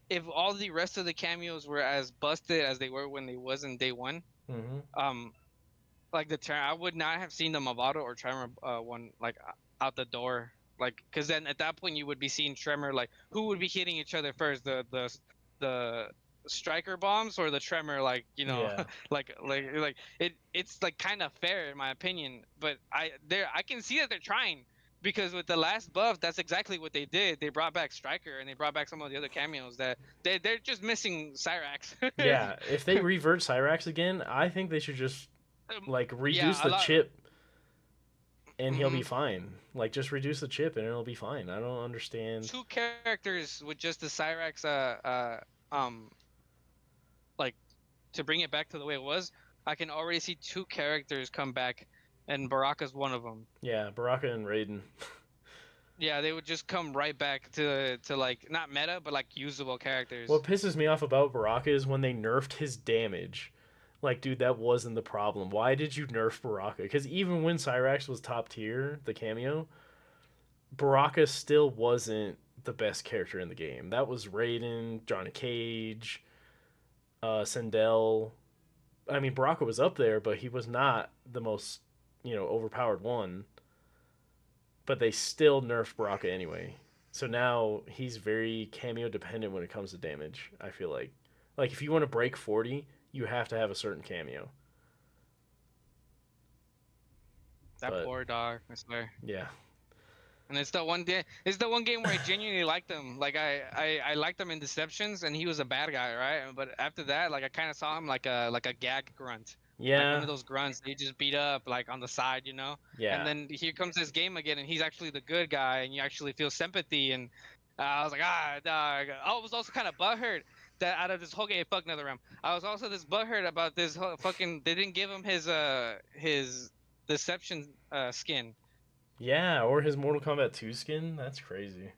if all the rest of the cameos were as busted as they were when they was in day one, Hmm. um, like I would not have seen the Movado or Tremor one like out the door, like because then at that point you would be seeing Tremor like who would be hitting each other first, the striker bombs or the Tremor, like Yeah, it's like kind of fair in my opinion, but I can see that they're trying. Because with the last buff, that's exactly what they did. They brought back Striker and they brought back some of the other cameos that they're just missing Cyrax. yeah. If they revert Cyrax again, I think they should just like reduce Yeah, a the lot. chip and he'll be Mhm. fine. Like just reduce the chip and it'll be fine. I don't understand. Two characters with just the Cyrax um like to bring it back to the way it was. I can already see two characters come back, and Baraka's one of them. Yeah, Baraka and Raiden. Yeah, they would just come right back to like not meta but like usable What characters. pisses me off about Baraka is when they nerfed his damage. Like, dude, that wasn't the problem. Why did you nerf Baraka? Because even when Cyrax was top tier, the cameo, Baraka still wasn't the best character in the game. That was Raiden, Johnny Cage, Sindel. I mean, Baraka was up there, but he was not the most, overpowered one. But they still nerfed Baraka anyway. So now he's very cameo dependent when it comes to damage, I feel like. Like, if you want to break 40, you have to have a certain cameo. That But, poor dog, I swear. yeah. And it's the one game where I genuinely liked him. Like I liked him in Deceptions, and he was a bad guy, right? But after that, like I kind of saw him like a gag grunt, like one Yeah. of those grunts they just beat up like on the side, you know. And Yeah. then here comes this game again, and he's actually the good guy, and you actually feel sympathy. And I was like, ah, dog. I was also kind of butthurt that out of this whole game, fuck another round. I was also this butthurt about this whole fucking. They didn't give him his Deception skin. Yeah, or his Mortal Kombat 2 skin. That's crazy.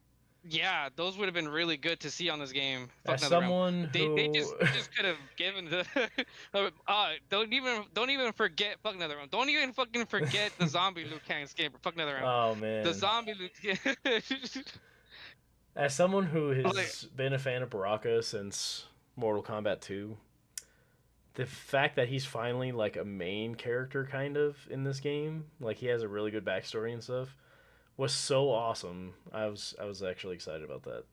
Yeah, those would have been really good to see on this game. Fuck As another realm. someone who. They just could have given the don't even forget fuck another realm. Don't even fucking forget the zombie Liu Kang skin. Fuck another realm. Oh, The man. zombie Liu As someone who like has been a fan of Baraka since Mortal Kombat 2, the fact that he's finally like a main character kind of in this game, like he has a really good backstory and stuff, was so awesome. I was actually excited about that.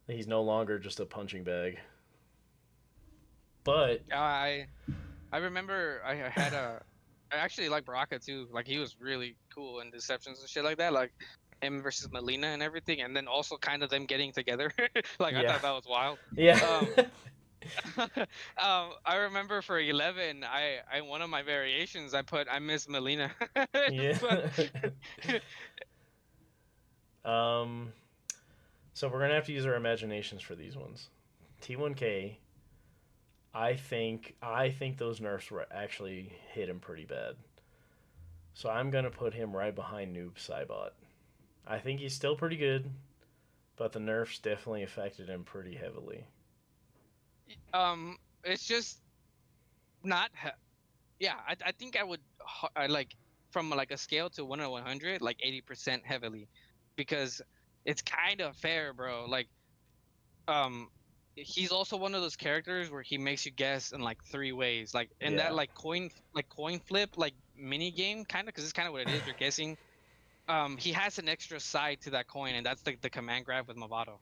He's no longer just a punching bag. But I remember I had a I actually like Baraka too. Like he was really cool in Deceptions and shit like that. Like him versus Melina and everything, and then also kind of them getting together. Like I yeah, thought that was wild. yeah, Um, I remember for 11, I one of my variations I put I miss Melina. yeah. But um, so we're gonna have to use our imaginations for these ones. T1K. I think those nerfs were actually hit him pretty bad. So I'm gonna put him right behind Noob Saibot. I think he's still pretty good, but the nerfs definitely affected him pretty heavily. it's just not. Yeah, I think I would I like from like a scale to 1 to 100, like 80% heavily, because it's kind of fair, bro. Like um he's also one of those characters where he makes you guess in like three ways, like in that Yeah, coin flip like mini game kind of, because it's kind of what it is. You're guessing. He has an extra side to that coin, and that's the command grab with Movado.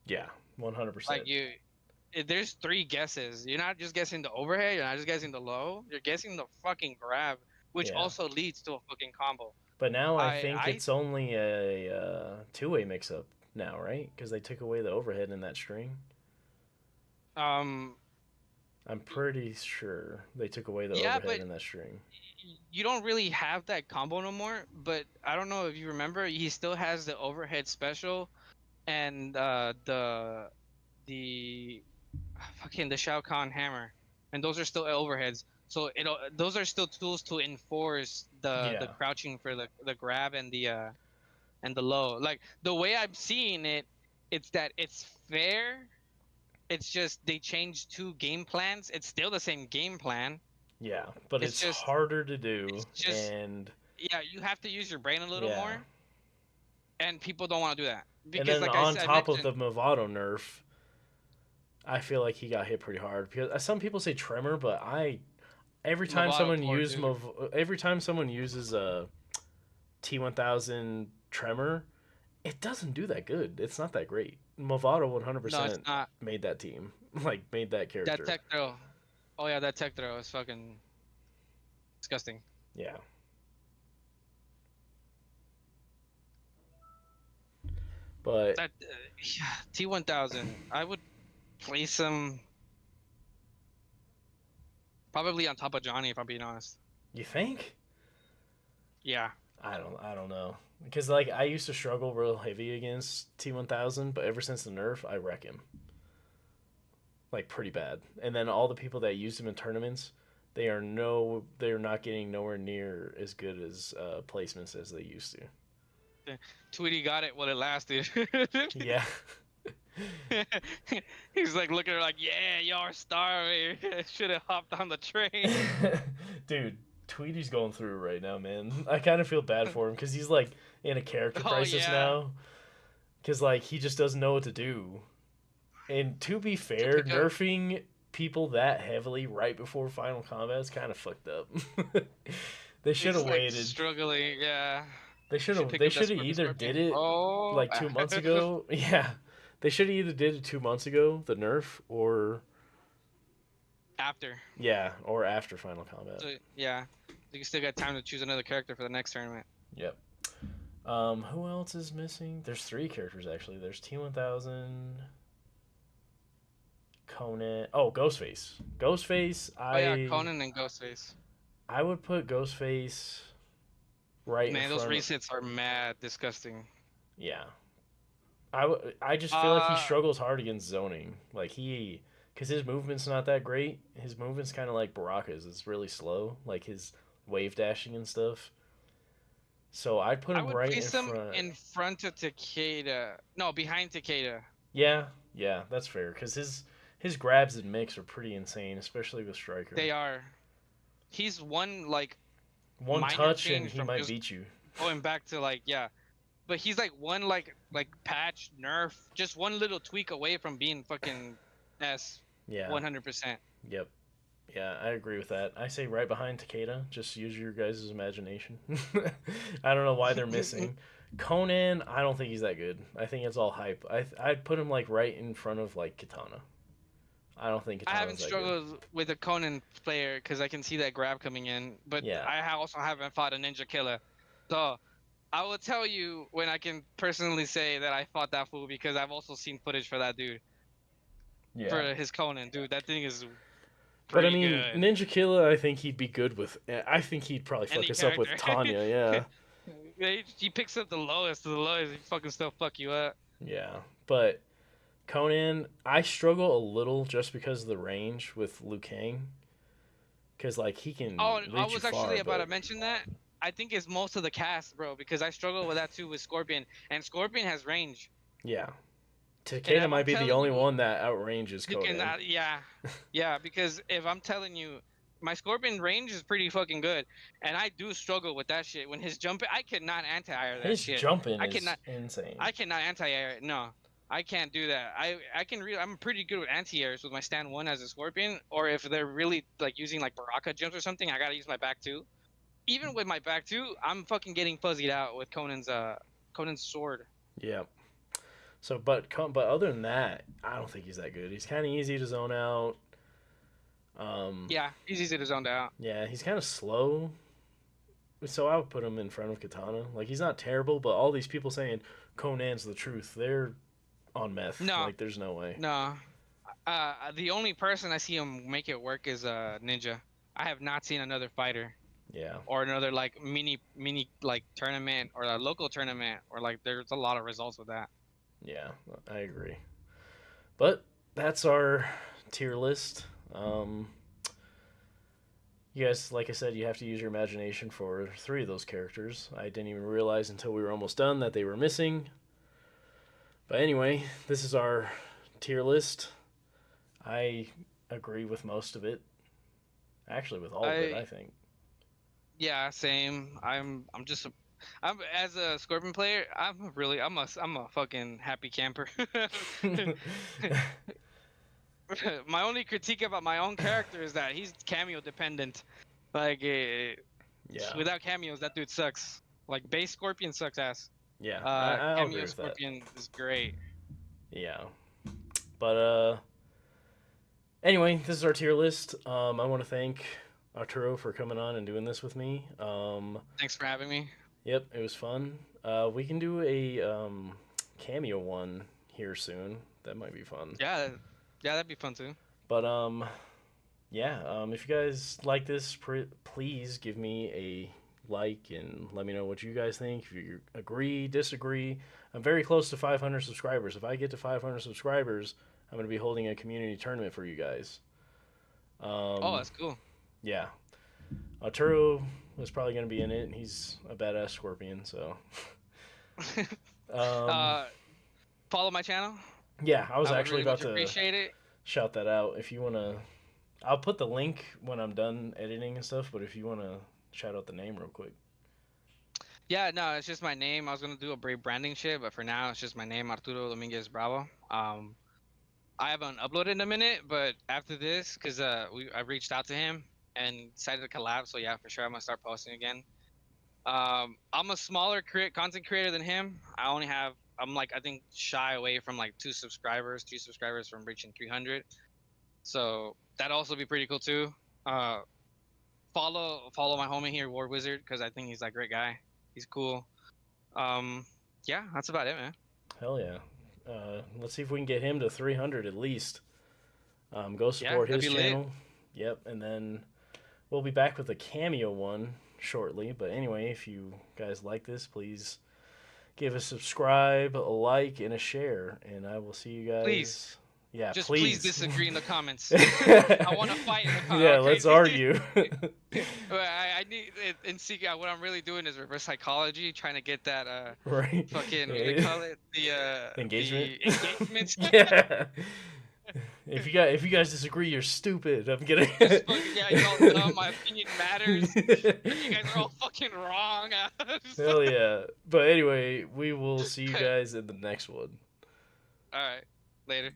yeah, Like 100%. there's three guesses. You're not just guessing the overhead. You're not just guessing the low. You're guessing the fucking grab, which Yeah, also leads to a fucking combo. but now I think I it's only a two-way mix-up now, right? Because they took away the overhead in that string. um I'm pretty sure they took away the yeah, overhead but in that string. you don't really have that combo no more. But I don't know if you remember, he still has the overhead special and the fucking the Shao Kahn hammer, and those are still overheads. So those are still tools to enforce the Yeah, crouching for the grab and the low. Like the way I'm seeing it, it's that it's fair. It's just they changed two game plans. It's still the same game plan. yeah, but It's it's just harder to do, it's just and yeah, you have to use your brain a little yeah, more, and people don't want to do that and because then like on I top of mentioned, the Movado nerf, I feel like he got hit pretty hard because some people say tremor, but I every time Movado someone poor use dude. every time someone uses a T1000 tremor, it doesn't do that good. It's not that great. Movado No, it's 100% not. made that team, like made that That character. tech throw. Oh yeah, that tech throw is fucking disgusting. Yeah, but That yeah, T1000. I would place him probably on top of Johnny if I'm being honest. you think? Yeah. I don't know because like I used to struggle real heavy against T1000, but ever since the nerf, I wreck him like pretty bad. And then all the people that used him in tournaments, they're not getting nowhere near as good as placements as they used to. Tweety got it while it lasted. Yeah. He's like looking at her like, yeah, y'all are starving. Should have hopped on the train. Dude, Tweety's going through it right now, man. I kind of feel bad for him because he's like in a character Oh crisis yeah. now. Because like he just doesn't know what to do. And to be To fair, pick up. nerfing people that heavily right before Final Combat is kind of fucked up. They should He's have like waited. struggling. Yeah. They You should should have. pick They up that should have spark. either Sparking. did it Oh. like 2 months ago. Yeah, they should have either did it 2 months ago, the nerf, or After. yeah, or after Final Combat. So yeah, you still got time to choose another character for the next tournament. Yep. Who else is missing? There's three characters actually. There's T1000, Conan. Oh, Ghostface. Ghostface. Oh yeah, I Conan and Ghostface. I would put Ghostface right in Man, those front of. resets are mad disgusting. Yeah. I just feel like he Uh, struggles hard against zoning. Like because his movement's not that great. His movement's kind of like Baraka's. It's really slow, like his wave dashing and stuff. So I'd put I him would right in place them front. in front of Takeda. No, behind Takeda. Yeah, yeah, that's fair. Because his grabs and mix are pretty insane, especially with Striker. They are. He's one like One minor touch and change he from might just beat you. going back to like yeah. But he's like one like patch nerf, just one little tweak away from being fucking S Yeah. 100%. Yep. Yeah, I agree with that. I say right behind Takeda. Just use your guys' imagination. I don't know why they're missing. Conan, I don't think he's that good. I think it's all hype. I'd put him like right in front of like Katana. I don't think I haven't Katana's that good. struggled with a Conan player because I can see that grab coming in, but Yeah. also haven't fought a ninja killer. So I will tell you when I can personally say that I fought that fool because I've also seen footage for that dude Yeah. for his Conan. Dude, that thing is But I pretty mean, good. Ninja Killa, I think he'd be good with. I think he'd probably fuck Any us up character. with Tanya. Yeah. He picks up the lowest of the lowest. He fucking still fuck you up. Yeah. But Conan, I struggle a little just because of the range with Liu Kang. Because, like, he can Oh, and I reach you was actually far, about to but mention that. I think it's most of the cast, bro, because I struggle with that too with Scorpion, and Scorpion has range. yeah. And Takeda if I'm might be the telling only you, one that outranges you can, Conan. yeah, yeah, because if I'm telling you, my Scorpion range is pretty fucking good, and I do struggle with that shit. When his jump, I cannot anti-air that His shit. jumping I is cannot, insane. I cannot anti-air it. No, I can't do that. I'm pretty good with anti-airs with my stand one as a Scorpion, or if they're really like using like Baraka jumps or something, I gotta use my back two. Even with my back two, I'm fucking getting fuzzied out with Conan's sword. Yeah. So, but other than that, I don't think he's that good. He's kind of easy to zone out. Um, Yeah, he's easy to zone out. yeah, he's kind of slow. So I would put him in front of Katana. Like he's not terrible, but all these people saying Conan's the truth, they're on meth. No, Like there's no way. no. The only person I see him make it work is Ninja. I have not seen another fighter Yeah, or another like mini like tournament or a local tournament or like there's a lot of results with that. yeah, I agree. But that's our tier list. Um, you guys, like I said, you have to use your imagination for three of those characters. I didn't even realize until we were almost done that they were missing. But anyway, this is our tier list. I agree with most of it. Actually, with all of it, I I think. Yeah, same. I'm as a Scorpion player, I'm a fucking happy camper. My only critique about my own character is that he's cameo dependent. Like yeah, without cameos, that dude sucks. Like base Scorpion sucks ass. yeah, I'll agree Cameo with that. Scorpion is great. Yeah, but anyway, this is our tier list. I want to thank Arturo for coming on and doing this with me. Thanks for having me. Yep, it was fun. We can do a cameo one here soon. That might be fun. Yeah, yeah, that'd be fun too. But yeah. If you guys like this, please give me a like and let me know what you guys think. If you agree, disagree. I'm very close to 500 subscribers. If I get to 500 subscribers, I'm going to be holding a community tournament for you guys. Oh, Um, that's cool. yeah. Arturo was probably going to be in it. He's a badass scorpion, so. Um, uh, Follow my channel. yeah, I was I would actually really about much to appreciate it. shout that out. If you want to, I'll put the link when I'm done editing and stuff, but if you want to shout out the name real quick. Yeah, no, it's just my name. I was gonna do a brave branding shit, but for now, it's just my name, Arturo Dominguez Bravo. I haven't uploaded in a minute, but after this, cause I reached out to him and decided to collab. So yeah, for sure, I'm gonna start posting again. I'm a smaller content creator than him. I'm like I think shy away from like 3 subscribers from reaching 300. So that'd also be pretty cool too. Uh, follow my homie here, War Wizard, because I think he's a great guy. He's cool. Um, yeah, that's about it, man. Hell yeah. Let's see if we can get him to 300 at least. Go Yeah, support that'd his be lit. channel. Yep, and then we'll be back with a cameo one shortly. But anyway, if you guys like this, please give a subscribe, a like, and a share. And I will see you Please, guys. Yeah, just please please. disagree in the comments. I want to fight in the Yeah, let's crazy. argue. I need in secret. What I'm really doing is reverse psychology, trying to get that Right? fucking what do they call it Engagement. the engagements. Yeah. If you guys disagree, you're stupid. I'm kidding. Just fucking yeah, you're all dumb. My opinion matters. You guys are all fucking wrong. Hell yeah. But anyway, we will see you guys in the next one. All right, later.